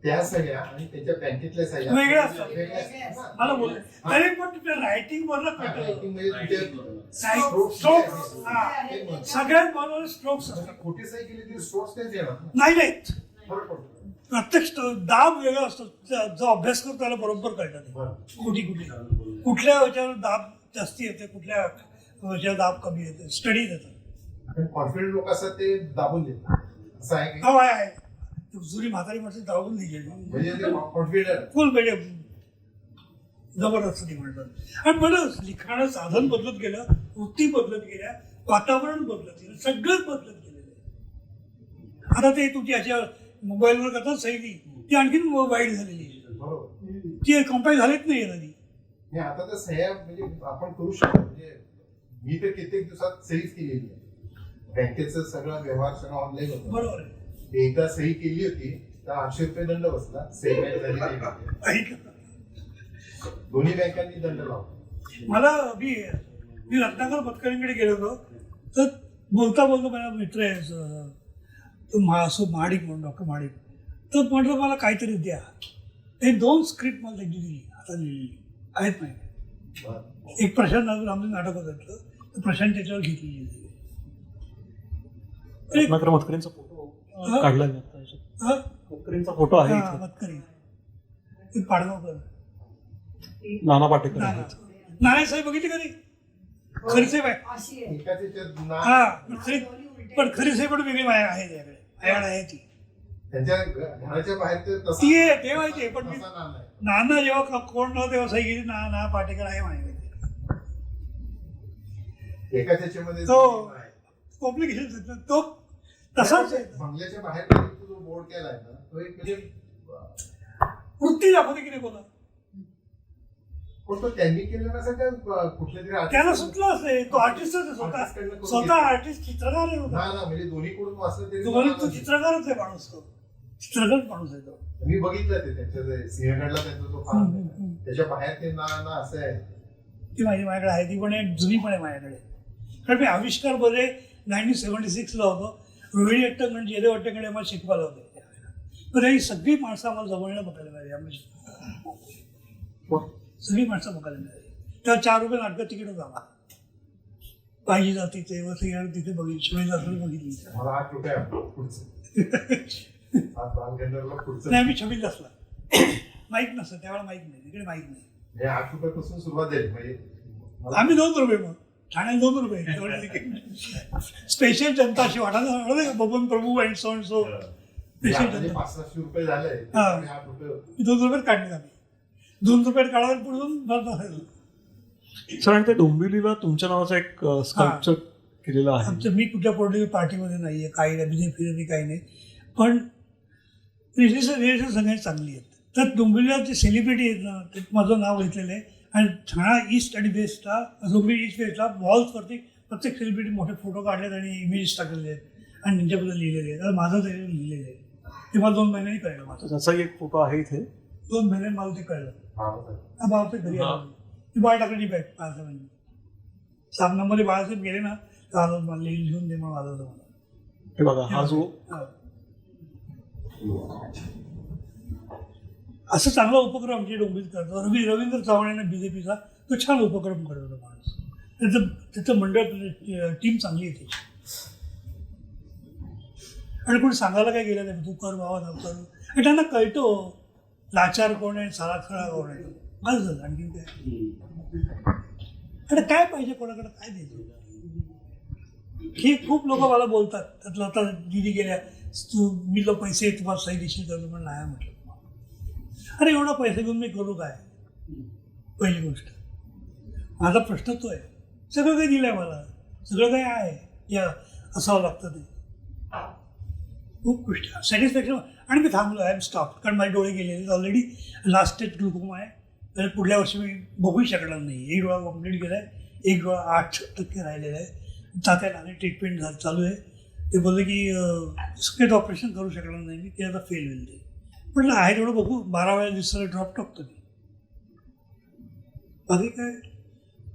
Speaker 3: त्या सह्या आणि त्याच्या बँकेतल्या सह्या
Speaker 2: वेगळ्या असतात.
Speaker 3: वेगळ्या असतात ना.
Speaker 2: मला बोल तरी पण तुमच्या रायटिंग वरनं
Speaker 3: हा,
Speaker 2: कळतं.
Speaker 3: writing मध्ये तुमचे
Speaker 2: Strokes,
Speaker 3: strokes
Speaker 2: हा.
Speaker 3: ते महत्त्वाचं.
Speaker 2: सगळ्यात महत्वाचे स्ट्रोक्स असतात.
Speaker 3: खोटी सही केली तरी स्ट्रोक्स तेच येणार ना.
Speaker 2: नाही नाहीत,
Speaker 3: फरक पडतो.
Speaker 2: प्रत्यक्ष दाब वेगळा असतो. जो अभ्यास करतो त्याला बरोबर कळतं ते.
Speaker 3: बरं.
Speaker 2: कुठे कुठल्या ह्याच्यावर दाब जास्ती येते, कुठल्या ह्याच्यावर दाब कमी येते, स्टडी देतात.
Speaker 3: पण कॉन्फिडंट लोक असतात ते दाबून देतात असं आहे की
Speaker 2: हा आहे जुनी म्हातारी माणसं दाबून दिली
Speaker 3: म्हणजे ते कॉन्फिडंट
Speaker 2: फुल म्हणजे जबरदस्त ती म्हणतात. आणि बरं लिखाणं साधन बदलत गेलं, वृत्ती बदलत गेल्या, वातावरण बदलत गेलं, सगळंच बदलत गेलेलं आहे. आता ते तुमची ह्याच्या मोबाईलवर करतात सही ती आणखीन वाईट झालेली आहे.
Speaker 3: बरोबर.
Speaker 2: ती कंपाईल झालीच नाही आहे ती.
Speaker 3: आणि आता तर सह्या म्हणजे आपण करू शकतो. म्हणजे मी तर कित्येक दिवसात सहीच केलेली आहे. बँकेचा सगळा व्यवहार सगळा ऑनलाईन होता.
Speaker 2: बरोबर आहे.
Speaker 3: एकदा सही केली होती तर 800 रुपये दंड बसला. सही बँक झाली नाही.
Speaker 2: ऐक.
Speaker 3: दोन्ही बँकांनी दंड लावला.
Speaker 2: मला मी रत्नाकर पतकरींकडे गेलो होतो, तर बोलता माझा मित्र आहे तो महाडिक म्हणून, डॉक्टर महाडिक. तर म्हटलं मला काहीतरी द्या. ते 2 स्क्रिप्ट मला त्यांची दिली, आता लिहिलेली आहेत नाही.
Speaker 3: बरं.
Speaker 2: एक प्रशांत आमचं नाटक होतं तर प्रशांत त्याच्यावर घेतलेली.
Speaker 1: रत्नाकर मतकरींचा फोटो काढलाय मी आता याच्यात.
Speaker 2: हा?
Speaker 1: मतकरींचा फोटो आहे
Speaker 2: हा,
Speaker 1: इथे.
Speaker 2: मतकरी ते पाडगावकर.
Speaker 1: नाना पाटेकर
Speaker 2: नाना
Speaker 1: आहेत.
Speaker 2: नारायणसाहेब बघितली कधी? खरीसाहेब आहे.
Speaker 6: अशी आहे.
Speaker 3: एकाच याच्यात ना
Speaker 2: हा पण खरीसाहेब पण वेगळी माया आहे त्याकडे, माझ्याकडे आहे ती.
Speaker 3: त्यांच्या घराच्या बाहेर ते तसा
Speaker 2: ती आहे ते माहिती आहे, पण मी
Speaker 3: तसा नाम आहे.
Speaker 2: नाना जेव्हा कोण नव्हतं तेव्हा सही गेली. ना पाटेकर आहे माझ्याकडे.
Speaker 3: एकाच याच्यामध्ये
Speaker 2: तो
Speaker 3: आहे.
Speaker 2: कॉम्प्लिकेशन तो तसाच आहे.
Speaker 3: बंगल्याच्या बाहेर तरी जो बोर्ड केलाय ना तो एक म्हणजे
Speaker 2: वृत्ती दाखवते की नाही बोला.
Speaker 3: पण तो त्यांनी केलं नसेल का कुठल्या तरी artist
Speaker 2: त्याला
Speaker 3: कडनं-
Speaker 2: सुटलं असते. तो आर्टिस्टच आहे
Speaker 3: artist कडनं करून
Speaker 2: स्वतः
Speaker 3: घेतलं.
Speaker 2: आर्टिस्ट चित्रकार आहे होता.
Speaker 3: ना ना म्हणजे दोन्हीकडून वाचलं तरी
Speaker 2: तो चित्रकारच आहे माणूस, तो चित्रकार माणूस आहे तो.
Speaker 3: मी बघितलं ते त्यांच्या ते सिंहगडला त्यांचा तो फार्म आहे. त्याच्या बाहेर ते ना ना असं आहे.
Speaker 2: ती माझ्याकडे आहे. ती पण एक जुनी पण आहे माझ्याकडे. कारण मी आविष्कारमध्ये 1976ला होतो. रोहिणी अट्टंगण, जेले अट्टंगण मला शिकवायला होते. तर ही सगळी माणसं आम्हाला जवळनं बघायला मिळाली. सगळी माणसं बघायला मिळाली. त्या 4 रुपये नाटकं तिकीटच आम्हाला पाहिजे जाती ते वसई तिथे बघितली, शिवाजी जाती बघितली.
Speaker 3: मला 8 रुपये आहे पुढचं. आज बालगंधर्वला पुढचं
Speaker 2: नाही, आम्ही 26 असला माहीत नसतं त्यावेळेला, माहीत नाही तिकडे, माहीत नाही.
Speaker 3: म्हणजे 8 रुपयापासून सुरुवात झाली. म्हणजे मला-
Speaker 2: आम्ही 2 रुपये, मग ठाण्यात 2 रुपये स्पेशल जनता अशी वाटायला बबन प्रभू अँड सो अँड सो
Speaker 3: म्हणजे
Speaker 2: स्पेशल
Speaker 3: आता जे
Speaker 2: जनता.
Speaker 3: 500-600 रुपये झाले
Speaker 2: हा.
Speaker 3: 8 रुपये होते.
Speaker 2: 2 रुपयात काढले आम्ही. 2 रुपयात काढायला पुढून भरत असायचं.
Speaker 1: सर आणि ते डोंबिवलीला तुमच्या नावाचं एक स्कल्पचर केलेलं आहे.
Speaker 2: आमचं मी कुठल्या पॉलिटिकल पार्टीमध्ये नाही आहे, काही नाही, बीजेपी काही नाही, पण रिलेशन सगळ्यात चांगली आहेत. तर डोंबिवलीला जे सेलिब्रिटी आहेत ना, ते माझं नाव घेतलेलं आहे आणि ठाणा ईस्ट आणि वेस्टला, डोंबिवली ईस्ट वेस्टला वॉल्सवरती प्रत्येक सेलिब्रिटी मोठे फोटो काढलेत आणि इमेजेस टाकलेले आहेत आणि त्यांच्याबद्दल लिहिलेले आहेत. माझं ते लिहिलेलं आहे, ते मला 2 महिन्यांनी कळलं. माझं
Speaker 1: त्याचाही एक फोटो आहे इथे.
Speaker 2: 2 महिन्यांनी मला ते कळलं. बाळासाहेब घरी आलो, ती बाळ टाकली बॅग बाळासाहेबांनी. सामनामध्ये बाळासाहेब गेले ना, तर आलो मला लिहून दे म्हणून आलं होतं मला.
Speaker 1: हे बघा, हा जो
Speaker 2: असं चांगला उपक्रम जे डोंबिवलीत करतो. रवींद्र चव्हाण यांना बीजेपीचा तो छान उपक्रम करत होता माणूस. त्याचं मंडळ टीम चांगली आहे त्याची. आणि कोणी सांगायला काय गेलं नाही, तू कर बाबा न कर. आणि त्यांना कळतो लाचार कोण आहे, सारा खळा कोण आहे. बस झालं, आणखी काय. आणि काय पाहिजे कोणाकडे, काय द्यायचं. हे खूप लोक मला बोलतात. त्यातलं आता दिदी गेल्या, तू मी पैसे तुम्हाला सही देशील तर पण नाही म्हटलं. अरे एवढा पैसे घेऊन मी करू काय. पहिली गोष्ट माझा प्रश्न तो आहे. सगळं काही दिलं आहे मला, सगळं काही आहे, या असावं लागतं ते. खूप गोष्टी सॅटिस्फॅक्शन. आणि मी थांबलो, आय एम स्टॉप, कारण माझे डोळे गेलेले ऑलरेडी. लास्ट स्टेज ग्लुकोमा आहे, तर पुढल्या वर्षी मी बघूही शकणार नाही. एक डोळा कम्प्लीट गेला आहे, एक डोळा 8% राहिलेला आहे. तात्या आणि ट्रीटमेंट चालू आहे. ते बोलले की सगळ्यात ऑपरेशन करू शकणार नाही मी, ते आता फेल होईल. ते म्हटलं आहे तेवढं बघू, 12 वेळा दिवसाला ड्रॉप टाकतो मी. बाकी काय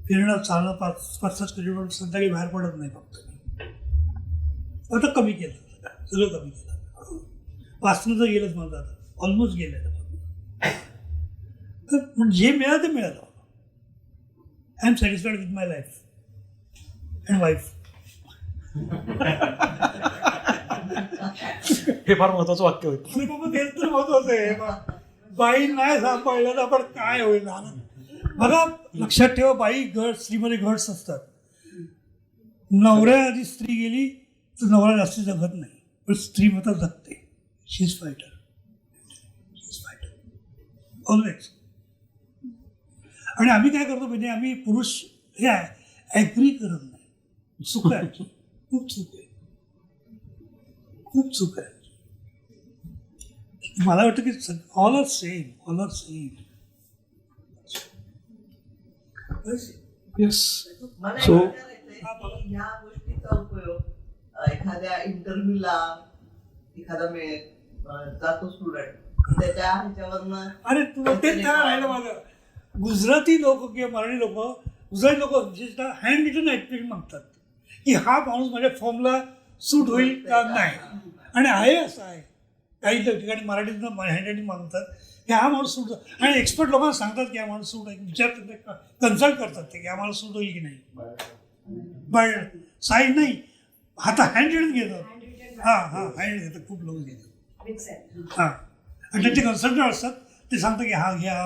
Speaker 2: फिरणं चालणं 5-7 किलोमीटर संध्याकाळी बाहेर पडत नाही फक्त मी. आता कमी केलं, सगळं कमी केलं. वाचणं तर गेलंच मला, आता ऑलमोस्ट गेलं. तर जे मिळालं ते मिळालं. I am satisfied with my life and wife.
Speaker 1: हे फार महत्वाचं वाक्य होतं.
Speaker 2: बाबा तेच तर महत्वाचं आहे. बाई नाही सांभाळलं तर आपण काय होईल. बघा लक्षात ठेवा, बाई स्त्रीमध्ये घट्स असतात. नवऱ्या आधी स्त्री गेली तर नवरा जास्त जगत नाही, पण स्त्री मात्र जगते. शी इज फायटर, ऑलवेज. आणि आम्ही काय करतो म्हणजे आम्ही पुरुष हे ॲग्री करत नाही. चूक आहे, खूप चूक आहे, खूप चूक आहे. मला वाटतं की all are same, all are same.
Speaker 1: Yes.
Speaker 5: मला
Speaker 1: So-
Speaker 5: विचारायचंय की ह्या गोष्टीचा उपयोग एखाद्या इंटरव्ह्यूला एखादा जातो स्टुडंट, त्याच्या ह्याच्यावरनं.
Speaker 2: अरे तुला तेच काय राहिलं माझं. गुजराती लोक किंवा मराठी लोक, गुजराती लोक विशेषतः हँड रिटन ॲप्लिकेशन मागतात की हा माणूस माझ्या फॉर्मला सूट होईल का नाही. आणि आहे असं आहे, काही ठिकाणी मराठीतनं हँड रायटिंग मागतात की हा माणूस सूट. आणि एक्सपर्ट लोकांना सांगतात की हा माणूस सूट आहे, विचारतात, कन्सल्ट करतात ते की हा माणूस सूट होईल की नाही. पण साईन नाही, आता हँड रिटन घेतात. हां हँड घेतात, खूप लोक घेतात. हां, आणि त्यांचे कन्सल्टंट असतात, ते सांगतात की हा घ्या,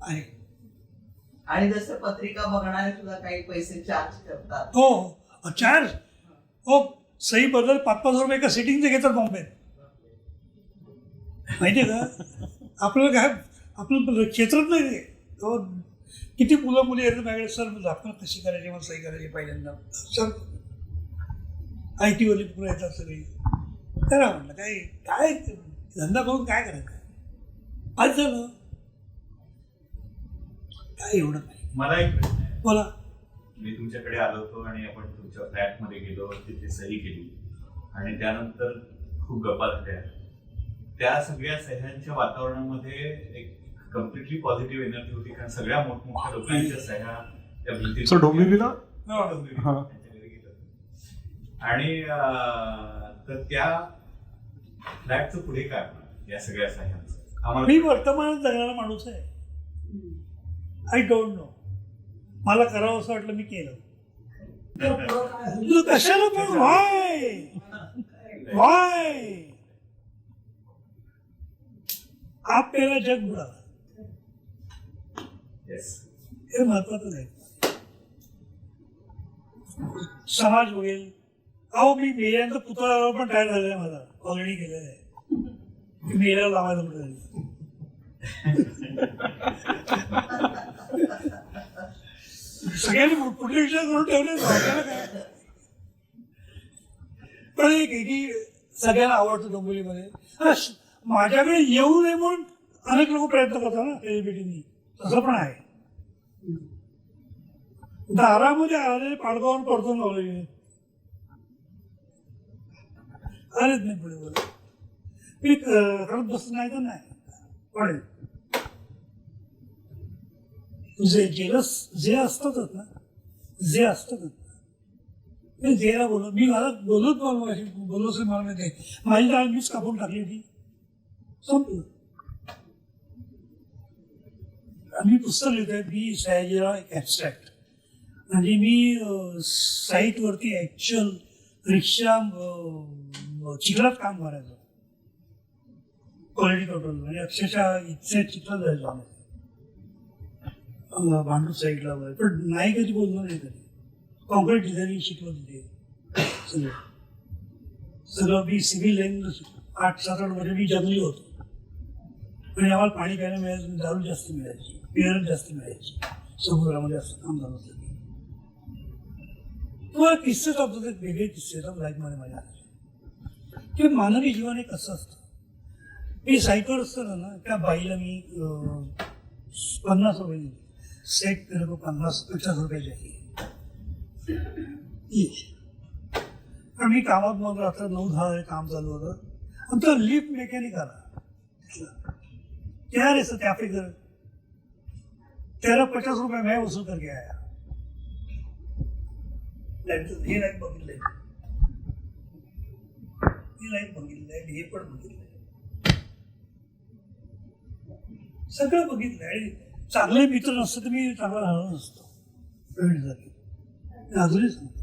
Speaker 2: आहे.
Speaker 5: आणि जसं पत्रिका बघणारे सुद्धा काही पैसे चार्ज करतात.
Speaker 2: हो चार्ज. हो, सही बदल 5,000 रुपये एका सिटिंगचे घेतात बॉम्बेत, माहिती आहे का. आपल्याला काय, आपलं क्षेत्रच नाही ते. तो किती मुलं मुली येतात माझ्याकडे, सर आपण कशी करायची, मला सही करायची पहिल्यांदा. सर IT वाली पुढे येतात सगळी. करा म्हटलं, काय काय धंदा करून काय करायचं, आज झालं काय एवढं काय.
Speaker 7: मला एक प्रश्न आहे.
Speaker 2: बोला.
Speaker 7: मी तुमच्याकडे आलो होतो आणि आपण तुमच्या फ्लॅटमध्ये गेलो, तिथे सही केली आणि त्यानंतर खूप गप्पा झाल्या. त्या सगळ्या सह्यांच्या वातावरणामध्ये एक कम्प्लिटली पॉझिटिव्ह एनर्जी होती, कारण सगळ्या मोठमोठ्या लोकांच्या सह्या त्या भिंतीत.
Speaker 1: सर डोंबिवलीला
Speaker 7: त्यांच्या घरी गेलो आणि तर त्या फ्लॅटचं पुढे काय होणार या सगळ्या सह्यांचं
Speaker 2: मी
Speaker 7: आम्हाला.
Speaker 2: वर्तमानात जगणारा माणूस आहे. आय डोंट नो, मला करावं असं वाटलं मी केलं. कशाला पण वाय आप पेला जग बुडा,
Speaker 7: Yes.
Speaker 2: हे महत्वाचं आहे. समाज होईल. अहो मी मेल्यानंतर पुतळा पण तयार झालेला आहे, माझा ऑलरेडी केलेला आहे. मेल्याला लावायला कुठे सगळ्यांनी कुठले विचार करून ठेवले आपल्याला काय. पण एक आहे की सगळ्यांना आवडतं डोंबिवलीमध्ये. हा, माझ्याकडे येऊ नये म्हणून अनेक लोक प्रयत्न करतात ना सेलिब्रिटींनी, तसं पण आहे. दारामध्ये आले पाडगावर पडतो लावले आलेच नाही पुढे बोला मी करत बसत नाही तर नाही पडेल. जे असतातच ना ते जेला बोलत मी मला बोलत मला माहिती माझी डाळ मीच कापून टाकली होती संपलं. मी पुस्तक लिहितोय मी सयाजीराव एक ॲबस्ट्रॅक्ट म्हणजे मी साईटवरती ॲक्च्युअल रिक्षा चिखलात काम करायचो क्वालिटी कंट्रोल म्हणजे अक्षरशः इथे चिखलात जायचो आम्ही भांडूप साईडला वगैरे पण नाही कधी बोललो नाही कधी. कॉन्क्रीट डिझायनिंग शिकलो तिथे सगळं मी सिव्हिल लाईन 8-7 वर्ष मी जंगली होतो म्हणजे आम्हाला पाणी प्यायला मिळायचं दारू जास्त मिळायची बिअर जास्त मिळायची समुद्रामध्ये असं काम झालं होतं. तुम्हाला किस्से सांगतो ते वेगळे किस्से येतात लाईफमध्ये माझ्या की मानवी जीवन हे कसं असतं. मी सायकल असताना ना त्या बाईला मी 50 रुपये दिले सेट केलं 50-50 रुपयाची पण मी कामात मग रात्र 9-10 काम चालू होतं आणि तो लिफ्ट मेकॅनिक आला क्या रे सर क्या फिकर 50 रुपये मैं वसूल करके आया. हे लाईफ बघितलंय हे पण बघितलंय सगळं बघितलंय. आणि चांगले मित्र नसतं तर मी चांगला राहणार नसतो अजूनही सांगतो.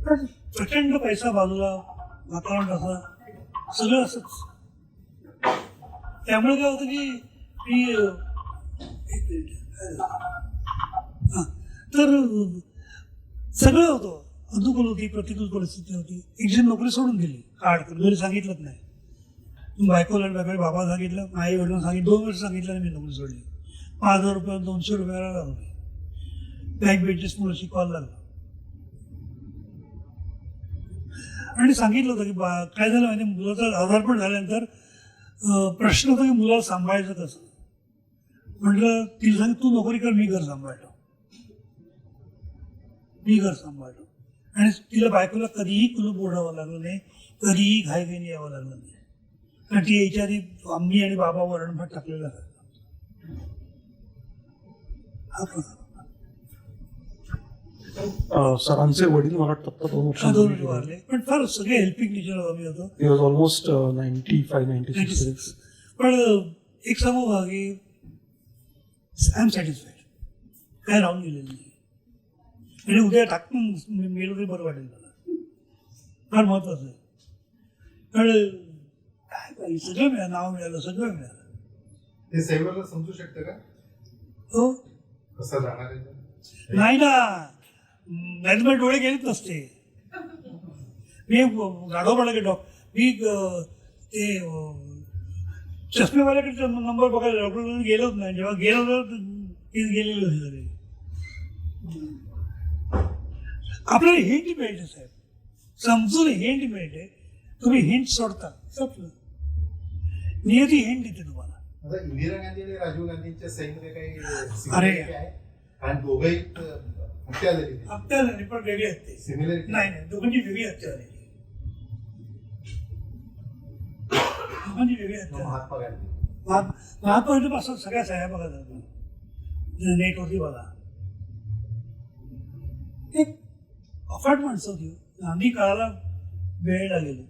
Speaker 2: पण प्रचंड पैसा बाजूला वातावरण तसं सगळं असंच त्यामुळे काय होतं की मी तर सगळं होतं. अनुकूल होती प्रतिकूल परिस्थिती होती. एक जण नोकरी सोडून गेली अडकून घरी सांगितलंच नाही. बायकोला बाबा सांगितलं आई वडिलांना सांगितलं 2 वर्ष सांगितलं आणि मी नोकरी सोडली. 5,000 रुपये 200 रुपयाला लागलो बँक बेंचेसमुळे शिकवायला लागलं आणि सांगितलं होतं की काय झालं माहिती मुलाचं आजारपण झाल्यानंतर प्रश्न होता की मुलाला सांभाळायचं कसं. म्हटलं तिला सांगितलं तू नोकरी कर मी घर सांभाळतो आणि तिला बायकोला कधीही कुलूप ओढावं लागलं नाही कधीही घाईघाईने यावं लागलं नाही कारण ती यायच्या आधी आम्ही आणि बाबा वरणभात टाकलेला
Speaker 1: सरांचे वडील मला वाटतं 2 वर्ष
Speaker 2: वारले पण फार सगळे हेल्पिंग नेचर आम्ही होतो.
Speaker 1: He was almost 95-96.
Speaker 2: पण एक सांगू का की आय एम सॅटिस्फाईड काय राहून गेलेलं नाही म्हणजे उद्या टाकून मेलो तरी बरं वाटेल मला फार महत्वाचं आहे. पण काय पाहिजे सगळं मिळालं नाव मिळालं सगळं मिळालं.
Speaker 3: हे सेव्हरला समजू शकतं का
Speaker 2: हो
Speaker 3: कसं जाणार आहे
Speaker 2: नाही ना नाही तर डोळे गेलेच नसते. मी गाढवपणा गेलो मी ते चष्मेवाल्याकडे नंबर बघायला डॉक्टर गेलोच नाही. जेव्हा गेलो तीच गेलेली होती सगळे. आपल्याला हिंट मिळते साहेब समजून हिंट मिळते तुम्ही हिंट सोडता संपलं. नियती हिंट देते तुम्हाला.
Speaker 3: आता इंदिरा गांधी आणि राजीव गांधींच्या सैन्य काही
Speaker 2: अरे.
Speaker 3: similarity आहे आणि दोघंही हत्या झाली
Speaker 2: हत्या झाली पण वेगळी हत्या
Speaker 3: सिमिलरिटी
Speaker 2: नाही दोघांची वेगळी हत्या झाली. दोघांची वेगळी हत्या
Speaker 3: महात्मा गांधी
Speaker 2: महात्मा पासून सगळ्या सह्या बघा नेटवरती बघा. एक अफाट माणसं होती. गांधी काळाला वेळ लागेल.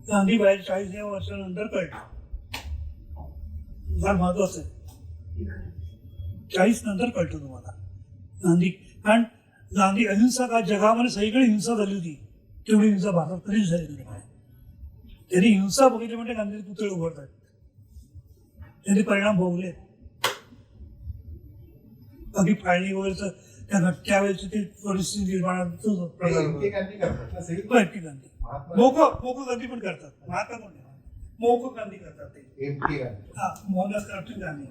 Speaker 2: गांधी बाहेर 40 वर्षानंतर कळलं फार महत्वाचं आहे. 40 नंतर कळतं तुम्हाला गांधी कारण गांधी अहिंसा का जगामध्ये सगळीकडे हिंसा झाली होती तेवढी हिंसा भारतात कधीच झाली नाही. त्यांनी हिंसा बघितली म्हणजे गांधी पुतळे उभारतात त्यांनी परिणाम भोगले. बाकी फाळणी वगैरेचं त्यावेळेची ती परिस्थिती निर्माण
Speaker 3: गांधी करतात ना सही
Speaker 2: गांधी मोको गांधी पण करतात महात्मा पण मोको गांधी करतात ते
Speaker 3: एम के गांधी
Speaker 2: हा मोहनदास करमचंद गांधी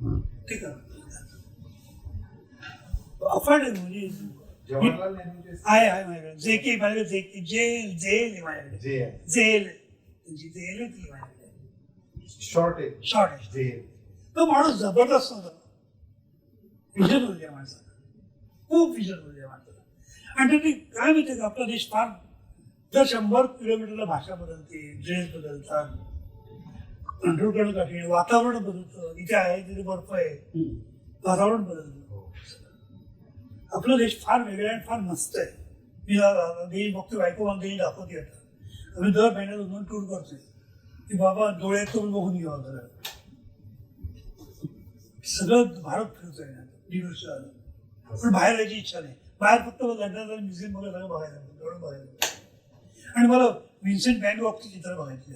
Speaker 2: ते करा. अफाट आहे म्हणजे
Speaker 3: जवाहरलाल नेहरूंचे
Speaker 2: आहे माझ्याकडे जे की माझ्याकडे जेल आहे माझ्याकडे
Speaker 3: जे आहे
Speaker 2: जेल जेल आहे ती माझ्याकडे
Speaker 3: शॉर्ट आहे
Speaker 2: शॉर्ट आहे.
Speaker 3: जे
Speaker 2: तो माणूस जबरदस्त होता. विजन होते या माणसाला, खूप विजन होते या माणसाला. आणि त्यांनी काय माहिती का आपला देश फार दर 100 किलोमीटरला भाषा बदलते, ड्रेस बदलतात, कंट्रोल कठीण, वातावरण बदलतं. इथे आहे तिथे बर्फ आहे, वातावरण बदलतं. आपला देश फार वेगळा आहे, फार मस्त आहे. मी देश बघतो, बायको मला देश दाखवते आता. आम्ही दर महिन्यात 2 टूर करतोय की बाबा डोळ्यात तोंड बघून घ्यावा जरा. सगळं भारत फिरतोय ना, 1.5 वर्ष झालं. पण बाहेर यायची इच्छा नाही. बाहेर फक्त लंडनला म्युझियम वगैरे सगळं बघायला एवढं बघायला. आणि मला विन्सेंट व्हॅन गॉगची चित्र बघायची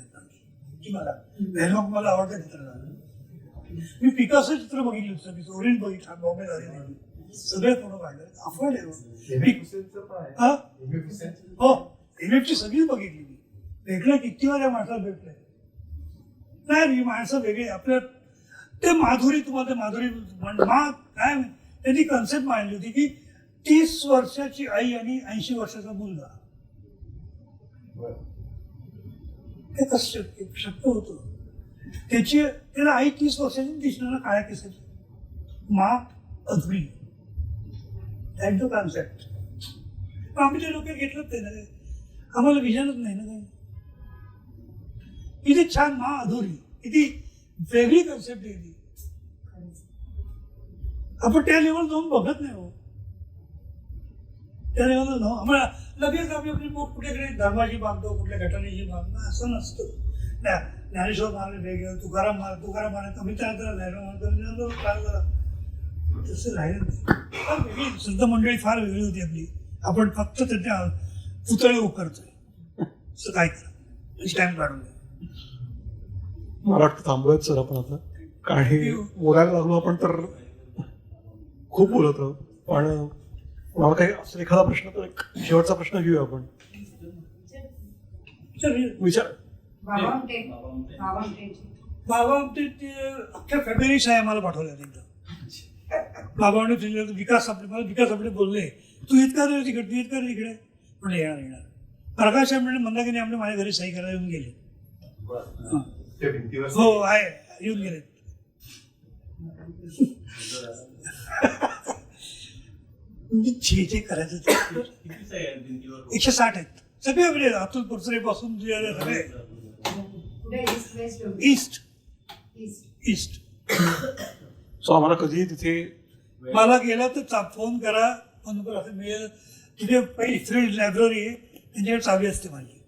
Speaker 2: की मला व्हॅन गॉग मला आवडतं चित्र झालं. मी पिकासो चित्र बघितली होतं, ओरिएंट बघितलं, बॉम्बे झाली, सगळे फोटो काढले. अफोर्ड आहे
Speaker 3: हुसेनचं पण आहे.
Speaker 2: हा
Speaker 3: हुसेन
Speaker 2: हो, MFची सगळीच बघितली मी. वेगळं किती वेळा माणसाला भेटलंय. नाही, ही माणसं वेगळी आपल्या ते माधुरी, तुम्हाला ते माधुरी काय त्यांनी कन्सेप्ट मांडली होती की 30 वर्षाची आई आणि 80 वर्षाचा मुलगा, ते कसं शक्य होतं. त्याला आई 30 वर्षाची दिसणारा काळ्या केसाची, मा अधुरी. That the concept. आम्ही ते लोक घेतलंच ते ना, आम्हाला विजनच नाही ना काही. किती छान मा अधुरी, किती वेगळी कन्सेप्ट आहे ती. आपण त्या लेवल जाऊन बघत नाही हो. त्या लेवलला जाऊ आम्हाला लगेच आम्ही आपली कुठेकडे धर्माची बांधतो, कुठल्या घटनेची बांधतो, असं नसतं. ज्ञानेश्वर महाराज वेगळं, तुकाराम महाराज कमी तसं राहिलं नाही. फार वेगळी शुद्ध मंडळी फार वेगळी होती आपली. आपण फक्त त्यांच्या पुतळे उकरतोय. असं काय करा, स्टॅम्प काढून द्या.
Speaker 1: मला वाटतं थांबूयात सर आपण आता, काही बोलायला लागलो आपण तर खूप बोलत राहू. पण मला काही असं एखादा प्रश्न, तर एक शेवटचा प्रश्न घेऊया आपण. विचार.
Speaker 2: बाबा ते अख्ख्या फॅमिली शाळे आम्हाला पाठवल्या तिथं. बाबांनी विकास आपले बोलले, तू इतका रे तिकडे, तू इतका रे तिकडे. म्हणजे येणार. प्रकाश आंबेडकर मंदाकिनी आमने माझ्या घरी सही करायला येऊन गेले. हो आहे, येऊन गेले. जे करायचं ते 160 आहेत सगळे. वेगळे अतुल पुरसरे पासून सगळे ईस्ट.
Speaker 1: सो आम्हाला कधी तिथे
Speaker 2: मला गेला तर फोन करा, असं मिळेल. तिथे पहिली फ्रीड लायब्ररी आहे, त्यांच्याकडे चावी असते माझी,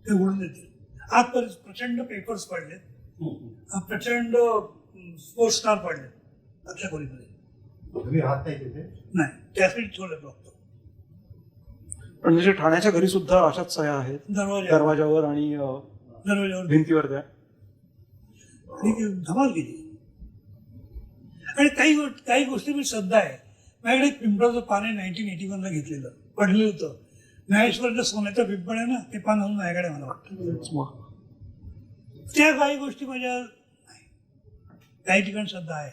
Speaker 2: ते उघडून देते. आजपर्यंत प्रचंड पेपर्स पडलेत, प्रचंड स्पोर्ट्स स्टार पडलेत आमच्या खोलीमध्ये.
Speaker 3: तुम्ही राहत नाही तिथे?
Speaker 2: नाही, त्यासाठी ठेवलं बघतो.
Speaker 1: पण म्हणजे ठाण्याच्या घरी सुद्धा अशाच सह्या आहेत, दरवाजावर आणि भिंतीवर त्या.
Speaker 2: आणि धमाल केली. आणि काही गोष्टी मी श्रद्धा आहे. माझ्याकडे एक पिंपळाचं पान आहे, 1981ला घेतलेलं, पडलेलं होतं. महेश्वरचं सोन्याचं पिंपळ आहे ना, ते पान अजून माझ्याकडे, मला वाटतं. त्या काही गोष्टी माझ्या काही ठिकाणी श्रद्धा आहे.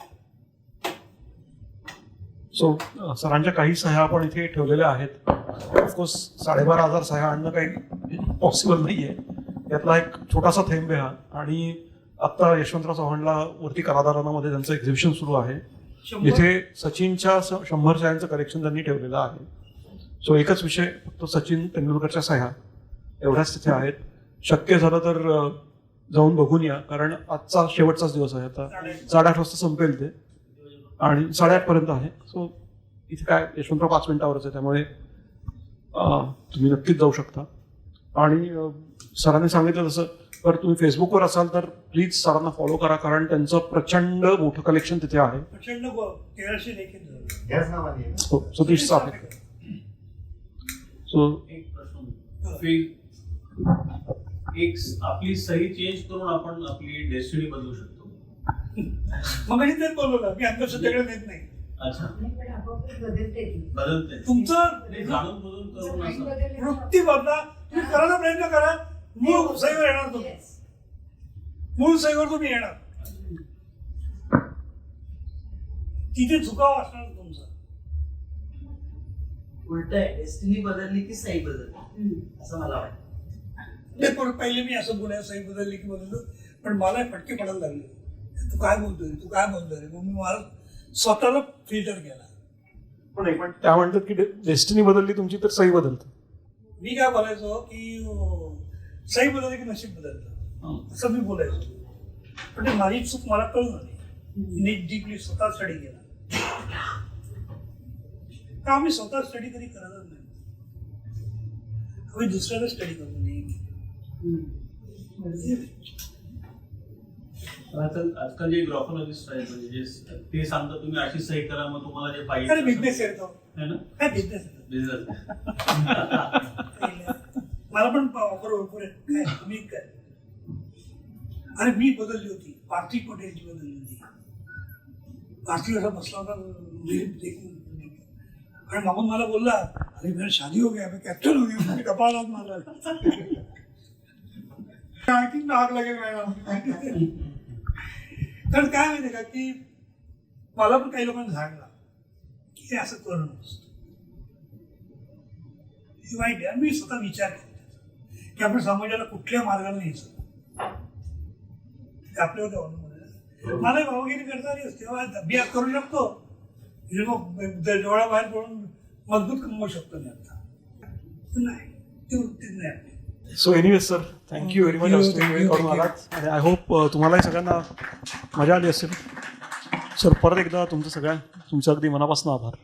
Speaker 1: सो सरांच्या काही सह्या आपण इथे ठेवलेल्या आहेत. ऑफकोर्स 12,500 सह्या आणणं काही पॉसिबल नाही आहे. यातला एक छोटासा थेंब आहे हा. आणि आत्ता यशवंतराव चव्हाणला वरती कलादालनामध्ये त्यांचं एक्झिबिशन सुरू आहे, जिथे सचिनच्या 100 सह्यांचं कलेक्शन त्यांनी ठेवलेलं आहे. सो एकच विषय, फक्त सचिन तेंडुलकरच्या सह्या एवढ्याच तिथे आहेत. शक्य झालं तर जाऊन बघून या, कारण आजचा शेवटचाच दिवस आहे. आता 8:30 वाजता संपेल ते, आणि 8:30 पर्यंत आहे. सो इथे काय यशवंतराव 5 मिनिटावरच आहे, त्यामुळे तुम्ही नक्कीच जाऊ शकता. आणि सरांनी सांगितलं तसं, तर तुम्ही फेसबुकवर असाल तर प्लीज सरांना फॉलो करा, कारण त्यांचं प्रचंड मोठं कलेक्शन तिथे आहे.
Speaker 2: प्रचंड 1300 देखील
Speaker 3: याच नावाने आहे.
Speaker 1: सतीश चाफेकर. सो
Speaker 4: एक प्रश्न, एक आपली सही चेंज करून आपण आपली डेस्टिनी बदलू शकतो.
Speaker 2: मग तेच बोलवलं की आमच्या सध्याकडे नेत नाही.
Speaker 4: अच्छा, बदलते
Speaker 2: तुमचं
Speaker 4: जाणून बुजून करून असं
Speaker 2: वृत्ती बदला. तुम्ही करायला प्रयत्न करा, मूळ सहीवर येणार तुम्ही. मूळ सहीवर तुम्ही येणार. तिथे झुकाव असणार तुमचा.
Speaker 5: उलट आहे, डेस्टिनी बदलली की सही बदलली असं मला वाटतं.
Speaker 2: ते पण पहिले मी असं बोलायला सही बदलली की बदललं, पण मला फटके पडायला लागले. तू काय बोलतोय, तू काय बोलतोय रे? मग मी मला स्वतःला फिल्टर केला.
Speaker 1: पण त्या म्हणतात की डेस्टिनी बदलली तुमची तर सही बदलते.
Speaker 2: मी काय बोलायचो की सही बदलली की नशीब बदलतं असं मी बोलायचो. पण ते माझी चूक मला कळून आली. नीट डीपली स्वतः स्टडी केला. का आम्ही स्वतः स्टडी कधी करतच नाही. आम्ही दुसऱ्याला स्टडी करू नये.
Speaker 4: आजकाल जे ग्रॉफॉलॉजिस्ट आहेत म्हणजे ते सांगतात तुम्ही अशी सही करा मग तुम्हाला जे
Speaker 2: अरे
Speaker 4: पाहिजे
Speaker 2: बिझनेस येतो
Speaker 4: है ना
Speaker 2: काय बिझनेस.
Speaker 4: बिझनेस
Speaker 2: मला पण ऑफर भरपूर आहे. काय तुम्ही काय. अरे मी बदलली होती, पार्थिव पटेलची बदलली होती. पार्थिव असा बसला होता आणि मागून मला बोलला, अरे मेरा शादी हो गया, मैं कॅप्टन हो गया. कपाळ हात मारला. आणखी नाक लागेल मॅडम. कारण काय माहिती का की मला पण काही लोकांनी सांगला की हे असं करू नकोस, हे वाईट आहे. आणि मी स्वतः विचार केला की आपण समाजाला कुठल्या मार्गाने न्यायचं. ते आपल्यावर अवलंबून आहे. मला भावगिरी करता आली असते, अभ्यास करू शकतो, डोळा बाहेर पडून मजबूत कमवू शकतो मी आता. नाही, ती वृत्तीच नाही आपली.
Speaker 1: So anyway sir, thank you very much.
Speaker 2: Thank you,
Speaker 1: वेळ काढून
Speaker 2: thank you.
Speaker 1: आलात आणि आय होप तुम्हालाही सगळ्यांना मजा आली असेल. सर परत एकदा तुमचं अगदी मनापासून आभार.